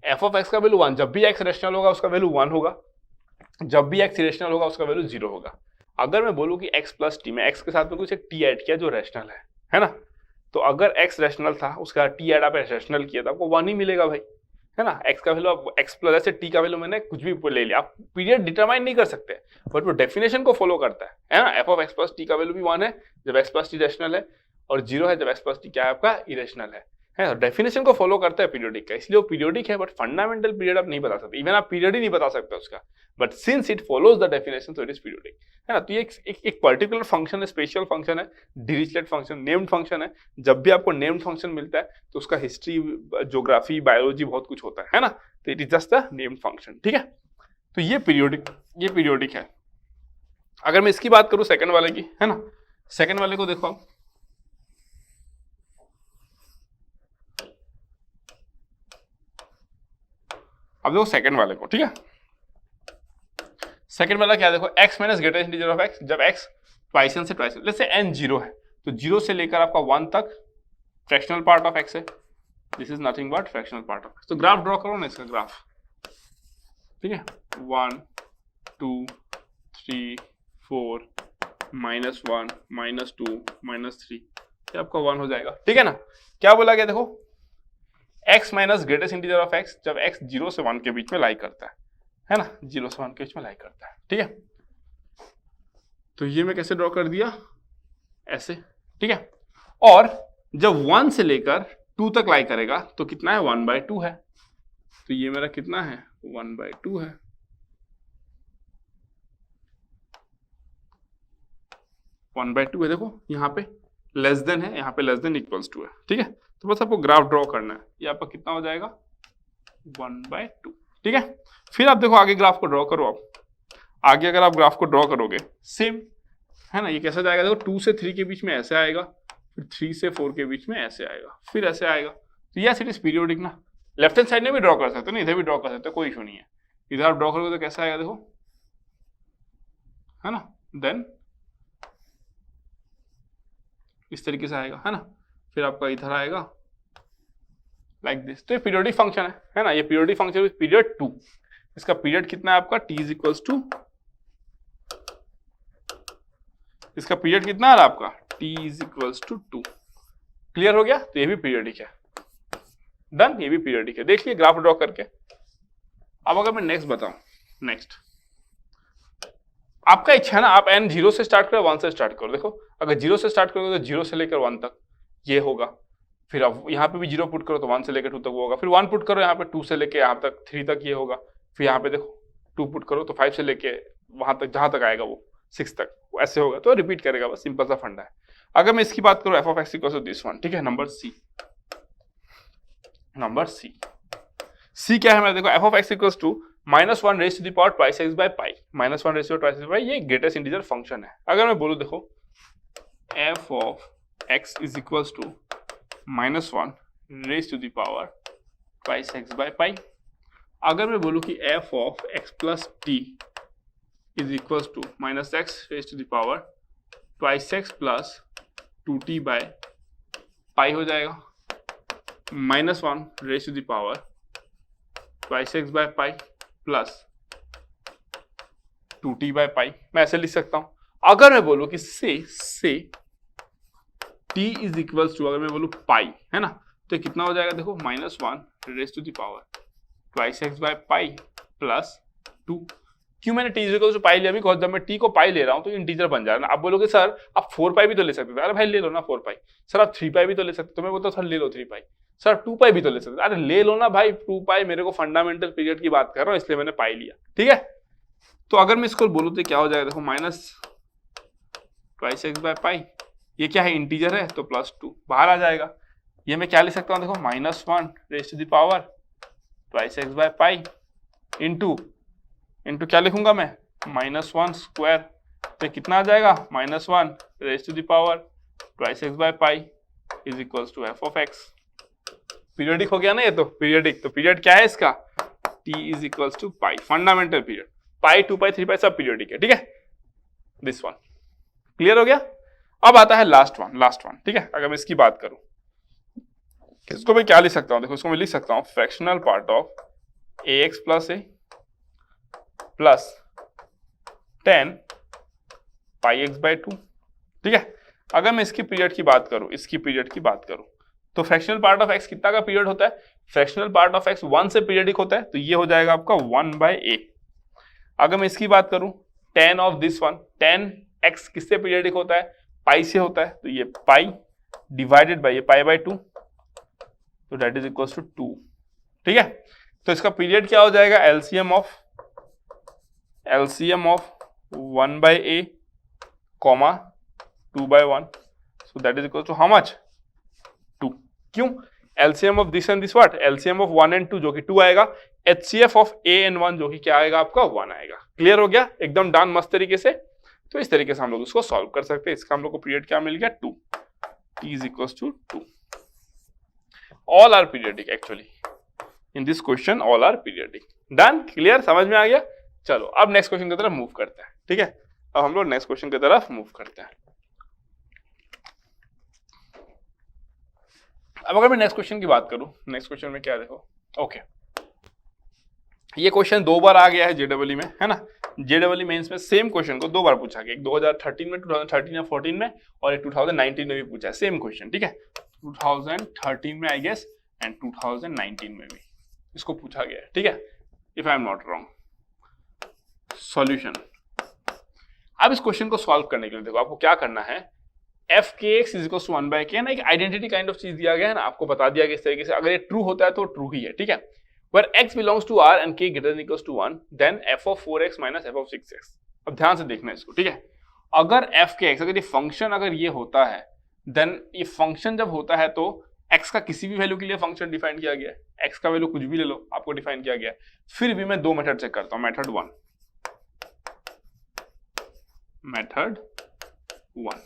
एफ ऑफ एक्स का वैल्यू 1, जब भी एक्स रेशनल होगा उसका वैल्यू 1 होगा, जब भी एक्स इरेशनल होगा उसका वैल्यू 0 होगा। अगर मैं बोलूं कि x प्लस टी में x के साथ में कुछ एक t ऐड किया जो रैशनल है ना, तो अगर x रैशनल था उसका t ऐड आप रैशनल किया तो आपको 1 ही मिलेगा भाई, है ना। x का वैल्यू, x प्लस से t का वैल्यू मैंने कुछ भी ले लिया, आप पीरियड डिटरमाइन नहीं कर सकते बट वो डेफिनेशन को फॉलो करता है ना। F of x plus T का वैल्यू भी 1 है जब x प्लस टी रैशनल है, और 0 है जब x प्लस टी क्या है आपका, इरेशनल है। डेफिनेशन को फॉलो करता है पीरियोडिक का, इसलिए वो पीरियोडिक है, बट फंडामेंटल पीरियड आप नहीं बता सकते, इवन आप पीरियड ही नहीं बता सकते उसका, but since it follows the definition तो इट इज पीरियोडिक, है ना। तो ये एक पर्टिकुलर फंक्शन है, स्पेशल फंक्शन है, डिरिचलेट फंक्शन, नेम्ड फंक्शन है। जब भी आपको नेम्ड फंक्शन मिलता है तो उसका हिस्ट्री, ज्योग्राफी, बायोलॉजी बहुत कुछ होता है ना, तो it is just the named function. ठीक है, तो ये पीरियोडिक है। अगर मैं इसकी बात करूं सेकंड वाले की, है ना, सेकंड वाले को देखो आप, अब देखो सेकंड वाले को। ठीक है, सेकंड वाला क्या देखो, x minus greatest integer of x, जब x ट्वाइसन से ट्वाइसन, जैसे n 0 है तो 0 से लेकर आपका 1 तक फ्रैक्शनल पार्ट ऑफ x है, this is nothing but fractional part of x। तो ग्राफ ड्रॉ करो ना इसका ग्राफ। ठीक है, 1 2 3 4 -1 -2 -3, ये आपका 1 हो जाएगा। ठीक है ना, क्या बोला गया देखो, x minus greatest integer of x जब x 0 से 1 के बीच में लाई करता है ना, 0 से 1 के बीच में लाई करता है। ठीक है, तो ये मैं कैसे ड्रॉ कर दिया, ऐसे। ठीक है, और जब 1 से लेकर 2 तक लाई करेगा तो कितना है, 1/2 है, तो ये मेरा कितना है, 1/2 है। देखो यहाँ पे लेस देन है, यहाँ पे लेस देन इक्वल्स टू है। ठीक है, तो बस आपको ग्राफ ड्रॉ करना है, ये आपका कितना हो जाएगा, 1/2। ठीक है, फिर आप देखो आगे ग्राफ को ड्रॉ करो। आप आगे अगर आप ग्राफ को ड्रॉ करोगे सेम, है ना, ये कैसे जाएगा देखो, 2 से 3 के बीच में ऐसे आएगा, फिर 3 से 4 के बीच में ऐसे आएगा, फिर ऐसे आएगा। तो यस इट इज पीरियोडिक ना। लेफ्ट हैंड साइड में भी ड्रॉ कर सकते हो ना, इधर भी ड्रॉ कर सकते हो, कोई इशू नहीं है। इधर आप ड्रॉ करोगे तो कैसा आएगा देखो, है ना, देन इस तरीके से आएगा, है ना, फिर आपका इधर आएगा लाइक दिस। तो ये पीरियोडिक फंक्शन है ना, ये पीरियोडिक फंक्शन विद पीरियड 2। इसका पीरियड कितना है आपका, t इज इक्वल्स टू, इसका पीरियड कितना है आपका, t is equals to 2। Clear हो गया, तो ये भी पीरियोडिक है, डन, ये भी पीरियोडिक है। देखिए ग्राफ ड्रॉ करके। अब अगर मैं नेक्स्ट बताऊं, नेक्स्ट आपका इच्छा है ना, आप n 0 से स्टार्ट करो, 1 से स्टार्ट करो। देखो अगर 0 से स्टार्ट करोगे तो 0 से लेकर 1 तक ये होगा, फिर आप यहाँ पे भी 0 पुट करो तो 1 से लेकर 2 तक वो होगा, फिर 1 पुट करो यहाँ पे 2 से लेकर यहाँ तक 3 तक ये होगा, फिर यहाँ पे देखो 2 पुट करो तो 5 से लेके वहां तक जहां तक आएगा वो 6 तक, वो ऐसे होगा। तो रिपीट करेगा, बस सिंपल सा फंडा है। अगर मैं इसकी बात करूं f of x equals to this one, ठीक है, नंबर सी। नंबर सी क्या है मेरा, देखो f of x equals to -1 raise to the power twice x by pi, -1 raise to twice x by, ये ग्रेटेस्ट इंटीजर फंक्शन है। अगर मैं बोलूं देखो f of x is equals to -1 raise to the power twice x by pi. अगर मैं बोलूं कि f of x plus t is equals to -x raise to the power twice x plus 2t by पाई हो जाएगा, -1 raise to the power twice x by pi plus 2t by pi, मैं ऐसे लिख सकता हूं। अगर मैं बोलूं कि से t इज इक्वल्स टू, अगर मैं बोलूँ पाई, है ना, तो कितना हो जाएगा देखो, -1 raise to the power twice x by pi plus 2। क्यों मैंने t is equals to pi लिया? बिकॉज जब मैं t को पाई ले रहा हूं तो इंटीजर बन जा रहा है ना। आप बोलोगे सर आप 4 पाई भी तो ले सकते थे। अरे भाई ले लो ना 4 पाई। सर आप 3 पाई भी तो ले सकते, तो मैं बोलता हूं सर ले लो 3 पाई। सर 2 पाई भी तो ले सकते, अरे ले लो ना भाई 2 पाई। मेरे को फंडामेंटल पीरियड की बात कर रहा हूं इसलिए मैंने पाई लिया, ठीक है। तो अगर मैं इसको बोलूँ तो क्या हो जाएगा देखो, माइनस ट्वाइस एक्स बाय पाई, ये क्या है इंटीजर है तो +2 बाहर आ जाएगा। ये मैं क्या ले सकता हूँ देखो, -1 raise to the power twice x by pi into क्या लिखूंगा मैं, -1 स्क्वायर, तो कितना आ जाएगा, -1 raise to the power twice x by pi is equals to f of x। Periodic हो गया ना ये, तो पीरियडिक, तो पीरियड क्या है इसका, t is equals to pi, fundamental period. Pi 2 pi 3 pi सब पीरियडिक है, ठीक है। दिस वन क्लियर हो गया। अब आता है लास्ट वन, ठीक है। अगर मैं इसकी बात करूं, इसको मैं क्या लिख सकता हूं देखो, इसको मैं लिख सकता हूं fractional part of ax plus a plus 10 pi x by 2, ठीक है। अगर मैं इसकी पीरियड की बात करूं, तो फ्रैक्शनल पार्ट ऑफ x कितना का पीरियड होता है, फ्रैक्शनल पार्ट ऑफ x 1 से पीरियडिक होता है, तो ये हो जाएगा आपका 1 बाय a। अगर मैं इसकी बात करूं 10 ऑफ दिस वन, 10 x किससे पीरियडिक होता है, पाई से होता है, तो ये पाई डिवाइडेड बाय ये पाई बाय 2, तो दैट इज इक्वल्स टू 2, ठीक है। तो इसका पीरियड क्या हो जाएगा, LCM of 1 by a comma 2 by 1, so that is equal to how much, 2। क्यों, LCM of this and this what, LCM of 1 and 2 जो कि 2 आएगा, एचसीएफ ऑफ a एंड 1 जो कि क्या आएगा आपका 1 आएगा। क्लियर हो गया, एकदम डन मस्त तरीके से। तो इस तरीके से हम लोग इसको सॉल्व कर सकते हैं। इसका हम लोग को पीरियड क्या मिल गया, 2, t is equals to 2। All are periodic actually in this question, all are periodic. Done, clear, समझ में आ गया। चलो अब नेक्स्ट क्वेश्चन की तरफ मूव करते हैं, ठीक है। अब हम लोग नेक्स्ट क्वेश्चन की तरफ मूव करते हैं। अब अगर मैं नेक्स्ट क्वेश्चन की बात करूं, नेक्स्ट क्वेश्चन में क्या देखो, ओके, ये क्वेश्चन 2 बार आ गया है जेडब्ल्यू में, है ना। जेडब्ल्यू मेंस में सेम क्वेश्चन को 2 बार पूछा गया, एक 2013 में, 2013 या 14 में, और एक 2019 में भी पूछा है सेम क्वेश्चन, ठीक है। 2013 में आई गेस एंड 2019 में भी इसको पूछा गया है, ठीक है, if I am not wrong. Solution, अब इस क्वेश्चन को सॉल्व करने के लिए देखो आपको क्या करना है, एफ के x is equal to 1 by k ना, एक आइडेंटिटी काइंड ऑफ चीज दिया गया है ना, आपको बता दिया गया इस तरीके से, अगर ये ट्रू होता है तो ट्रू ही है, ठीक है। Where x belongs to r and k greater than equals to 1, then f of 4x minus f of 6x। अब ध्यान से देखना इसको, ठीक है। अगर f के x, अगर ये फंक्शन अगर ये होता है, देन ये फंक्शन जब होता है तो x का किसी भी वैल्यू के लिए फंक्शन डिफाइन किया गया है, x का वैल्यू कुछ भी ले लो आपको डिफाइन किया गया है। फिर भी मैं 2 मेथड चेक करता हूं, मेथड 1,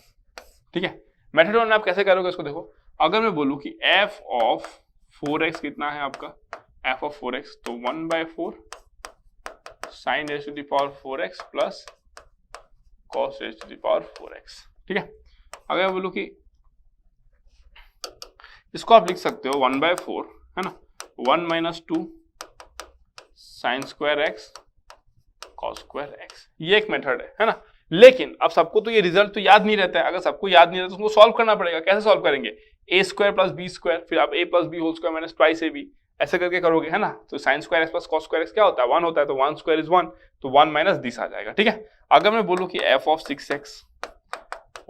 ठीक है। मेथड 1 में आप कैसे करोगे इसको देखो, अगर मैं बोलूं कि f of 4x कितना है आपका, f of 4x, तो 1 by 4 sin raised to the power 4x plus cos raised to the power 4x, ठीक है। अगर बोलो कि इसको आप लिख सकते हो 1 by 4, है ना, 1 minus 2 sin square x cos square x, ये एक मेथड है ना। लेकिन अब सबको तो ये रिजल्ट तो याद नहीं रहता है, अगर सबको याद नहीं रहता तो उसको सॉल्व करना पड़ेगा। कैसे सॉल्व करेंगे, a square plus b square, फिर आप a plus b whole square minus twice ab, ऐसे करके करोगे, है ना। तो sin square x plus cos square x क्या होता है, 1 होता है, तो 1 स्क्वायर इज 1, तो 1 माइनस दिस आ जाएगा, ठीक है। अगर मैं बोलूं कि f of 6x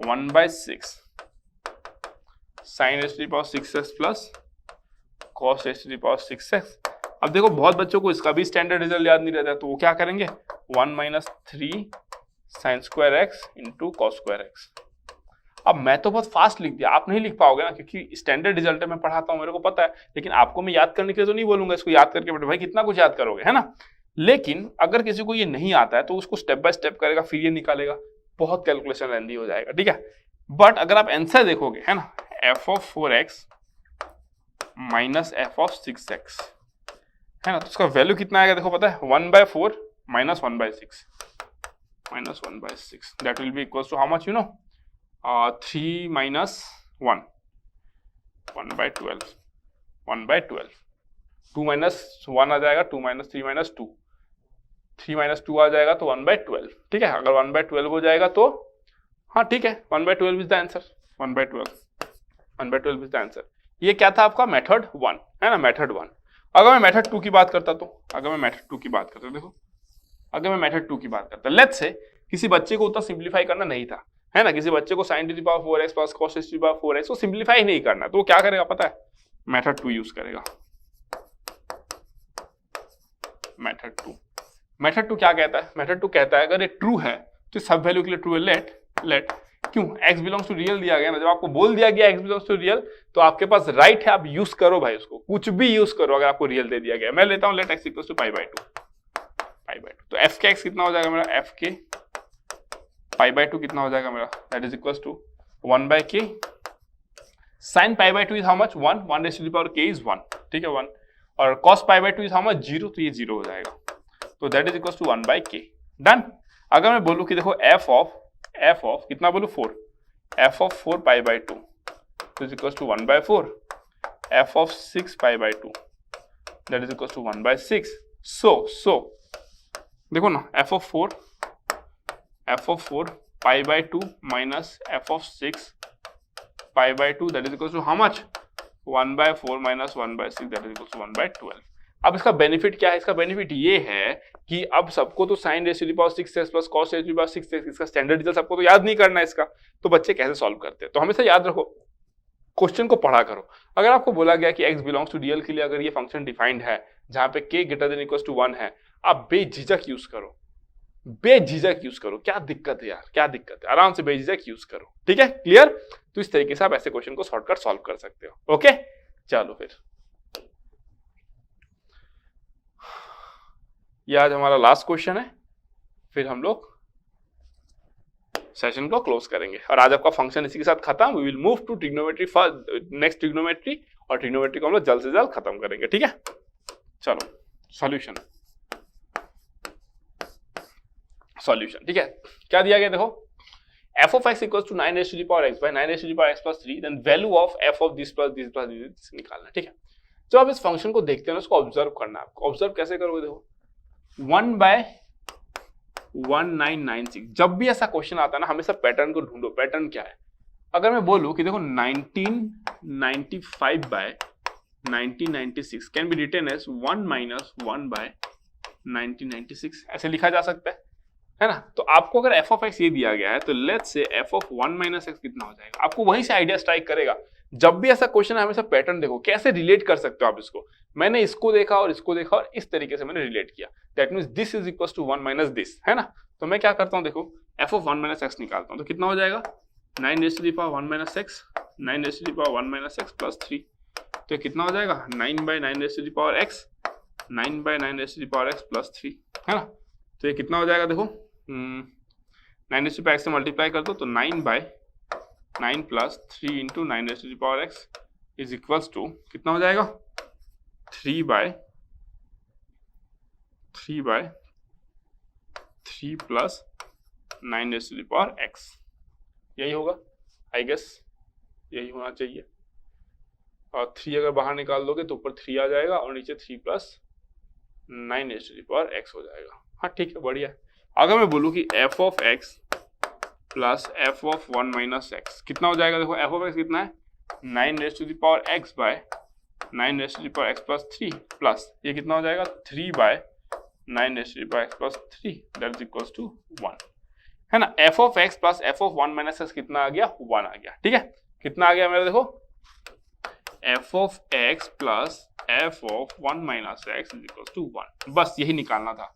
1 by 6 sin raised to the power 6x plus cos raised to the power 6x। अब देखो बहुत बच्चों को इसका भी स्टैंडर्ड रिजल्ट याद नहीं रहता है, तो वो क्या करेंगे, 1 minus 3 sin square x into cos square x. अब मैं तो बहुत फास्ट लिख दिया, आप नहीं लिख पाओगे ना, क्योंकि स्टैंडर्ड रिजल्ट मैं पढ़ाता हूं, मेरे को पता है, लेकिन आपको मैं याद करने के लिए तो नहीं बोलूंगा इसको याद करके बेटे भाई कितना कुछ याद करोगे, है ना। लेकिन अगर किसी को ये नहीं आता है तो उसको स्टेप बाय स्टेप करेगा, फिर ये निकालेगा, बहुत कैलकुलेशन लेंदी हो जाएगा, ठीक है। बट अगर आप आंसर देखोगे, है ना, f of 4x minus f of 6x, है ना, तो उसका वैल्यू कितना आएगा देखो, पता है, 1 by 4 minus 1 by 6 that will be equals to how much, you know, 3 minus 1 by 12, 1 by 12, 2 minus 1 आ जाएगा, 2 minus 3 minus 2, 3 minus 2 आ जाएगा, तो 1 by 12, ठीक है। अगर 1 by 12 हो जाएगा तो हाँ ठीक है, 1 by 12 is the answer, 1 by 12। 1/12 is the answer. ये क्या था आपका मेथड 1, है ना, मेथड 1। अगर मैं मेथड 2 की बात करता तो देखो, अगर मैं मेथड 2 की बात करता, लेट्स से किसी बच्चे को उतना सिंप्लीफाई करना नहीं था, है ना, किसी बच्चे को sin to the power 4x plus cos to the power 4x को सिंप्लीफाई नहीं करना, तो वो क्या करेगा पता है, मेथड 2 यूज करेगा। मेथड 2 क्या कहता है, मेथड 2 कहता है अगर ये ट्रू है तो सब वैल्यू के लिए ट्रू है, लेट क्यों, x बिलोंग्स टू रियल दिया गया ना, जब आपको बोल दिया गया x बिलोंग्स टू रियल तो आपके पास राइट है, आप यूज करो भाई, उसको कुछ भी यूज करो अगर आपको रियल दे दिया गया। मैं लेता हूं लेट x इक्वल्स टू π/2, तो f के x कितना हो जाएगा मेरा, f के π/2 कितना हो जाएगा मेरा, that is equals to 1/k sin π/2 is how much, 1 raised to the power k is 1, ठीक है 1, और cos π/2 इज हाउ मच, 0, तो ये 0 हो जाएगा, तो that is equals to 1/k। Done. अगर मैं बोलूं कि देखो f ऑफ कितना बोलूं 4, f of 4 π/2 is equals to 1/4, f of 6 π/2 that is equals to 1/6। So देखो ना, f of 4 π/2 minus f of 6 π/2 that is equals to how much, 1/4 minus 1/6 that is equals to 1/12। अब इसका बेनिफिट क्या है, इसका benefit ये है कि अब सबको तो sin raised to the power 6x plus cos raised to the power 6x, इसका स्टैंडर्ड रिजल्ट सबको तो याद नहीं करना है इसका, तो बच्चे कैसे सॉल्व करते हैं, तो हमेशा याद रखो क्वेश्चन को पढ़ा करो। अगर आपको बोला गया कि x बिलोंग्स टू रियल के लिए अगर ये फंक्शन डिफाइंड है जहां पे k greater than equals to 1 है, आप बेझिझक यूज करो, क्या दिक्कत है यार, क्या दिक्कत है, आराम से बेझिझक यूज करो, ठीक है, क्लियर। तो इस तरीके से आप ऐसे क्वेश्चन को शॉर्टकट सॉल्व कर सकते हो। ओके, चलो फिर ये आज हमारा लास्ट क्वेश्चन है, फिर हम लोग सेशन को क्लोज करेंगे, और आज आपका फंक्शन इसी के साथ खत्म। We will move to trigonometry first, next trigonometry, और ट्रिग्नोमेट्री को हम लोग जल्द से जल्द खत्म करेंगे, ठीक है। चलो सॉल्यूशन, ठीक है, क्या दिया गया देखो, f of x equals to 9 raised to the power x by 9 raised to the power x plus 3, then value of f of this plus this plus this निकालना, ठीक है। जब आप इस फंक्शन को देखते हैं ना, उसको ऑब्जर्व करना है आपको। ऑब्जर्व कैसे करोगे, देखो 1/1996, जब भी ऐसा क्वेश्चन आता है ना, हमेशा पैटर्न को ढूंढो, पैटर्न क्या है। अगर मैं बोलूं कि देखो 1995 by 1996 can be written as 1 minus 1 by 1996, ऐसे लिखा जा सकता है ना। तो आपको अगर f of x ये दिया गया है, तो let's say f of 1 minus x कितना हो जाएगा, आपको वहीं से आइडिया स्ट्राइक करेगा। जब भी ऐसा क्वेश्चन है, हमेशा पैटर्न देखो, कैसे रिलेट कर सकते हो आप इसको। मैंने इसको देखा और इसको देखा और इस तरीके से मैंने रिलेट किया, that means this is equals to 1 minus this, है ना। तो मैं क्या करता हूं, देखो f of 1 minus x निकालता हूं, तो कितना हो जाएगा 9 raised to the power 1 minus x, 9 raised to the power 1 minus x plus 3, तो कितना हो जाएगा 9 by 9 raised to the power x, 9 by 9 raised to the power x plus 3, है ना। तो ये कितना हो जाएगा, देखो 9 raised to the power x से मल्टीप्लाई कर दो, तो 9 by 9 plus 3 into 9 raised to the power x is equals to कितना हो जाएगा 3 by 3 plus 9 raised to the power x, यही होगा आई गेस, यही होना चाहिए। और 3 अगर बाहर निकाल दोगे तो ऊपर 3 आ जाएगा और नीचे 3 plus 9 raised to the power x हो जाएगा। हाँ ठीक है, बढ़िया। अगर मैं बोलूँ कि f of x plus f of 1 minus x कितना हो जाएगा, देखो f of x कितना है 9 raised to the power x by 9 raised to the power x plus 3 plus ये कितना हो जाएगा 3 by 9 raised to the power x plus 3 that is equals to 1, है ना। f of x plus f of 1 minus x कितना आ गया 1 आ गया, ठीक है। कितना आ गया मेरा, देखो f of x plus f of 1 minus x is equals to 1, बस यही निकालना था,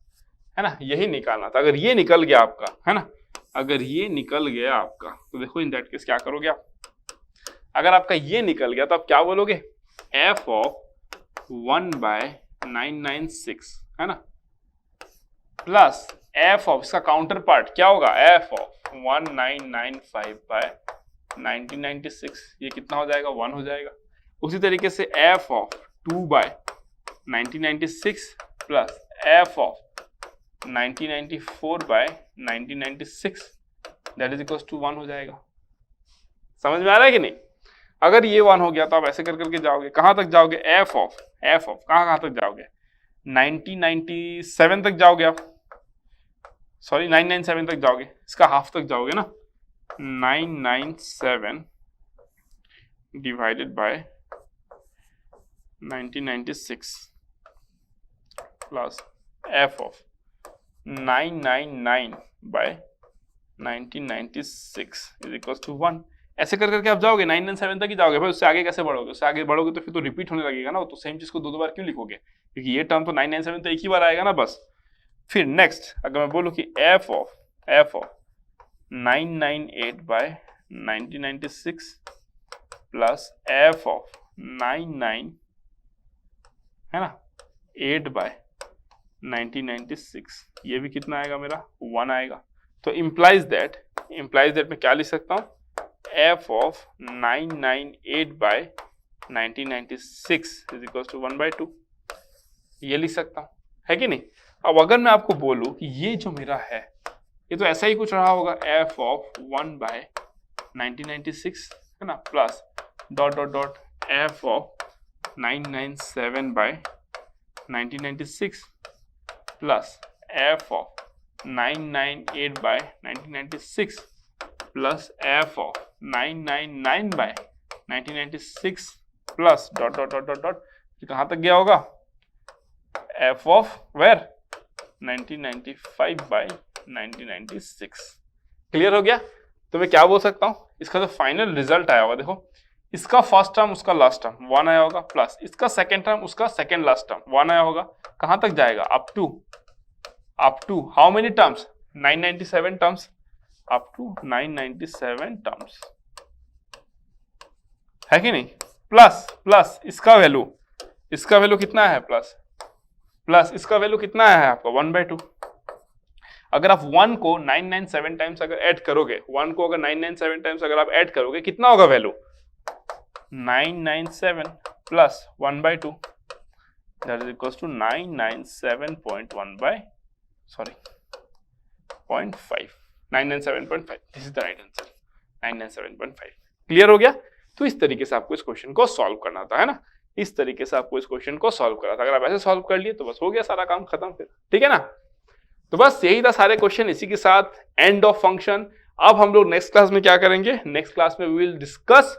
है ना, यही निकालना था। अगर ये निकल गया आपका, है ना, अगर ये निकल गया आपका, तो देखो इन दैट केस क्या करोगे आप। अगर आपका ये निकल गया तो आप क्या बोलोगे, f of 1 by 996, है ना, प्लस f of इसका काउंटर पार्ट क्या होगा, f of 1995 by 1996, ये कितना हो जाएगा 1 हो जाएगा। उसी तरीके से f of 2 by 1996 plus f of 1994 by 1996 that is equals to 1 हो जाएगा। समझ में आ रहा है कि नहीं। अगर ये 1 हो गया तो आप ऐसे कर करके जाओगे, कहां तक जाओगे, f of कहां तक जाओगे 1997 तक जाओगे आप, सॉरी 997 तक जाओगे, इसका हाफ तक जाओगे ना, 997 divided by 1996 plus f of 999 by 1996 is equal to 1। ऐसे कर करके आप जाओगे 997 तक ही जाओगे भाई, उससे आगे कैसे बढ़ोगे? उससे आगे बढ़ोगे तो फिर तो रिपीट होने लगेगा ना, तो सेम चीज को दो बार क्यों लिखोगे? क्योंकि ये टर्म तो 997 तो एक ही बार आएगा ना बस। फिर नेक्स्ट अगर मैं बोलूं कि f of 998 by 1996 plus f of 99 है ना 8 बाय 1996, ये भी कितना आएगा मेरा 1 आएगा। तो इम्प्लाइज दैट मैं क्या लिख सकता हूं? f of 998 by 1996 is equal to 1/2, ये लिख सकता हूं, है कि नहीं? अब अगर मैं आपको बोलूं कि ये जो मेरा है ये तो ऐसा ही कुछ रहा होगा, f ऑफ 1 बाय 1996 है ना plus dot dot dot f of 997 by 1996 plus f of 998 by 1996 plus f of 999 by 1996 plus dot dot dot dot dot कहां तक गया होगा? f of where 1995 by 1996। Clear हो गया? तो मैं क्या बोल सकता हूं, इसका जो फाइनल रिजल्ट आया होगा, देखो इसका फर्स्ट टर्म उसका लास्ट टर्म 1 आया होगा प्लस इसका सेकंड टर्म उसका सेकंड लास्ट टर्म 1 आया होगा। कहां तक जाएगा? Up to how many terms? 997 terms, up to 997 terms, है कि नहीं? प्लस इसका वैल्यू कितना है? प्लस इसका वैल्यू कितना है आपका 1/2। अगर आप 1 को 997 टाइम्स अगर ऐड करोगे, 1 को अगर 997 टाइम्स अगर आप ऐड करोगे, कितना होगा value? 997 plus 1/2 that is equals to 997.5। This is the right answer 997.5। Clear हो गया? तो इस तरीके से आपको इस क्वेश्चन को सॉल्व करना था, है ना? इस तरीके से आपको इस क्वेश्चन को सॉल्व करना था। अगर आप ऐसे सॉल्व कर लिए तो बस हो गया सारा काम खत्म फिर, ठीक है ना? तो बस यही था सारे क्वेश्चन, इसी के साथ एंड ऑफ फंक्शन। अब हम लोग नेक्स्ट क्लास में क्या करेंगे? नेक्स्ट क्लास में वी विल डिस्कस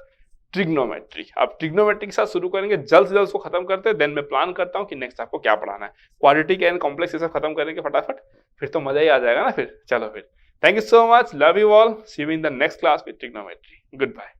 ट्रिग्नोमेट्री। अब ट्रिग्नोमेट्री के साथ शुरू करेंगे, जल्द से जल्द उसको खत्म करते हैं, देन मैं प्लान करता हूं कि नेक्स्ट आपको क्या पढ़ाना है। क्वाड्रेटिक एंड कॉम्प्लेक्स ये सब खत्म करेंगे फटाफट, फिर तो मजा ही आ जाएगा ना फिर। चलो फिर, thank you so much, love you all, see you in the next class with trigonometry. Good bye.